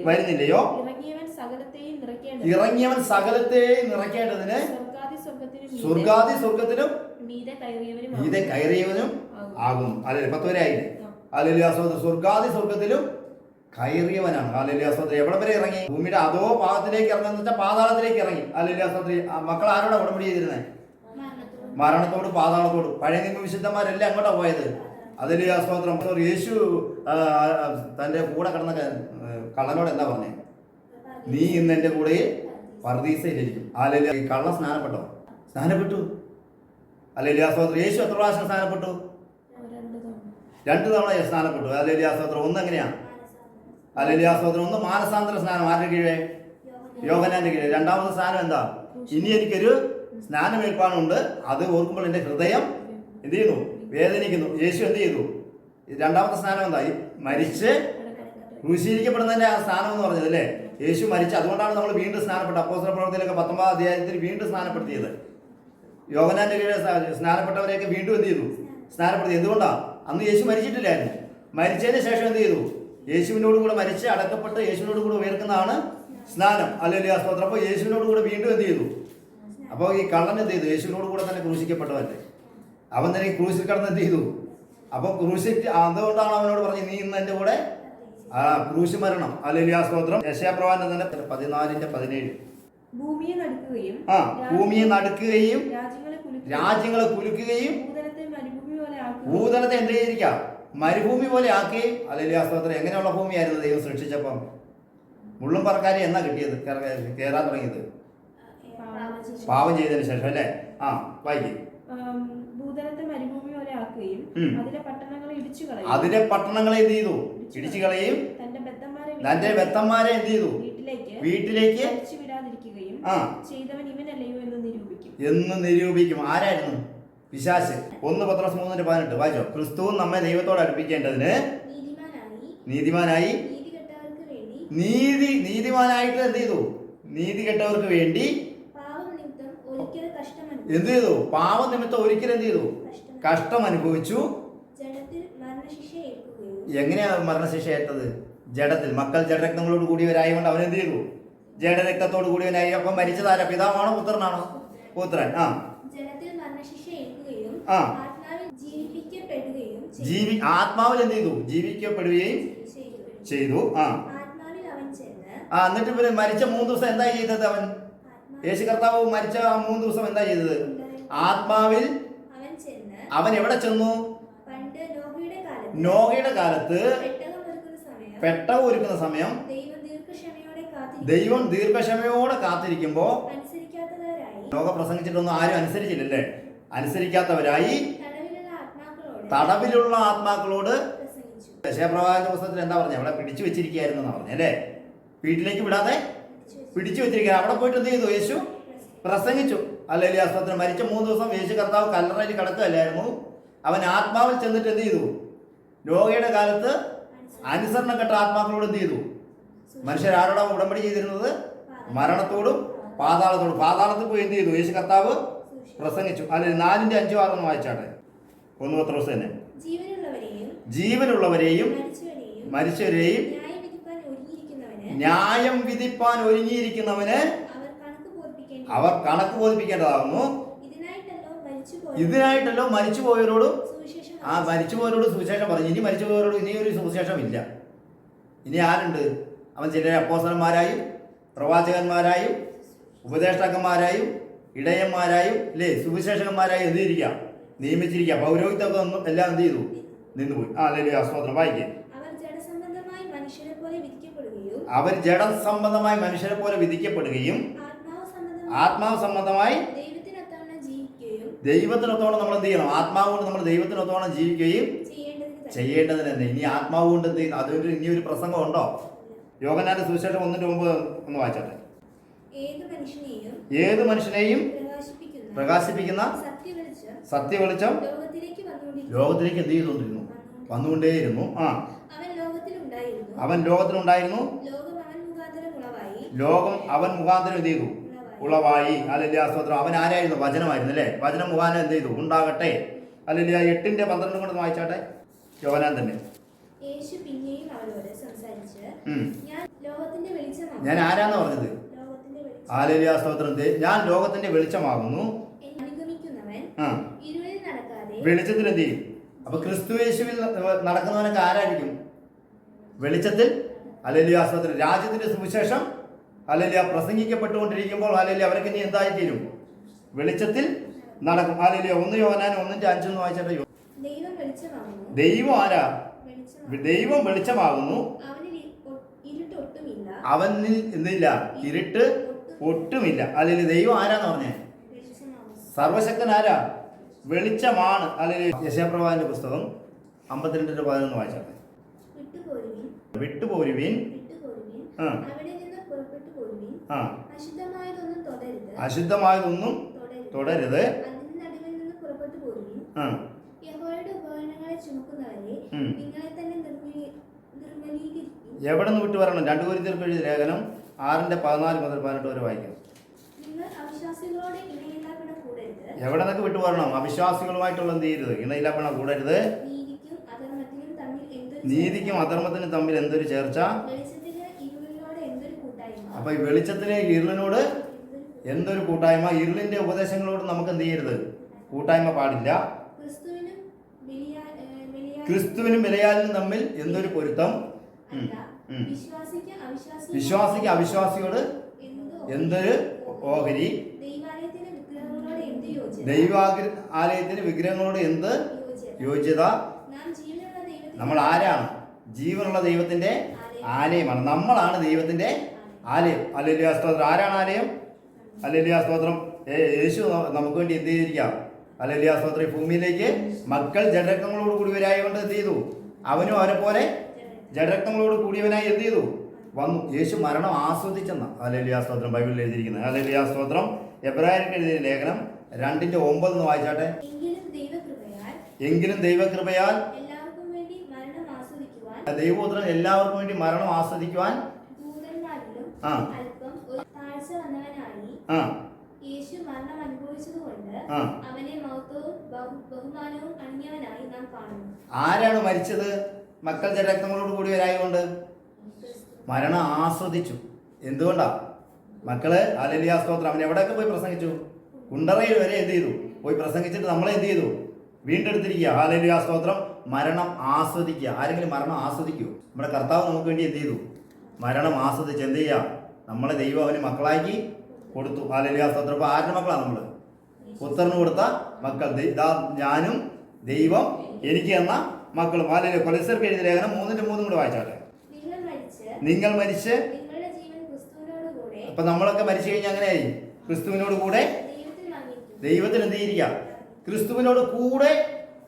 Speaker 2: വരുന്നില്ലയോ? ഇറങ്ങിയവൻ സകലത്തെയും നിറയ്ക്കേണ്ടതിന് സ്വർഗാദി സ്വർഗത്തിലും മീതെ കയറിയവനും ആകുന്നു. അല്ലെ 10 വരെ ആയില്ലേ? ഹല്ലേലൂയ സ്തോത്രം. സ്വർഗാദി സ്വർഗത്തിലും കയറിയവനാണ്. ഹല്ലേലൂയ സ്തോത്രം. എവിടെ വരെ ഇറങ്ങി? ഭൂമിയുടെ അതോ ഭാഗത്തിലേക്ക് ഇറങ്ങുന്ന വെച്ചാൽ പാതാളത്തിലേക്ക് ഇറങ്ങി. ഹല്ലേലൂയ സ്തോത്രം. മക്കൾ ആരോടാ ഉടമ്പടി ചെയ്തിരുന്നത്? മരണത്തോട് പാതാളത്തോട്. പഴയ നിയമ വിശുദ്ധന്മാരെല്ലാം അങ്ങോട്ടാ പോയത്. ഹല്ലേലൂയ സ്തോത്രം. യേശു തൻ്റെ കൂടെ കിടന്ന കള്ളനോട് എന്താ പറഞ്ഞേ? നീ ഇന്ന് എൻ്റെ കൂടെ പർദീസയിലിരിക്കും. ഹല്ലേലൂയ. കള്ളൻ സ്നാനപ്പെട്ടോ? സ്നാനപ്പെട്ടു. ഹല്ലേലൂയ സ്തോത്രം. യേശു എത്ര പ്രാവശ്യം സ്നാനപ്പെട്ടു? 2 തവണ സ്നാനപ്പെട്ടു. ഹല്ലേലൂയ സ്തോത്രം. ഒന്ന് എങ്ങനെയാ? ഹല്ലേലൂയ സ്തോത്രം. ഒന്ന് മാനസാന്തര സ്നാനം. ആരുടെ കീഴേ? യോഹന്നാന്റെ കീഴേ. രണ്ടാമത്തെ സ്നാനം എന്താ? ഇനി എനിക്കൊരു സ്നാനമേൽപ്പാനുണ്ട്, അത് ഓർക്കുമ്പോൾ എൻ്റെ ഹൃദയം എന്ത് ചെയ്യുന്നു? വേദനിക്കുന്നു. യേശു എന്ത് ചെയ്തു? രണ്ടാമത്തെ സ്നാനം എന്താ? മരിച്ച് ക്രൂശീകരിക്കപ്പെടുന്നതിന്റെ ആ സ്നാനം എന്ന് പറഞ്ഞത് അല്ലേ? യേശു മരിച്ച്, അതുകൊണ്ടാണ് നമ്മൾ വീണ്ടും സ്നാനപ്പെട്ടത്. അപ്പോസ്തല പ്രവൃത്തിയിലൊക്കെ 19-ാം അധ്യായത്തിൽ വീണ്ടും സ്നാനപ്പെടുത്തിയത്. യോഹന്നാന്റെ കീഴിൽ സ്നാനപ്പെട്ടവരെയൊക്കെ വീണ്ടും എന്ത് ചെയ്തു? സ്നാനപ്പെടുത്തി. എന്തുകൊണ്ടാ? അന്ന് യേശു മരിച്ചിട്ടില്ലായിരുന്നു. മരിച്ചതിന് ശേഷം എന്ത് ചെയ്തു? യേശുവിനോട് കൂടെ മരിച്ച് അടക്കപ്പെട്ട് യേശുവിനോട് കൂടെ ഉയർക്കുന്നതാണ് സ്നാനം. ഹല്ലേലൂയ സ്തോത്രം. അപ്പോൾ യേശുവിനോട് കൂടെ വീണ്ടും എന്ത് ചെയ്തു? അപ്പോൾ ഈ കള്ളൻ എന്ത് ചെയ്തു? യേശുവിനോട് കൂടെ തന്നെ ക്രൂശിക്കപ്പെട്ടവല്ലേ. അവൻ തന്നെ ക്രൂശിൽ കടന്ന് എന്ത് ചെയ്തു? അപ്പോൾ അതുകൊണ്ടാണ് അവനോട് പറഞ്ഞത്, നീ ഇന്ന് എൻ്റെ കൂടെ ക്രൂശ് മരണം. ഹല്ലേലൂയ സ്തോത്രം. യെശയ്യാപ്രവാചകൻ തന്നെ 14:17.
Speaker 3: ഭൂമിയെ നടുക്കുകയും
Speaker 2: ഭൂമിയെ നടുക്കുകയും രാജ്യങ്ങളെ കുലുക്കുകയും ഭൂതലത്തെ എന്ത് ചെയ്തിരിക്കാം? മരുഭൂമി പോലെ ആക്കി. ഹല്ലേലൂയ സ്തോത്രം. എങ്ങനെയുള്ള ഭൂമിയായിരുന്നു ദൈവം സൃഷ്ടിച്ചപ്പം? മുള്ളും പറക്കാരി എന്നാ കിട്ടിയത്? കയറാൻ തുടങ്ങിയത് പാപം ചെയ്തതിന് ശേഷം അല്ലേ? വായിക്കും.
Speaker 3: ഭൂതലത്തെ മരുഭൂമി പോലെ ആക്കുകയും അതിലെ പട്ടണങ്ങളെ ഇടിച്ചു കളയും.
Speaker 2: അതിലെ പട്ടണങ്ങളെ എന്ത് ചെയ്തു? ഇടിച്ചു കളയും. തന്റെ ബദ്ധന്മാരെ എന്ത് ചെയ്തു? വീട്ടിലേക്ക്
Speaker 3: വിടാതിരിക്കുകയും ചെയ്തവൻ ഇവനല്ലയോ
Speaker 2: എന്ന് നിരൂപിക്കും. ആരായിരുന്നു? പിശാച്. 1 പത്രോസ് 3:18 വായിച്ചോ. ക്രിസ്തുവും നമ്മെ ദൈവത്തോട് അടുപ്പിക്കേണ്ടതിന് നീതിമാനായി നീതിമാനായിട്ട് എന്ത് ചെയ്തു? നീതി കെട്ടവർക്ക് വേണ്ടി എന്ത് ചെയ്തു? പാപം നിമിത്തം ഒരിക്കലും എന്ത് ചെയ്തു? കഷ്ടം അനുഭവിച്ചു. എങ്ങനെയാ മരണശിക്ഷ ഏറ്റത്? ജഡത്തിൽ. മക്കൾ ജഡരക്തങ്ങളോട് കൂടിയവരായതുകൊണ്ട് അവനെന്ത് ചെയ്തു? ജഡരക്തത്തോട് കൂടിയവനായി. അപ്പം മരിച്ചതാരാ? പിതാവാണോ പുത്രനാണോ? പുത്രൻ. ആത്മാവിൽ എന്ത് ചെയ്തു? ജീവിക്കപ്പെടുകയും ചെയ്തു. എന്നിട്ട് പിന്നെ മരിച്ച 3 ദിവസം എന്താ ചെയ്തത്? അവൻ യേശു കർത്താവ് മരിച്ച 3 ദിവസം എന്താ ചെയ്തത്? ആത്മാവിൽ അവൻ എവിടെ ചെന്നു? നോഹയുടെ കാലത്ത് പെട്ടകം ഒരുക്കുന്ന സമയം ദൈവം ദീർഘക്ഷമയോടെ കാത്തിരിക്കുമ്പോ നോഹ പ്രസംഗിച്ചിട്ടൊന്നും ആരും അനുസരിച്ചില്ലല്ലേ? അനുസരിക്കാത്തവരായി തടവിലുള്ള ആത്മാക്കളോട് യെശയ്യാപ്രവാചകന്റെ പുസ്തകത്തിൽ എന്താ പറഞ്ഞത്? അവിടെ പിടിച്ചു വെച്ചിരിക്കുകയായിരുന്നു എന്നാ പറഞ്ഞത് അല്ലേ? വീട്ടിലേക്ക് വിടാതെ പിടിച്ചു വെച്ചിരിക്കുക. അവിടെ പോയിട്ട് എന്ത് ചെയ്തു? യേശു പ്രസംഗിച്ചു. ഹല്ലേലൂയ സ്തോത്രം. മരിച്ച 3 ദിവസം യേശു കർത്താവ് കല്ലറയിൽ കിടക്കുകയല്ലായിരുന്നു. അവൻ ആത്മാവിൽ ചെന്നിട്ട് എന്ത് ചെയ്തു? നോഹയുടെ കാലത്ത് അനുസരണപ്പെട്ട ആത്മാക്കളോട് എന്ത് ചെയ്തു? മനുഷ്യരാരോടാണ് ഉടമ്പടി ചെയ്തിരുന്നത്? മരണത്തോടും പാതാളത്തോടും. പാതാളത്തിൽ പോയി എന്ത് ചെയ്തു? യേശു കർത്താവ് പ്രസംഗിച്ചു. അല്ലെങ്കിൽ 4:5-6 വായിച്ചാട്ടെ. 1 പത്രോസ് തന്നെ. ജീവനുള്ളവരെയും മരിച്ചവരെയും ന്യായം വിധിപ്പാൻ ഒരുങ്ങിയിരിക്കുന്നവന് അവർ കണക്ക് ബോധിപ്പിക്കേണ്ടതാകുന്നു. ഇതിനായിട്ടല്ലോ മരിച്ചുപോയവരോടും മരിച്ചുപോയവരോട് സുവിശേഷം പറഞ്ഞു. ഇനി മരിച്ചുപോയവരോട് ഇനിയൊരു സുവിശേഷം ഇല്ല. ഇനി ആരുണ്ട്? അവൻ ചിലരെ അപ്പോസ്തലന്മാരായും പ്രവാചകന്മാരായും ഉപദേഷ്ടാക്കന്മാരായും ഇടയന്മാരായും അല്ലേ സുവിശേഷകന്മാരായും എന്ത് ചെയ്തിരിക്കുക? നിയമിച്ചിരിക്കുക. പൗരോഹിത്യമൊക്കെ ഒന്നും എല്ലാം എന്ത് ചെയ്തു? നിന്നുപോയി. ഹല്ലേലൂയ സ്തോത്രം. വായിക്കേ. അവർ ജഡസംബന്ധമായി മനുഷ്യരെ പോലെ വിധിക്കപ്പെടുകയും ആത്മാവ് സംബന്ധമായി ദൈവത്തിനൊത്തോളം നമ്മൾ എന്ത് ചെയ്യണം? ആത്മാവ് കൊണ്ട് നമ്മൾ ദൈവത്തിനൊത്തോളം ജീവിക്കുകയും ചെയ്യേണ്ടതിന് തന്നെ. ഇനി ആത്മാവ് കൊണ്ട് എന്ത് ചെയ്യുന്നു? അതൊരു ഇനിയൊരു പ്രസംഗം ഉണ്ടോ? യോഹന്നാന്റെ സുവിശേഷം 1:9 ഒന്ന് വായിച്ചാട്ടെ. ഏത് മനുഷ്യനെയും പ്രകാശിപ്പിക്കുന്ന സത്യവെളിച്ചം ലോകത്തിലേക്ക് എന്ത് ചെയ്തുകൊണ്ടിരുന്നു? വന്നുകൊണ്ടേയിരുന്നു. അവൻ ലോകത്തിലുണ്ടായിരുന്നു. ലോകം അവൻ മുഖാന്തരം എന്ത് ചെയ്തു? ഉളവായി. ഹല്ലേലൂയ സ്തോത്രം. അവൻ ആരായിരുന്നു? വചനമായിരുന്നു അല്ലേ? വചനം മുഖാന്തരം എന്ത് ചെയ്തു? ഉണ്ടാകട്ടെ. ഹല്ലേലൂയ. 8:12 കൊണ്ട് വായിച്ചാട്ടെ. യോഹന്നാൻ തന്നെ. ഞാൻ ആരാന്ന് പറഞ്ഞത്? ഹല്ലേലൂയ സ്തോത്രം. ഞാൻ ലോകത്തിന്റെ വെളിച്ചമാകുന്നു. വെളിച്ചത്തിൽ എന്ത് ചെയ്യും? അപ്പൊ ക്രിസ്തു യേശുവിൽ നടക്കുന്നവനൊക്കെ ആരായിരിക്കും? വെളിച്ചത്തിൽ ഹല്ലേലൂയ സ്തോത്രം. രാജ്യത്തിന്റെ സുവിശേഷം ഹല്ലേലൂയ പ്രസംഗിക്കപ്പെട്ടുകൊണ്ടിരിക്കുമ്പോൾ ഹല്ലേലൂയ അവർക്ക് ഇനി എന്തായി തീരും? വെളിച്ചത്തിൽ നടക്കും. ഹല്ലേലൂയ. 1 യോഹന്നാൻ 1:5 വായിച്ചിട്ട്
Speaker 3: ദൈവം വെളിച്ചമാകുന്നു.
Speaker 2: ദൈവം ആരാ?
Speaker 3: വെളിച്ചമാകുന്നു.
Speaker 2: ദൈവം വെളിച്ചമാകുന്നു. അവനിൽ എന്തില്ല? ഇരുട്ട് ഒട്ടുമില്ല. അല്ലെങ്കിൽ ദൈവം ആരാന്ന് പറഞ്ഞേ? സർവശക്തൻ ആരാ? വെളിച്ചമാണ്. അല്ലെങ്കിൽ യെശയ്യാപ്രവാചകന്റെ പുസ്തകം 52:11 വായിച്ചാട്ടെ. വിട്ടുപോരുവിൻ. അശുദ്ധമായതൊന്നും തൊടരുത്. എവിടെ നിന്ന് വിട്ടു വരണം? 2 കൊരിന്ത്യർക്ക് എഴുതിയ ലേഖനം 6:14-18 വരെ വായിക്കണം. എവിടെ നിന്നൊക്കെ വിട്ടു വരണം? അവിശ്വാസികളുമായിട്ടുള്ള എന്ത് ചെയ്യരുത്? ഇണയില്ലാപ്പണ കൂടരുത്. നീതിക്കും അധർമ്മത്തിനും തമ്മിൽ എന്തൊരു ചേർച്ച. അപ്പൊ ഈ വെളിച്ചത്തിലെ ഇരുളിനോട് എന്തൊരു കൂട്ടായ്മ. ഇരുളിന്റെ ഉപദേശങ്ങളോട് നമുക്ക് എന്ത് ചെയ്യരുത്? കൂട്ടായ്മ പാടില്ല. ക്രിസ്തുവിനും ബലിയാലിനും തമ്മിൽ എന്തൊരു പൊരുത്തം. വിശ്വാസിക്ക് അവിശ്വാസിയോട് എന്തൊരു ഓഹരി. ദൈവാലയത്തിന് വിഗ്രഹങ്ങളോട് എന്ത് യോഗ്യത. നമ്മൾ ആരാണ്? ജീവനുള്ള ദൈവത്തിന്റെ ആലയമാണ്. നമ്മളാണ് ദൈവത്തിന്റെ ആലയം. ഹല്ലേലൂയ സ്തോത്രം. ആരാണ് ആലയം? ഹല്ലേലൂയ സ്തോത്രം. യേശു നമുക്ക് വേണ്ടി എന്ത് ചെയ്തിരിക്കാം? ഹല്ലേലൂയ സ്തോത്രം. ഈ ഭൂമിയിലേക്ക് മക്കൾ ജഡരക്തങ്ങളോട് കൂടിയവരായതുകൊണ്ട് എന്ത് ചെയ്തു? അവനും അവരെ പോലെ ജഡരക്തങ്ങളോട് കൂടിയവനായി എന്ത് ചെയ്തു? വന്നു. യേശു മരണം ആസ്വദിച്ചെന്ന ഹല്ലേലൂയ സ്തോത്രം ബൈബിളിൽ എഴുതിയിരിക്കുന്നത്. ഹല്ലേലൂയ സ്തോത്രം. എബ്രായർക്ക് എഴുതിയ ലേഖനം 2:9 വായിച്ചാട്ടെ. എങ്കിലും ദൈവകൃപയാൽ ദൈവപുത്രൻ എല്ലാവർക്കും വേണ്ടി മരണം ആസ്വദിക്കുവാൻ ആരാണ് മരിച്ചത്? മക്കൾ ജഡരക്തങ്ങളോട് കൂടിയവരായതുകൊണ്ട് മരണം ആസ്വദിച്ചു. എന്തുകൊണ്ടാ? മക്കള് ഹല്ലേലൂയ സ്തോത്രം. അവൻ എവിടെയൊക്കെ പോയി പ്രസംഗിച്ചു? കുണ്ടറയിൽ വരെ എന്ത് ചെയ്തു? പോയി പ്രസംഗിച്ചിട്ട് നമ്മളെ എന്ത് ചെയ്തു? വീണ്ടെടുത്തിരിക്കുക. ഹല്ലേലൂയ സ്തോത്രം. മരണം ആസ്വദിക്കുക. ആരെങ്കിലും മരണം ആസ്വദിക്കുമോ? നമ്മുടെ കർത്താവ് നമുക്ക് വേണ്ടി എന്ത് ചെയ്തു? മരണം ആസ്വദിച്ച് എന്ത് ചെയ്യുക? നമ്മളെ ദൈവം അവന് മക്കളാക്കി കൊടുത്തു. ഹല്ലേലൂയ സ്തോത്രം. അപ്പോൾ ആരുടെ മക്കളാണ് നമ്മൾ? പുത്രന് കൊടുത്ത മക്കൾ. ഞാനും ദൈവം എനിക്ക് എന്ന മക്കളും. ഹല്ലേലൂയ. കൊലോസ്യർക്ക് എഴുതിയ ലേഖനം 3:3 കൂടെ വായിച്ചാട്ടെ. നിങ്ങൾ മരിച്ച്. അപ്പൊ നമ്മളൊക്കെ മരിച്ചു കഴിഞ്ഞാൽ അങ്ങനെയായി. ക്രിസ്തുവിനോട് കൂടെ ദൈവത്തിൽ എന്ത് ചെയ്തിരിക്കുക? ക്രിസ്തുവിനോട് കൂടെ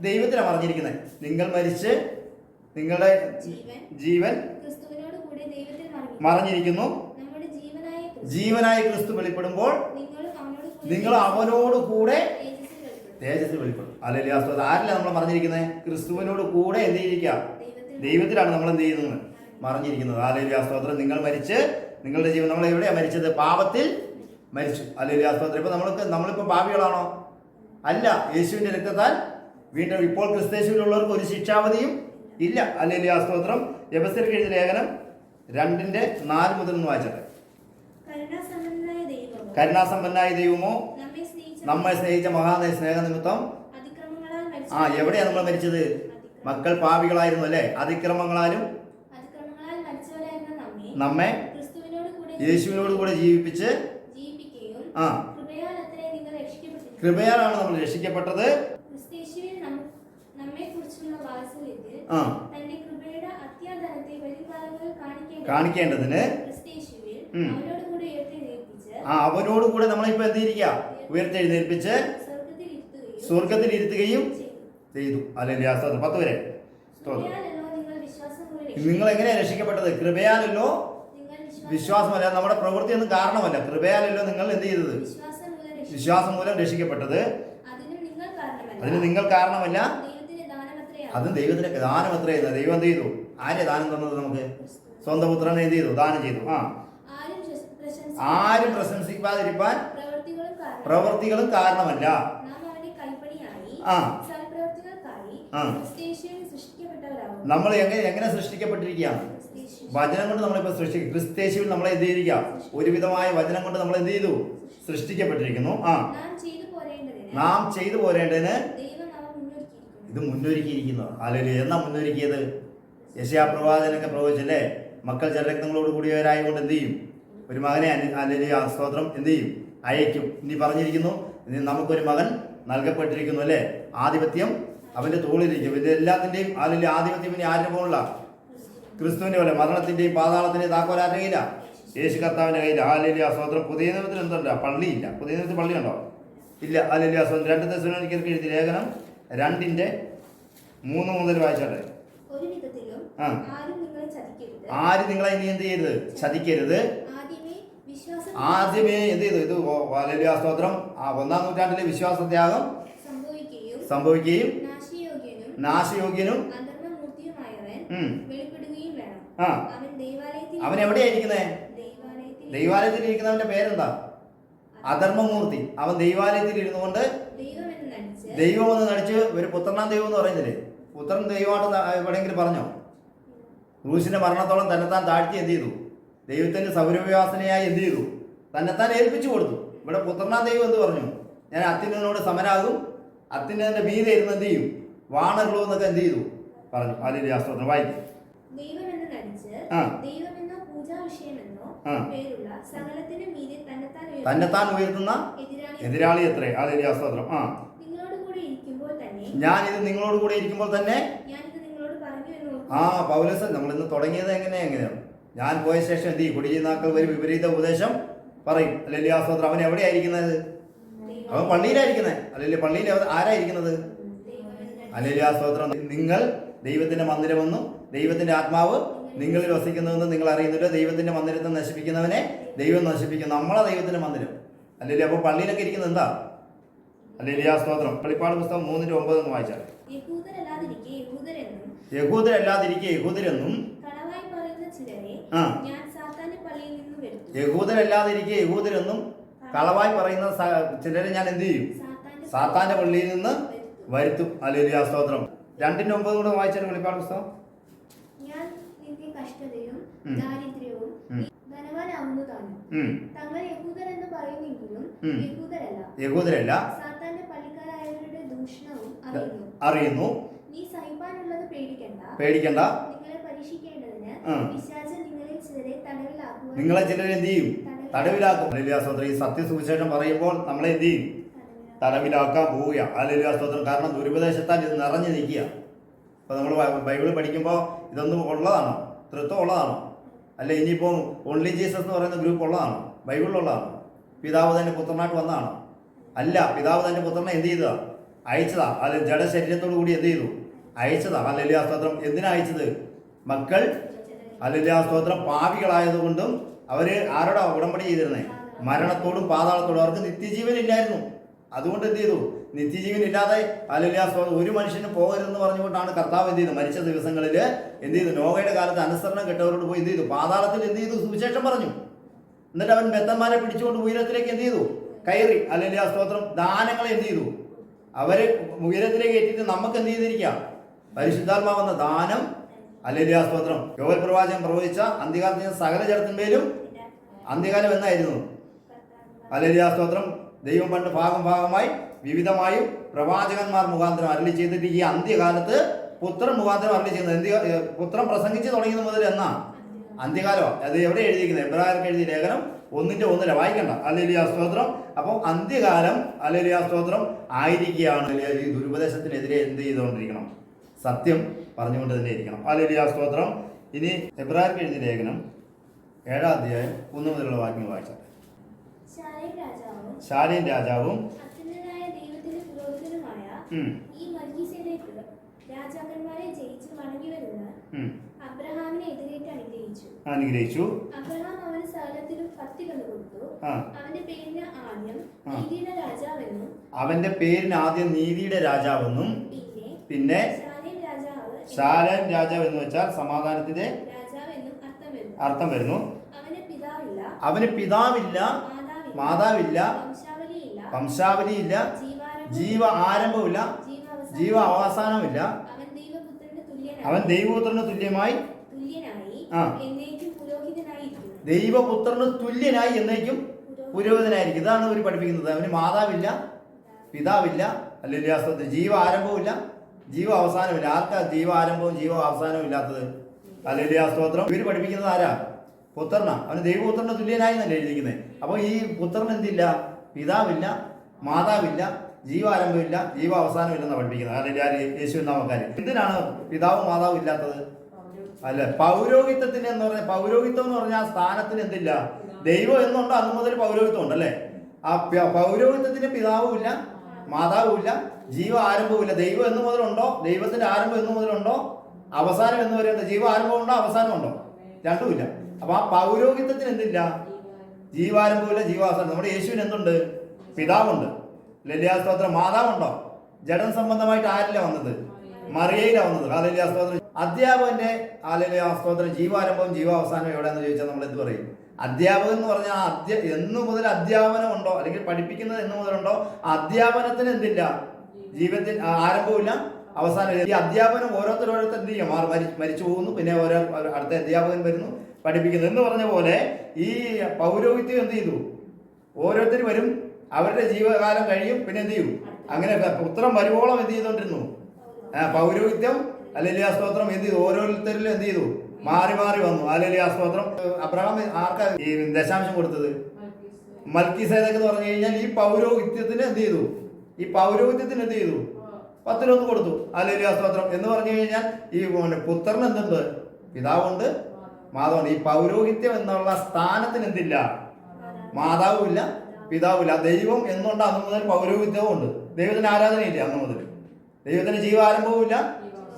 Speaker 2: ദൈവത്തിലാണ് പറഞ്ഞിരിക്കുന്നത്. നിങ്ങൾ മരിച്ച് നിങ്ങളുടെ ജീവൻ മറഞ്ഞിരിക്കുന്നു. ജീവനായ ക്രിസ്തു വെളിപ്പെടുമ്പോൾ നിങ്ങൾ അവനോട് കൂടെ തേജസ്സിൽ വെളിപ്പെടും. ഹല്ലേലൂയ സ്തോത്രം. ആരിലാണ് നമ്മൾ മറഞ്ഞിരിക്കുന്നത്? ക്രിസ്തുവിനോട് കൂടെ എന്ത് ചെയ്തിരിക്കുക? ദൈവത്തിലാണ് നമ്മൾ എന്ത് ചെയ്യുന്നത്? മറഞ്ഞിരിക്കുന്നത്. ഹല്ലേലൂയ സ്തോത്രം. നിങ്ങൾ മരിച്ച് നിങ്ങളുടെ ജീവൻ. നമ്മൾ എവിടെയാണ് മരിച്ചത്? പാപത്തിൽ മരിച്ചു. ഹല്ലേലൂയ സ്തോത്രം. ഇപ്പൊ നമ്മളിപ്പോൾ പാപികളാണോ? അല്ല. യേശുവിന്റെ രക്തത്താൽ വീണ്ടും ഇപ്പോൾ ക്രിസ്തേശുവിലുള്ളവർക്ക് ഒരു ശിക്ഷാവധിയും ഇല്ല. ഹല്ലേലൂയ സ്തോത്രം. എഫെസ്യർക്ക് എഴുതിയ ലേഖനം 2:4 വായിച്ചത്. കരുണാസമ്പന്നനായ ദൈവമോ നമ്മെ സ്നേഹിച്ച മഹാനായ സ്നേഹനിമിത്തം. എവിടെയാണ് നമ്മൾ മരിച്ചത്? മക്കൾ പാപികളായിരുന്നു അല്ലേ? അതിക്രമങ്ങളാലും നമ്മെ യേശുവിനോട് കൂടെ ജീവിപ്പിച്ച് കൃപയാലാണ് നമ്മൾ രക്ഷിക്കപ്പെട്ടത്. കാണിക്കേണ്ടതിന് അവനോട് കൂടെ നമ്മളിപ്പോ എന്തിരിക്കുക? ഉയർത്തെഴുന്നേൽപ്പിച്ച് സ്വർഗത്തിൽ ഇരുത്തുകയും ചെയ്തു. ഹല്ലേലൂയ സ്തോത്രം. 10 വരെ. നിങ്ങൾ എങ്ങനെയാണ് രക്ഷിക്കപ്പെട്ടത്? കൃപയാലല്ലോ, വിശ്വാസമല്ല. നമ്മുടെ പ്രവൃത്തിയൊന്നും കാരണമല്ല. കൃപയാലല്ലോ നിങ്ങൾ എന്ത് ചെയ്തത്? വിശ്വാസം മൂലം രക്ഷിക്കപ്പെട്ടത്. അതിന് നിങ്ങൾ കാരണമല്ല. അതും ദൈവത്തിന്റെ ദാനം എത്രയെന്ന്. ദൈവം എന്ത് ചെയ്തു? ആരെ ദാനം തന്നത്? നമുക്ക് സ്വന്തം പുത്രനെ എന്ത് ചെയ്തു? ദാനം ചെയ്തു. ആരും പ്രശംസിക്കാതിരിക്കാൻ പ്രവൃത്തികളും കാരണമല്ല. നമ്മൾ എങ്ങനെ സൃഷ്ടിക്കപ്പെട്ടിരിക്കുകയാണ്? വചനം കൊണ്ട് നമ്മളിപ്പോൾ സൃഷ്ടിക്കും. ക്രിസ്തേശുവിൽ നമ്മളെ എന്ത് ചെയ്തിരിക്കുക? ഒരുവിധമായ വചനം കൊണ്ട് നമ്മൾ എന്ത് ചെയ്തു? സൃഷ്ടിക്കപ്പെട്ടിരിക്കുന്നു. നാം ചെയ്തു പോരേണ്ടതിന് ഇത് മുന്നൊരുക്കിയിരിക്കുന്നത്. ഹല്ലേലൂയ. എന്നാ മുന്നൊരുക്കിയത്? യെശയ്യാ പ്രവാചകനൊക്കെ പ്രവചിച്ചല്ലേ, മക്കൾ ജനരക്തങ്ങളോട് കൂടിയവരായതുകൊണ്ട് എന്ത് ചെയ്യും? ഒരു മകനെ ഹല്ലേലൂയ സ്തോത്രം എന്ത് ചെയ്യും? അയക്കും. ഇനി പറഞ്ഞിരിക്കുന്നു, ഇനി നമുക്കൊരു മകൻ നൽകപ്പെട്ടിരിക്കുന്നു അല്ലേ, ആധിപത്യം അവൻ്റെ തോളിലിരിക്കും. ഇത് എല്ലാത്തിൻ്റെയും ഹല്ലേലൂയ ആധിപത്യം ഇനി ആരുടെ പോലുള്ള? ക്രിസ്തുവിൻ്റെ പോലെ. മരണത്തിൻ്റെയും പാതാളത്തിൻ്റെയും താക്കോൽ ആരുടെ കയ്യില? യേശു കർത്താവിൻ്റെ കയ്യിൽ. ഹല്ലേലൂയ സ്തോത്രം. പുതിയ നിയമത്തിൽ എന്തുണ്ട്? പള്ളിയില്ല. പുതിയ നിയമത്തിൽ പള്ളിയുണ്ടോ? ഇല്ല. ഹല്ലേലൂയ സ്തോത്രം. 2 തെസ്സലോനിക്കർക്ക് എഴുതിയ ലേഖനം 2:3 മുതൽ വായിച്ചാട്ടെ.
Speaker 3: ഒരു വിധത്തിലും
Speaker 2: ആരും നിങ്ങളെ ഇനി എന്ത് ചെയ്യരുത്? ചതിക്കരുത്. ആദ്യമേ എന്ത് ചെയ്തു? ഇത് ഹല്ലേലൂയ സ്തോത്രം 1-ാം നൂറ്റാണ്ടിലെ വിശ്വാസത്യാഗം സംഭവിക്കുകയും നാശയോഗ്യനും അവൻ എവിടെയായിരിക്കുന്നേ? ദൈവാലയത്തിൽ ഇരിക്കുന്നവന്റെ പേരെന്താ? അധർമ്മമൂർത്തി. അവൻ ദൈവാലയത്തിൽ ഇരുന്നു കൊണ്ട് ദൈവമെന്ന് നടിച്ച് ഒരു പുത്രനാം ദൈവം എന്ന് പറയുന്നില്ലേ, പുത്രൻ ദൈവമായിട്ട് എവിടെയെങ്കിലും പറഞ്ഞോ? ക്രൂശിന്റെ മരണത്തോളം തന്നെത്താൻ താഴ്ത്തി എന്ത് ചെയ്തു? ദൈവത്തിന്റെ സൗരവ്യവാസനയായി എന്ത് ചെയ്തു? തന്നെത്താൻ ഏൽപ്പിച്ചു കൊടുത്തു. ഇവിടെ പുത്രനാം ദൈവം എന്ത് പറഞ്ഞു? ഞാൻ അത്യുന്നതനോട് സമനാകും, അത്യുന്നതന്റെ മീതെ ഇരുന്ന് എന്ത് ചെയ്യും? വാണരുള്ളൂ എന്നൊക്കെ എന്ത് ചെയ്തു പറഞ്ഞു. ഹല്ലേലൂയ സ്തോത്രം. വായിക്കും. തന്നെത്താൻ ഉയർത്തുന്ന എതിരാളി എത്രേ. ഹല്ലേലൂയ സ്തോത്രം. ഞാനിത് നിങ്ങളോട് കൂടെ ഇരിക്കുമ്പോൾ തന്നെ പൗലോസ് നമ്മളിന്ന് തുടങ്ങിയത് എങ്ങനെയാണ്? ഞാൻ പോയ ശേഷം എന്ത് ചെയ്യും? കുടിചെയ്യുന്നാക്കൾ വരും വിപരീത ഉപദേശം പറയും. ഹല്ലേലൂയ സ്തോത്രം. അവൻ എവിടെയായിരിക്കുന്നത്? അവൻ പള്ളിയിലായിരിക്കുന്നത്. അല്ലെങ്കിൽ പള്ളിയിൽ ആരായിരിക്കുന്നത്? ഹല്ലേലൂയ സ്തോത്രം. നിങ്ങൾ ദൈവത്തിന്റെ മന്ദിരമെന്നും ദൈവത്തിന്റെ ആത്മാവ് നിങ്ങളിൽ വസിക്കുന്നതെന്ന് നിങ്ങൾ അറിയുന്നില്ല. ദൈവത്തിന്റെ മന്ദിരത്തെ നശിപ്പിക്കുന്നവനെ ദൈവം നശിപ്പിക്കും. നമ്മളെ ദൈവത്തിന്റെ മന്ദിരം അല്ലെങ്കിൽ അപ്പോൾ പള്ളിയിലൊക്കെ ഇരിക്കുന്നത് എന്താ? ഹല്ലേലൂയ സ്തോത്രം. വെളിപ്പാട് പുസ്തകം 3:9 എന്ന് വായിച്ചാൽ, യഹൂദരല്ലാതിരിക്കെ യഹൂദരെന്നും യഹൂദരല്ലാതിരിക്കെ യഹൂദരെന്നും കളവായി പറയുന്ന ചിലരെ ഞാൻ എന്ത് ചെയ്യും? സാത്താന്റെ പള്ളിയിൽ നിന്ന് വരുത്തും. ഹല്ലേലൂയ സ്തോത്രം. 2:9 കൂടെ വായിച്ചാൽ വെളിപ്പാട് പുസ്തകം. യഹൂദരല്ല, അറിയുന്നു. പേടിക്കണ്ട. നിങ്ങളെ ചിലരെ എന്ത് ചെയ്യും? തടവിലാക്കും. ഹല്ലേലൂയ സ്തോത്രം. ഈ സത്യസുവിശേഷം പറയുമ്പോൾ നമ്മളെ എന്ത് ചെയ്യും? തടവിലാക്കാൻ പോവുക. ഹല്ലേലൂയ സ്തോത്രം. കാരണം ദുരുപദേശത്താൽ ഇത് നിറഞ്ഞു നിൽക്കുക. അപ്പോൾ നമ്മൾ ബൈബിൾ പഠിക്കുമ്പോൾ ഇതൊന്നും ഉള്ളതാണോ? തൃത്വം ഉള്ളതാണോ? അല്ല ഇനിയിപ്പോൾ ഓൺലി ജീസസ് എന്ന് പറയുന്ന ഗ്രൂപ്പ് ഉള്ളതാണോ? ബൈബിളിലുള്ളതാണോ? പിതാവ് തന്നെ പുത്രനായിട്ട് വന്നതാണോ? അല്ല. പിതാവ് തന്നെ പുത്രനെ എന്ത് ചെയ്തതാ? അയച്ചതാ. അല്ല ജഡശരീരത്തോടു കൂടി എന്ത് ചെയ്തു? അയച്ചതാ. ഹല്ലേലൂയ സ്തോത്രം. എന്തിനാ അയച്ചത്? മക്കൾ ഹല്ലേലൂയ സ്തോത്രം പാപികളായതുകൊണ്ടും അവര് ആരോടാ ഉടമ്പടി ചെയ്തിരുന്നേ? മരണത്തോടും പാതാളത്തോടും. അവർക്ക് നിത്യജീവൻ ഇല്ലായിരുന്നു. അതുകൊണ്ട് എന്ത് ചെയ്തു? നിത്യജീവൻ ഇല്ലാതെ ഹല്ലേലൂയ സ്തോത്രം ഒരു മനുഷ്യന് പോകരുതെന്ന് പറഞ്ഞുകൊണ്ടാണ് കർത്താവ് എന്ത് ചെയ്തു? മരിച്ച ദിവസങ്ങളിൽ എന്ത് ചെയ്തു? നോഹയുടെ കാലത്ത് അനുസരണം കെട്ടവരോട് പോയി എന്ത് ചെയ്തു? പാതാളത്തിൽ എന്ത് ചെയ്തു? സുവിശേഷം പറഞ്ഞു. എന്നിട്ട് അവൻ ബദ്ധന്മാരെ പിടിച്ചുകൊണ്ട് ഉയരത്തിലേക്ക് എന്ത് ചെയ്തു? കയറി. ഹല്ലേലൂയ സ്തോത്രം. ദാനങ്ങളെ എന്ത് ചെയ്തു? അവര് ഉയരത്തിലേക്ക് ഏറ്റിട്ട് നമുക്ക് എന്ത് ചെയ്തിരിക്കുക? പരിശുദ്ധാത്മാവെന്ന ദാനം. ഹല്ലേലൂയ സ്തോത്രം. യോവേൽ പ്രവാചകൻ പ്രവചിച്ച അന്ത്യകാലത്തിന് സകല ജഡത്തിന്മേലും അന്ത്യകാലം എന്നായിരുന്നു? ഹല്ലേലൂയ സ്തോത്രം. ദൈവം പണ്ട് ഭാഗമായി വിവിധമായും പ്രവാചകന്മാർ മുഖാന്തരം അരുളി ചെയ്തിട്ട് ഈ അന്ത്യകാലത്ത് പുത്രൻ മുഖാന്തരം അരുളി ചെയ്യുന്നത്. പുത്രൻ പ്രസംഗിച്ച് തുടങ്ങിയത് മുതൽ എന്നാ? അന്ത്യകാലമാണ്. അത് എവിടെ എഴുതിയിരിക്കുന്നത്? എബ്രായർക്ക് എഴുതിയ ലേഖനം 1:1 വായിക്കണ്ട. ഹല്ലേലൂയ സ്തോത്രം. അപ്പോൾ അന്ത്യകാലം ഹല്ലേലൂയ സ്തോത്രം ആയിരിക്കുകയാണ്. ഈ ദുരുപദേശത്തിനെതിരെ എന്ത് ചെയ്തുകൊണ്ടിരിക്കണം? സത്യം പറഞ്ഞുകൊണ്ട് തന്നെ ഇരിക്കണം. ഹല്ലേലൂയ സ്തോത്രം. ഇനി എബ്രായർക്ക് എഴുതിയ ലേഖനം 7-ാം അധ്യായം 1 മുതലുള്ള വാക്യങ്ങൾ വായിച്ചാൽ, ശാലേം രാജാവും
Speaker 3: രാജാക്കന്മാരെ ജയിച്ച് മടങ്ങി വരുന്ന അബ്രഹാമിനെ എതിരേറ്റ്
Speaker 2: അനുഗ്രഹിച്ചു.
Speaker 3: അബ്രഹാം അവന് സകലത്തിലും 10 കന്ന് കൊടുത്തു. അവന്റെ പേരിന് ആദ്യം നീതിയുടെ രാജാവെന്നും പിന്നെ ശാലേം രാജാവ് എന്ന് വെച്ചാൽ സമാധാനത്തിന്റെ അർത്ഥം വരുന്നു. അവന് പിതാവില്ല, മാതാവില്ല, വംശാവലിയില്ല, ജീവ ആരംഭമില്ല, ജീവ അവസാനമില്ല. അവൻ ദൈവപുത്രന് തുല്യമായി ദൈവപുത്രന് തുല്യനായി എന്നേക്കും പുരോഹിതനായിരിക്കും. ഇതാണ് ഇവർ പഠിപ്പിക്കുന്നത്. അവന് മാതാവില്ല, പിതാവില്ല, അല്ലെങ്കിൽ ജീവ ആരംഭവുമില്ല,
Speaker 2: ജീവ അവസാനമില്ല. ആർക്കാ ജീവ ആരംഭവും ജീവ അവസാനവും ഇല്ലാത്തത്? ഹല്ലേലൂയ സ്തോത്രം. ഇവർ പഠിപ്പിക്കുന്നത് ആരാ? പുത്രനാ. അവന് ദൈവപുത്രന്റെ തുല്യനായി എന്നല്ലേ എഴുതിയിരിക്കുന്നത്. അപ്പോൾ ഈ പുത്രൻ എന്തില്ല? പിതാവില്ല, മാതാവില്ല, ജീവാരംഭമില്ല, ജീവ അവസാനമില്ലെന്നാണ് പഠിപ്പിക്കുന്നത്. ഹല്ലേലൂയ യേശു നാമക്കാര്. എന്തിനാണ് പിതാവും മാതാവും ഇല്ലാത്തത്? അല്ല, പൗരോഹിത്യത്തിന് എന്ന് പറഞ്ഞാൽ, പൗരോഹിത്യം എന്ന് പറഞ്ഞാൽ സ്ഥാനത്തിന് എന്തില്ല? ദൈവം എന്നുണ്ടോ അന്ന് മുതൽ പൗരോഹിത്യം ഉണ്ടല്ലേ. ആ പൗരോഹിത്യത്തിന് പിതാവും ഇല്ല, മാതാവും ഇല്ല, ജീവ ആരംഭവും ഇല്ല. ദൈവം എന്ന് മുതലുണ്ടോ? ദൈവത്തിന്റെ ആരംഭം എന്ന് മുതലുണ്ടോ? അവസാനം എന്ന് പറയുന്നത് ജീവ ആരംഭം ഉണ്ടോ അവസാനം ഉണ്ടോ? രണ്ടുമില്ല. അപ്പൊ ആ പൗരോഹിത്യത്തിന് എന്തില്ല? ജീവാരംഭമില്ല, ജീവാവസാനം. നമ്മുടെ യേശുവിന് എന്തുണ്ട്? പിതാവുണ്ട്. ഹല്ലേലൂയ സ്തോത്രം. മാതാവുണ്ടോ? ജഡം സംബന്ധമായിട്ട് ആരില്ല വന്നത്? മറിയയിലാണ് വന്നത്. ഹല്ലേലൂയ സ്തോത്രം. അധ്യാപകന്റെ ഹല്ലേലൂയ സ്തോത്രം ജീവാരംഭവും ജീവാവസാനവും എവിടെയെന്ന് ചോദിച്ചാൽ നമ്മൾ എന്ത് പറയും? അധ്യാപകൻ എന്ന് പറഞ്ഞാൽ എന്നു മുതൽ അധ്യാപനം ഉണ്ടോ, അല്ലെങ്കിൽ പഠിപ്പിക്കുന്നത് എന്ന് മുതലുണ്ടോ? അധ്യാപനത്തിന് എന്തില്ല? ജീവിതത്തിൽ ആരംഭമില്ല, അവസാനം. ഈ അധ്യാപനം ഓരോരുത്തർ എന്ത് ചെയ്യും? മരിച്ചു പോകുന്നു, പിന്നെ ഓരോ അടുത്ത അധ്യാപകൻ വരുന്നു, പഠിപ്പിക്കുന്നു എന്ന് പറഞ്ഞ പോലെ ഈ പൗരോഹിത്യം എന്ത് ചെയ്തു? ഓരോരുത്തർ വരും, അവരുടെ ജീവകാലം കഴിയും, പിന്നെ എന്ത് ചെയ്യും? അങ്ങനെ പുത്രം വരുവോളം എന്ത് ചെയ്തോണ്ടിരുന്നു? പൗരോഹിത്യം ഹല്ലേലൂയ സ്തോത്രം എന്ത് ചെയ്തു? ഓരോരുത്തരിലും എന്ത് ചെയ്തു? മാറി മാറി വന്നു. ഹല്ലേലൂയ സ്തോത്രം. അബ്രഹാം ആർക്കാ ഈ ദശാംശം കൊടുത്തത്? മൽക്കീസേദെക്ക് എന്ന് പറഞ്ഞു കഴിഞ്ഞാൽ ഈ പൗരോഹിത്യത്തിന് എന്ത് ചെയ്തു? ഈ പൗരോഹിത്യത്തിന് എന്ത് ചെയ്തു? 10 കൊടുത്തു. ഹല്ലേലൂയ സ്തോത്രം. എന്ന് പറഞ്ഞു കഴിഞ്ഞാൽ ഈ പുത്രന് എന്തുണ്ട്? പിതാവുണ്ട്, മാതാവുണ്ട്. ഈ പൗരോഹിത്യം എന്നുള്ള സ്ഥാനത്തിന് എന്തില്ല? മാതാവും ഇല്ല, പിതാവില്ല. ദൈവം എന്നുണ്ട് അന്ന് മുതൽ പൗരോഹിത്യവും ഉണ്ട്. ദൈവത്തിന് ആരാധനയില്ല അന്ന് മുതൽ. ദൈവത്തിന് ജീവാരംഭവും ഇല്ല,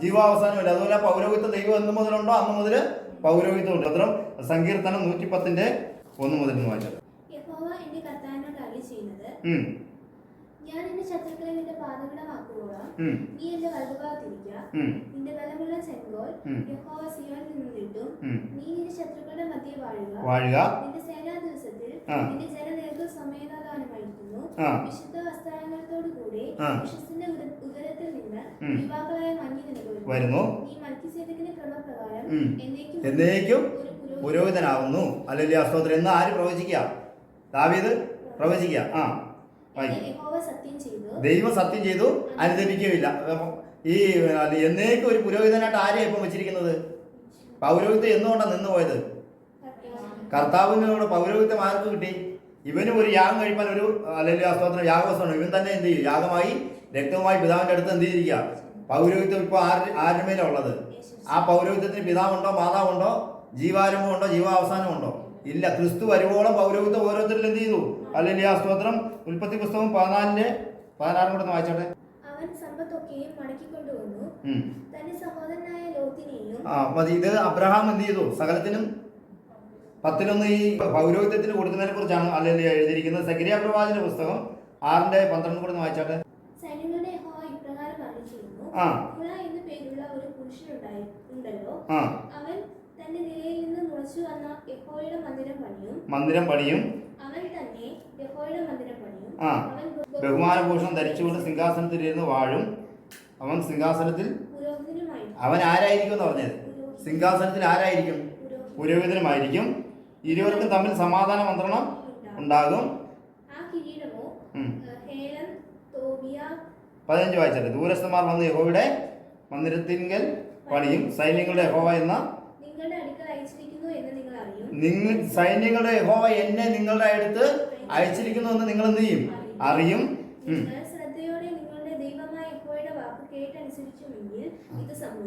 Speaker 2: ജീവാവസാനവും ഇല്ല. അതുപോലെ പൗരോഹിത്യ ദൈവം എന്ന് മുതലുണ്ടോ അന്ന് മുതൽ പൗരോഹിത്യം ഉണ്ട്. പത്രം സങ്കീർത്തനം 110:1 മുതൽ വായിച്ചത്.
Speaker 4: ഞാൻ എന്റെ ശത്രുക്കളെ നിന്റെ പാതകളാക്കുവോളാം നീ എന്റെ വലതുഭാഗത്തിരിക്കുക. നിന്റെ ബലമുള്ള ചെങ്കോൽ യഹോവ സിയോനിൽ നിന്ന് കിട്ടും. നീ നിന്റെ ശത്രുക്കളുടെ മധ്യേ വാഴുക. നിന്റെ സേനാ ദിവസത്തിൽ നിന്റെ ജനം നിനക്ക് സമേതാദാനമായിരിക്കുന്നു. വിശുദ്ധ വസ്ത്രാലങ്കാരത്തോടുകൂടി വിശ്വസിന്റെ ഉദരത്തിൽ നിന്ന് യുവാക്കളായ മഞ്ഞ് നിനക്ക് വരുന്നു. നീ മൽക്കീസേദെക്കിന്റെ ക്രമപ്രകാരം
Speaker 2: എന്നേക്കും പുരോഹിതനാവുന്നു. ഹല്ലേലൂയ സ്തോത്രം. എന്ന് ആര് പ്രവചിക്കുക? ദാവീദ് പ്രവചിക്കുക. ദൈവം സത്യം ചെയ്തു, അനുദപിക്കുകയില്ല. ഈ എന്നേക്കും ഒരു പുരോഹിതനായിട്ട് ആരെയാണ് ഇപ്പം വെച്ചിരിക്കുന്നത്? പൗരോഹിത്യം എന്തുകൊണ്ടാണ് നിന്നുപോയത്? കർത്താവിനോട് പൗരോഹിത്യം ആർക്ക് കിട്ടി? ഇവനും ഒരു യാഗം കഴിപ്പാൻ ഒരു ഹല്ലേലൂയ സ്തോത്രം യാഗവസ്തുവാണ്. ഇവൻ തന്നെ എന്ത് ചെയ്യും? യാഗമായി രക്തവുമായി പിതാവിന്റെ അടുത്ത് എന്ത് ചെയ്തിരിക്കുക? പൗരോഹിത്യം ഇപ്പോൾ ആരുടെ മേലാണ് ഉള്ളത്? ആ പൗരോഹിത്യത്തിന് പിതാവുണ്ടോ, മാതാവുണ്ടോ, ജീവാരംഭമുണ്ടോ, ജീവാവസാനമുണ്ടോ? ഇല്ല. ക്രിസ്തു വരുവോളം പൗരോഹിത്യം ഓരോരുത്തരിൽ എന്ത് ചെയ്തു? ഹല്ലേലൂയ സ്തോത്രം. ഉൽപ്പത്തി പുസ്തകം 14:16 കൂടെ വായിച്ചോട്ടെ.
Speaker 4: അവൻ സമ്പത്തൊക്കെയും മടക്കിക്കൊണ്ടുവന്നു തന്റെ സഹോദരനായ ലോത്തിനെയും.
Speaker 2: മതി. ഇത് അബ്രഹാം എന്ത് ചെയ്തു? സകലത്തിനും 10:1 ഈ പൗരോഹിത്യത്തിന് കൊടുക്കുന്നതിനെ കുറിച്ചാണ് ഹല്ലേലൂയ എഴുതിയിരിക്കുന്നത്. സഖരിയ പ്രവാചകന്റെ പുസ്തകം 6:12 കൂടെ വായിച്ചോട്ടെ.
Speaker 4: സൈന്യങ്ങളുടെ യഹോവ ഇപ്രകാരം അരുളിച്ചെയ്യുന്നു. ഹുള എന്നു പേരുള്ള ഒരു പുരുഷനുണ്ടല്ലോ. അവൻ തന്റെ നിലയിൽ നിന്ന് മുളച്ചു വന്ന യഹോവയുടെ മന്ദിരം പണിയും. അവൻ തന്നെ യഹോവയുടെ മന്ദിരം പണിയും. അവൻ
Speaker 2: ബഹുമാനഭൂഷണം ധരിച്ചുകൊണ്ട് സിംഹാസനത്തിൽ ഇരുന്ന് വാഴും. അവൻ സിംഹാസനത്തിൽ അവൻ ആരായിരിക്കും എന്ന് പറഞ്ഞത്? സിംഹാസനത്തിൽ ആരായിരിക്കും? പുരോഹിതനുമായിരിക്കും. ഇരുവർക്കും തമ്മിൽ സമാധാന മന്ത്രണം ഉണ്ടാകും. 15 വായിച്ചത്. ദൂരസ്ഥന്മാർ വന്ന് യഹോവയുടെ മന്ദിരത്തിങ്കൽ പണിയും. സൈന്യങ്ങളുടെ യഹോവ എന്ന സൈന്യങ്ങളുടെ യഹോവ എന്നെ നിങ്ങളുടെ അടുത്ത് അയച്ചിരിക്കുന്നു എന്ന് നിങ്ങൾ എന്ത് ചെയ്യും? അറിയും.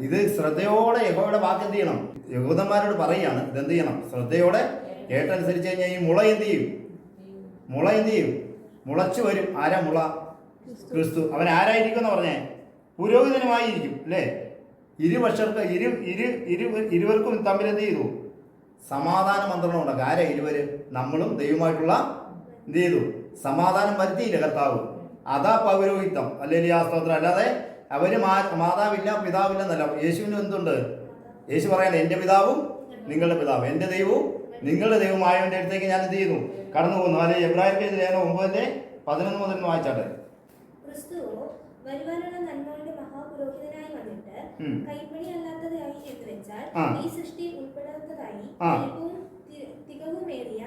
Speaker 2: ഇത് ശ്രദ്ധയോടെ യഹോവയുടെ വാക്ക് എന്ത് ചെയ്യണം? യഹൂദന്മാരോട് പറയുകയാണ്. ഇതെന്ത് ചെയ്യണം? ശ്രദ്ധയോടെ കേട്ടനുസരിച്ച് കഴിഞ്ഞാൽ ഈ മുള എന്ത് ചെയ്യും? മുളച്ചു വരും. ആരാ മുള? ക്രിസ്തു. അവൻ ആരായിരിക്കും എന്ന് പറഞ്ഞേ? പുരോഹിതനുമായിരിക്കും അല്ലേ? ഇരുവർക്കും തമ്മിൽ എന്ത് ചെയ്തു? സമാധാന മന്ത്രണം ഉണ്ടാക്കുക. ആരാ ഇരുവര്? നമ്മളും ദൈവമായിട്ടുള്ള എന്ത് ചെയ്തു? സമാധാനം വരുത്തിയില്ല കർത്താവ്. അതാ പൗരോഹിത്യം. ഹല്ലേലൂയ സ്തോത്രം. അല്ലാതെ അവര് മാതാവില്ല, പിതാവില്ല എന്നല്ല. യേശുവിന് എന്തുണ്ട്? യേശു പറയണേ, എൻ്റെ പിതാവും നിങ്ങളുടെ പിതാവും, എൻ്റെ ദൈവവും നിങ്ങളുടെ ദൈവമായവൻ്റെ അടുത്തേക്ക് ഞാൻ എന്ത് ചെയ്യുന്നു? കടന്നു പോകുന്നു. അല്ലെ എബ്രായർക്ക് ലേഖനം 9:11 മുതൽ വായിച്ചാട്ടെ.
Speaker 4: വരുവാനുള്ള നന്മകളുടെ മഹാപുരോഹിതനായി വന്നിട്ട് കൈപ്പണി അല്ലാത്തതായി എന്ന് വെച്ചാൽ ഈ സൃഷ്ടി ഉൾപ്പെടാത്തതായി തികവുമേറിയ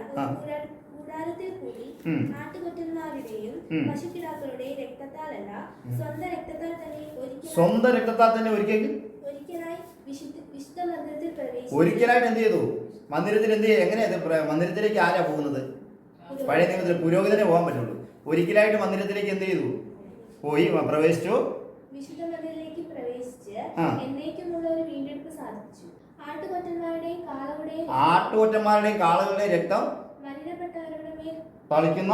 Speaker 4: കൂടാരത്തിൽ സ്വർഗത്തിൽ കൂടി ആട്ടുകൊറ്റന്മാരുടെയും പശുക്കിടാക്കളുടെയും രക്തത്താലല്ല, സ്വന്തം രക്തത്താൽ തന്നെ
Speaker 2: സ്വന്തം രക്തത്താൽ തന്നെ
Speaker 4: ഒരിക്കലായി വിശുദ്ധ മന്ദിരത്തിൽ പ്രവേശിച്ചു.
Speaker 2: ഒരിക്കലായിട്ട് എന്ത് ചെയ്തു? മന്ദിരത്തിൽ എന്ത് ചെയ്യും? എങ്ങനെയാ മന്ദിരത്തിലേക്ക് ആരാ പോകുന്നത്? പഴയ നിയമത്തിൽ പുരോഹിതനെ പോകാൻ പറ്റുള്ളൂ. ഒരിക്കലായിട്ട് മന്ദിരത്തിലേക്ക് എന്ത് ചെയ്തു? പോയി പ്രവേശിച്ചു.
Speaker 4: വിശുദ്ധ മന്ദിരത്തിലേക്ക് പ്രവേശിച്ച് എന്നേക്കുമുള്ള ഒരു വീണ്ടെടുപ്പ് സാധിച്ചു.
Speaker 2: ആട്ടുകൊറ്റന്മാരുടെയും കാളകളുടെയും രക്തം
Speaker 4: മലിനപ്പെട്ടവരുടെ മേൽ
Speaker 2: തളിക്കുന്ന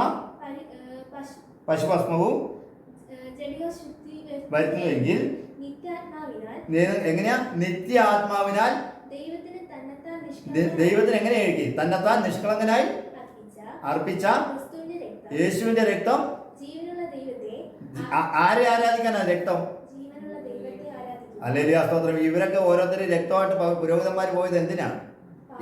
Speaker 2: പശുഭസ്മവും വരുത്തുന്നുവെങ്കിൽ എങ്ങനെയാ? നിത്യ ആത്മാവിനാൽ ദൈവത്തിന് എങ്ങനെയായിരിക്കും? തന്നെത്താൻ നിഷ്കളങ്കനായി അർപ്പിച്ച യേശുവിന്റെ രക്തം. ആരെ ആരാധിക്കാനാ രക്തം? ഹല്ലേലൂയ, സ്തോത്രം. ഇവരൊക്കെ ഓരോരുത്തരും രക്തമായിട്ട് പുരോഹിതന്മാർ പോയത് എന്തിനാ?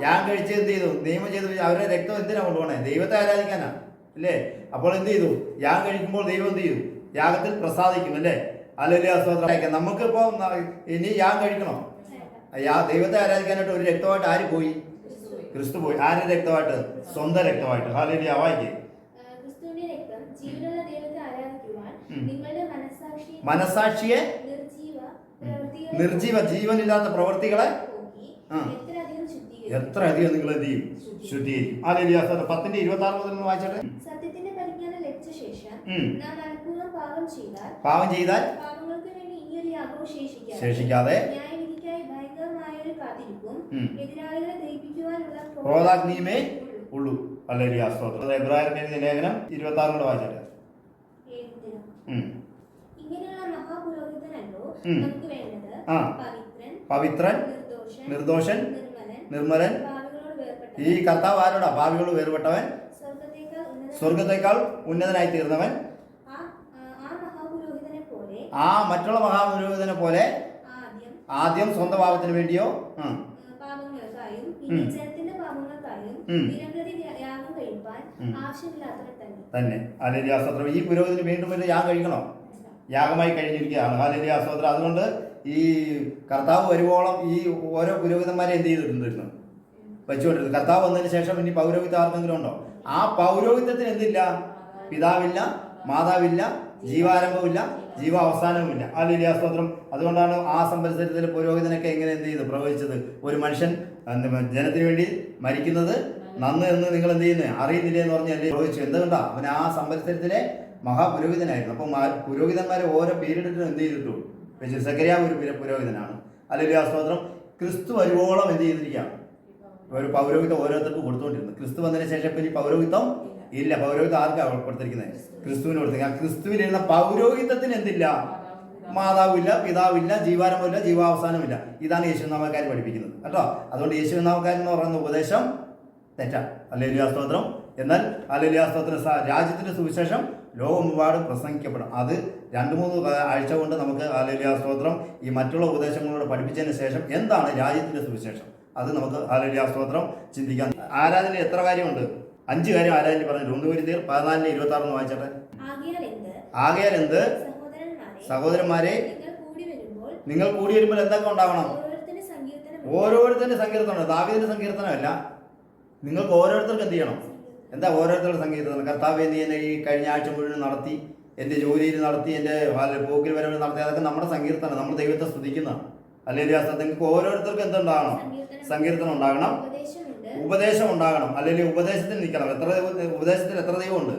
Speaker 2: യാഗം കഴിച്ച് എന്ത് ചെയ്തു? നിയമം ചെയ്ത് അവരുടെ രക്തം എന്തിനാ കൊണ്ടുപോകണേ? ദൈവത്തെ ആരാധിക്കാനാ അല്ലേ? അപ്പോൾ എന്ത് ചെയ്തു? യാഗം കഴിക്കുമ്പോൾ ദൈവം എന്ത് ചെയ്യും? യാഗത്തിൽ പ്രസാദിക്കും അല്ലേ? ഹല്ലേലൂയ, സ്തോത്രം. നമുക്കിപ്പോ ഇനി യാഗം കഴിക്കണോ? ദൈവത്തെ ആരാധിക്കാനായിട്ട് ഒരു രക്തമായിട്ട് ആര് പോയി? ക്രിസ്തു പോയി. ആരുടെ രക്തമായിട്ട്? സ്വന്തം രക്തമായിട്ട്. ഹല്ലേലൂയ, വായിക്കേ. മനസാക്ഷിയെ നിർജീവ ജീവനില്ലാത്ത പ്രവൃത്തികളെ എത്ര അധികം നിങ്ങൾ എന്ത് ചെയ്യും? ശുദ്ധീകരിക്കും. ഹല്ലേലൂയ, 10:26 മുതൽ വായിച്ചോട്ടെ.
Speaker 4: സത്യത്തിന്റെ പരിജ്ഞാനം ലഭിച്ച ശേഷം നാം മനഃപൂർവ്വം
Speaker 2: പാപം ചെയ്താൽ
Speaker 4: പാപങ്ങൾക്ക് വേണ്ടി ഇനിയൊരു യാഗവും
Speaker 2: ശേഷിക്കാതെ
Speaker 4: ന്യായവിധിക്കായി ഭയങ്കരമായ ഒരു കാത്തിരിപ്പും എതിരാളികളെ ദഹിപ്പിക്കുവാനുള്ള
Speaker 2: ക്രോധാഗ്നിയുമേ ഉള്ളൂ. ഹല്ലേലൂയ, സ്തോത്രം. എബ്രായർക്ക് എഴുതിയ ലേഖനം 26 കൂടെ വായിച്ചോട്ടെ.
Speaker 4: ഇങ്ങനെയുള്ള മഹാപുരോഹിതനല്ലോ നമുക്ക് വേണ്ടത്
Speaker 2: പവിത്രൻ, നിർദോഷൻ, നിർമ്മലൻ. ഈ കർത്താവ് ആരോടാ? പാപികളോട് വേർപെട്ടവൻ, സ്വർഗത്തേക്കാൾ ഉന്നതനായി തീർന്നവൻ. ആ മറ്റുള്ള മഹാപുരോഹിതനെ പോലെ ആദ്യം സ്വന്തം പാപത്തിന് വേണ്ടിയോ തന്നെ. ഹല്ലേലൂയ, സ്തോത്രം. ഈ പുരോഹിതന് വീണ്ടും ഒരു യാഗം കഴിക്കണോ? യാഗമായി കഴിഞ്ഞിരിക്കുകയാണ്. ഹല്ലേലൂയ, സ്തോത്രം. അതുകൊണ്ട് ഈ കർത്താവ് വരുവോളം ഈ ഓരോ പുരോഹിതന്മാരെ എന്ത് ചെയ്തിട്ടുണ്ടായിരുന്നു? വെച്ചുകൊണ്ടിരുന്നു. കർത്താവ് വന്നതിന് ശേഷം ഇനി പൗരോഹിത്യം ആർക്കെങ്കിലും ഉണ്ടോ? ആ പൗരോഹിത്യത്തിന് എന്തില്ല? പിതാവില്ല, മാതാവില്ല, ജീവാരംഭമില്ല, ജീവാവസാനവുമില്ല. ഹല്ലേലൂയ, സ്തോത്രം. അതുകൊണ്ടാണ് ആ സംവത്സരത്തിൽ പുരോഹിതനൊക്കെ എങ്ങനെ എന്ത് ചെയ്തു പ്രവചിച്ചത്? ഒരു മനുഷ്യൻ ജനത്തിന് വേണ്ടി മരിക്കുന്നത് നന്ന് എന്ന് നിങ്ങൾ എന്ത് ചെയ്യുന്നത് അറിയുന്നില്ല എന്ന് പറഞ്ഞല്ലേ പ്രവചിച്ചു. എന്തുകൊണ്ടാ? അവൻ ആ സംവത്സരത്തിലെ മഹാപുരോഹിതനായിരുന്നു. അപ്പം പുരോഹിതന്മാരെ ഓരോ പീരീഡിലും എന്ത് ചെയ്തിട്ടു വെച്ചു. സക്കറിയാവ് ഒരു പുരോഹിതനാണ്. ഹല്ലേലൂയ, സ്തോത്രം. ക്രിസ്തു വരുവോളം എന്ത് ചെയ്തിരിക്കാം? ഒരു പൗരോഹിത്യം ഓരോരുത്തർക്കും കൊടുത്തുകൊണ്ടിരുന്നു. ക്രിസ്തു വന്നതിന് ശേഷം ഇനി പൗരോഹിത്യം ഇല്ല. പൗരോഹിത്യം ആർക്കാണ് കൊടുത്തിരിക്കുന്നത്? ക്രിസ്തുവിന് കൊടുത്തിരിക്കുന്നത്. ആ ക്രിസ്തുവിലിരുന്ന പൗരോഹിത്യത്തിന് എന്തില്ല? മാതാവില്ല, പിതാവില്ല, ജീവാരംഭമില്ല, ജീവാവസാനമില്ല. ഇതാണ് യേശുനാമക്കാർ പഠിപ്പിക്കുന്നത് കേട്ടോ. അതുകൊണ്ട് യേശുനാമക്കാരെന്ന് പറയുന്ന ഉപദേശം തെറ്റാണ്. ഹല്ലേലൂയ, സ്തോത്രം. എന്നാൽ ഹല്ലേലൂയ, സ്തോത്രം, രാജ്യത്തിന്റെ സുവിശേഷം ലോകമെമ്പാടും പ്രസംഗിക്കപ്പെടും. അത് 2-3 ആഴ്ച കൊണ്ട് നമുക്ക് ഹല്ലേലൂയ, സ്തോത്രം ഈ മറ്റുള്ള ഉപദേശങ്ങളോട് പഠിപ്പിച്ചതിന് ശേഷം എന്താണ് രാജ്യത്തിന്റെ സുവിശേഷം അത് നമുക്ക് ഹല്ലേലൂയ, സ്തോത്രം ചിന്തിക്കാം. ആരാധന എത്ര കാര്യമുണ്ട്? 5 കാര്യം ആരാധന പറഞ്ഞിട്ട് 1 കൊരിന്ത്യർ 14:26 വായിച്ചട്ടെ. ആകയാൽ എന്ത് സഹോദരന്മാരെ നിങ്ങൾ കൂടി വരുമ്പോൾ എന്തൊക്കെ ഉണ്ടാവണം? ഓരോരുത്തരുടെ സങ്കീർത്തനം. ദാവീദിന്റെ സങ്കീർത്തനമല്ല. നിങ്ങൾക്ക് ഓരോരുത്തർക്കും എന്ത് ചെയ്യണം? എന്താ ഓരോരുത്തരുടെ സങ്കീർത്തനം? കർത്താവേ, നീ എന്നെ ഈ കഴിഞ്ഞ ആഴ്ച മുഴുവൻ നടത്തി, എൻ്റെ ജോലിയിൽ നടത്തി, എൻ്റെ പോക്കിൽ വരവ് നടത്തി. അതൊക്കെ നമ്മുടെ സങ്കീർത്തനം. നമ്മൾ ദൈവത്തെ സ്തുതിക്കുന്നതാണ്. ഹല്ലേലൂയ, നിങ്ങൾക്ക് ഓരോരുത്തർക്കും എന്തുണ്ടാകണം? സങ്കീർത്തനം ഉണ്ടാകണം, ഉപദേശം ഉണ്ടാകണം. അല്ലെങ്കിൽ ഉപദേശത്തിന് നിൽക്കണം. ഉപദേശത്തിൽ എത്ര ദൈവമുണ്ട്?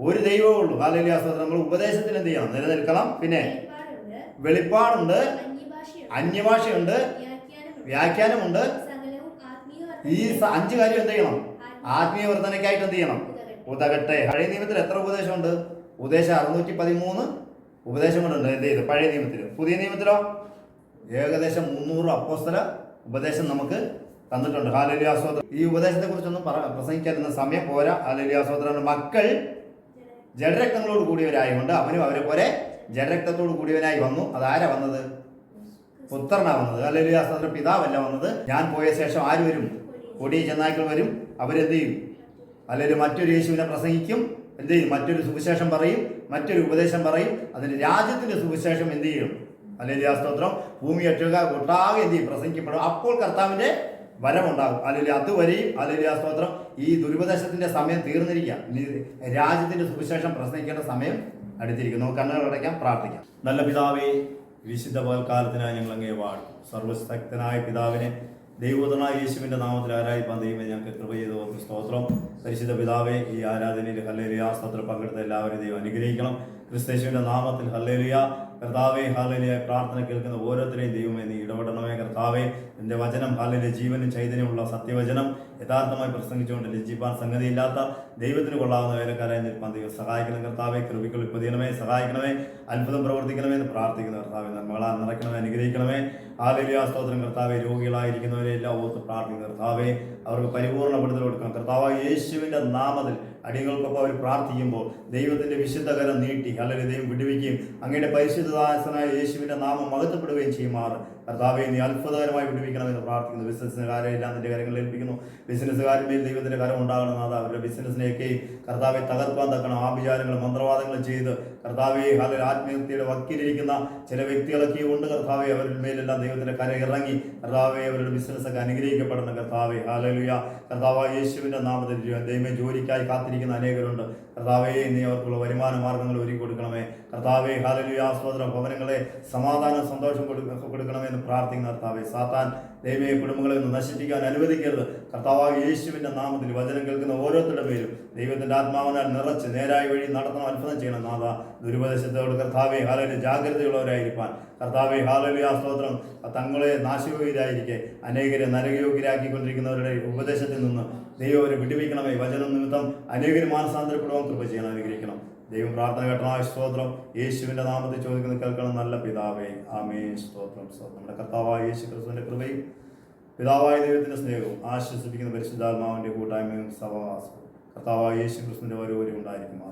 Speaker 2: ഒരു ദൈവമേ ഉള്ളൂ. ഹല്ലേലൂയ, നമ്മൾ ഉപദേശത്തിൽ എന്ത് ചെയ്യണം? നിലനിൽക്കണം. പിന്നെ വെളിപ്പാടുണ്ട്, അന്യഭാഷയുണ്ട്, വ്യാഖ്യാനമുണ്ട്. ഈ 5 കാര്യം എന്ത് ചെയ്യണം? ആത്മീയ വർധനയ്ക്കായിട്ട് എന്ത് ചെയ്യണം? ഉതകട്ടെ. പഴയ നിയമത്തിൽ എത്ര ഉപദേശമുണ്ട്? ഉപദേശം 613 ഉപദേശം കൊണ്ടുണ്ട്. എന്ത് ചെയ്തു പഴയ നിയമത്തിൽ? പുതിയ നിയമത്തിലോ ഏകദേശം 300 അപ്പോസ്തല ഉപദേശം നമുക്ക് തന്നിട്ടുണ്ട്. ഹല്ലേലൂയ, സ്തോത്രം. ഈ ഉപദേശത്തെ കുറിച്ചൊന്നും പ്രസംഗിക്കാതിരുന്ന സമയം പോരാ. ഹല്ലേലൂയ, സ്തോത്രം. മക്കൾ ജഡരക്തങ്ങളോട് കൂടിയവരായതുകൊണ്ട് അവനും അവരെ പോലെ ജഡരക്തത്തോട് കൂടിയവനായി വന്നു. അതാരാ വന്നത്? പുത്രനാ വന്നത്. ഹല്ലേലൂയ, സ്തോത്രം. പിതാവല്ല വന്നത്. ഞാൻ പോയ ശേഷം ആര് വരും? കൊടിയ ചെന്നായ്ക്കൾ വരും. അവരെന്ത് ചെയ്യും? അല്ലെങ്കിൽ മറ്റൊരു യേശുവിനെ പ്രസംഗിക്കും. എന്ത് ചെയ്യും? മറ്റൊരു സുവിശേഷം പറയും, മറ്റൊരു ഉപദേശം പറയും. അതിന് രാജ്യത്തിന്റെ സുവിശേഷം എന്ത് ചെയ്യും? ഹല്ലേലൂയ, സ്തോത്രം. ഭൂമി ഒട്ടാകെ എന്ത് ചെയ്യും? പ്രസംഗിക്കപ്പെടും. അപ്പോൾ കർത്താവിന്റെ വരമുണ്ടാകും. അല്ലെങ്കിൽ അതുവരെയും അല്ലെങ്കിൽ സ്തോത്രം ഈ ദുരുപദേശത്തിന്റെ സമയം തീർന്നിരിക്കുക. രാജ്യത്തിന്റെ സുവിശേഷം പ്രസംഗിക്കേണ്ട സമയം അടുത്തിരിക്കും. നമുക്ക് കണ്ണുകൾ അടയ്ക്കാം, പ്രാർത്ഥിക്കാം.
Speaker 1: നല്ല പിതാവേ, വിശുദ്ധ പകൽക്കാലത്തിനായി ഞങ്ങൾ അങ്ങേ വാഴ്ത്തും. സർവശക്തനായ പിതാവിനെ ദൈവപുത്രനായ യേശുവിൻ്റെ നാമത്തിൽ ആരാധിപ്പാൻ ദൈവമേ ഞങ്ങൾക്ക് കൃപ ചെയ്ത് ഓർത്ത് സ്തോത്രം. പരിശുദ്ധ പിതാവേ, ഈ ആരാധനയിൽ ഹല്ലേലൂയ സ്തോത്രം പങ്കെടുത്ത എല്ലാവരും ദൈവം അനുഗ്രഹിക്കണം. ക്രിസ്തേശുവിൻ്റെ നാമത്തിൽ ഹല്ലേലൂയ. കർത്താവേ ഹല്ലേലൂയ, പ്രാർത്ഥന കേൾക്കുന്ന ഓരോരുത്തരെയും ദൈവമേ നീ ഇടപെടണമേ. കർത്താവേ, നിന്റെ വചനം ഹല്ലേലൂയ ജീവനും ചൈതന്യമുള്ള സത്യവചനം യഥാർത്ഥമായി പ്രസംഗിച്ചുകൊണ്ട് ലജ്ജിപ്പാൻ സംഗതിയില്ലാത്ത ദൈവത്തിന് കൊള്ളാവുന്ന വേലക്കാരായി നിൽപ്പാൻ ദൈവം സഹായിക്കണം. കർത്താവെ, കൃപയ്ക്കുൾ പൊതിയണമേ, സഹായിക്കണമേ, അത്ഭുതം പ്രവർത്തിക്കണമേ എന്ന് പ്രാർത്ഥിക്കുന്ന കർത്താവെ, നന്മകളാൽ നിറയ്ക്കണമേ, അനുഗ്രഹിക്കണമേ. ഹല്ലേലൂയ സ്തോത്രം. കർത്താവെ, രോഗികളായിരിക്കുന്നവരെ എല്ലാം ഓർത്ത് പ്രാർത്ഥിക്കുന്ന കർത്താവെ, അവർക്ക് പരിപൂർണ്ണ വിടുതൽ കൊടുക്കണം. കർത്താവ് യേശുവിൻ്റെ നാമത്തിൽ അടികൾക്കൊപ്പം അവർ പ്രാർത്ഥിക്കുമ്പോൾ ദൈവത്തിൻ്റെ വിശുദ്ധകരം നീട്ടി അല്ലെങ്കിൽ ദൈവം വിടുവിക്കുകയും അങ്ങയുടെ പരിശുദ്ധദാസനായ യേശുവിൻ്റെ നാമം മഹത്വപ്പെടുകയും ചെയ്യുമാറ് കർത്താവെ നീ അത്ഭുതകരമായി വിടുവിക്കണമെന്ന് പ്രാർത്ഥിക്കുന്നു. ബിസിനസ്സുകാരെ എല്ലാം നിന്റെ കാര്യങ്ങളിൽ ഏൽപ്പിക്കുന്നു. ബിസിനസ്സുകാരുടെ ദൈവത്തിൻ്റെ കരം ഉണ്ടാകണം. അത് അവരുടെ ബിസിനസ്സിനെയൊക്കെ കർത്താവെ തകർക്കാൻ തക്കണം. ആഭിചാരങ്ങളും മന്ത്രവാദങ്ങളും ചെയ്ത് കർത്താവെ അല്ലെങ്കിൽ ആത്മഹത്യയുടെ വക്കീലിരിക്കുന്ന ചില വ്യക്തികളൊക്കെ ഉണ്ട്. കർത്താവെ, അവരുടെ മേലെല്ലാം ദൈവത്തിൻ്റെ കര ഇറങ്ങി കർത്താവെ അവരുടെ ബിസിനസ്സൊക്കെ അനുഗ്രഹിക്കപ്പെടണം. കർത്താവെ ഹല്ലേലൂയ. കർത്താവ് യേശുവിൻ്റെ നാമത്തിൽ ദൈവമേ ജോലിക്കായി കാത്തിരിക്കുന്ന അനേകരുണ്ട്. കർത്താവെ നീ അവർക്കുള്ള വരുമാന മാർഗ്ഗങ്ങൾ ഒരുക്കി കൊടുക്കണമേ. കർത്താവെ ഹല്ലേലൂയ സ്തോത്രം. ഭവനങ്ങളെ സമാധാനം സന്തോഷം കൊടുക്കണമെന്ന് പ്രാർത്ഥിക്കുന്ന കർത്താവെ, സാത്താൻ ദൈവമേ കുടുംബങ്ങളെ ഒന്ന് നശിപ്പിക്കാൻ അനുവദിക്കരുത്. കർത്താവായ യേശുവിൻ്റെ നാമത്തിൽ വചനം കേൾക്കുന്ന ഓരോരുത്തരുടെ പേരും ദൈവത്തിൻ്റെ ആത്മാവിനാൽ നിറച്ച് നേരായ വഴി നടത്തണം, അത്ഭുതം ചെയ്യണം. നാഥ, ദുരുപദേശത്തോട് കർത്താവെ ഹല്ലേലൂയ ജാഗ്രതയുള്ളവരായിരിക്കാൻ കർത്താവെ ഹല്ലേലൂയ സ്തോത്രം. തങ്ങളെ നാശയോഗ്യരായിരിക്കെ അനേകരെ നരകയോഗ്യരാക്കിക്കൊണ്ടിരിക്കുന്നവരുടെ ഉപദേശത്തിൽ നിന്ന് ദൈവം അവരെ വിടുവിക്കണമേ. വചനം നിമിത്തം അനേകരും മാനസാന്തരപ്പെടുവാൻ കൃപ ചെയ്യണം, അനുഗ്രഹിക്കണം. ദൈവം പ്രാർത്ഥന കേട്ടനായ സ്തോത്രം. യേശുവിൻ്റെ നാമത്തിൽ ചോദിക്കുന്നത് കേൾക്കണം നല്ല പിതാവേ. ആമേൻ. സ്തോത്രം. നമ്മുടെ കർത്താവായ യേശു ക്രിസ്തുവിൻ്റെ കൃപയും പിതാവായ ദൈവത്തിൻ്റെ സ്നേഹവും ആശ്വസിപ്പിക്കുന്ന പരിശുദ്ധാത്മാവിൻ്റെ കൂട്ടായ്മയും സഹവാസവും കർത്താവായ യേശു ക്രിസ്തുവിൻ്റെ ഓരോരും ഉണ്ടായിരിക്കും.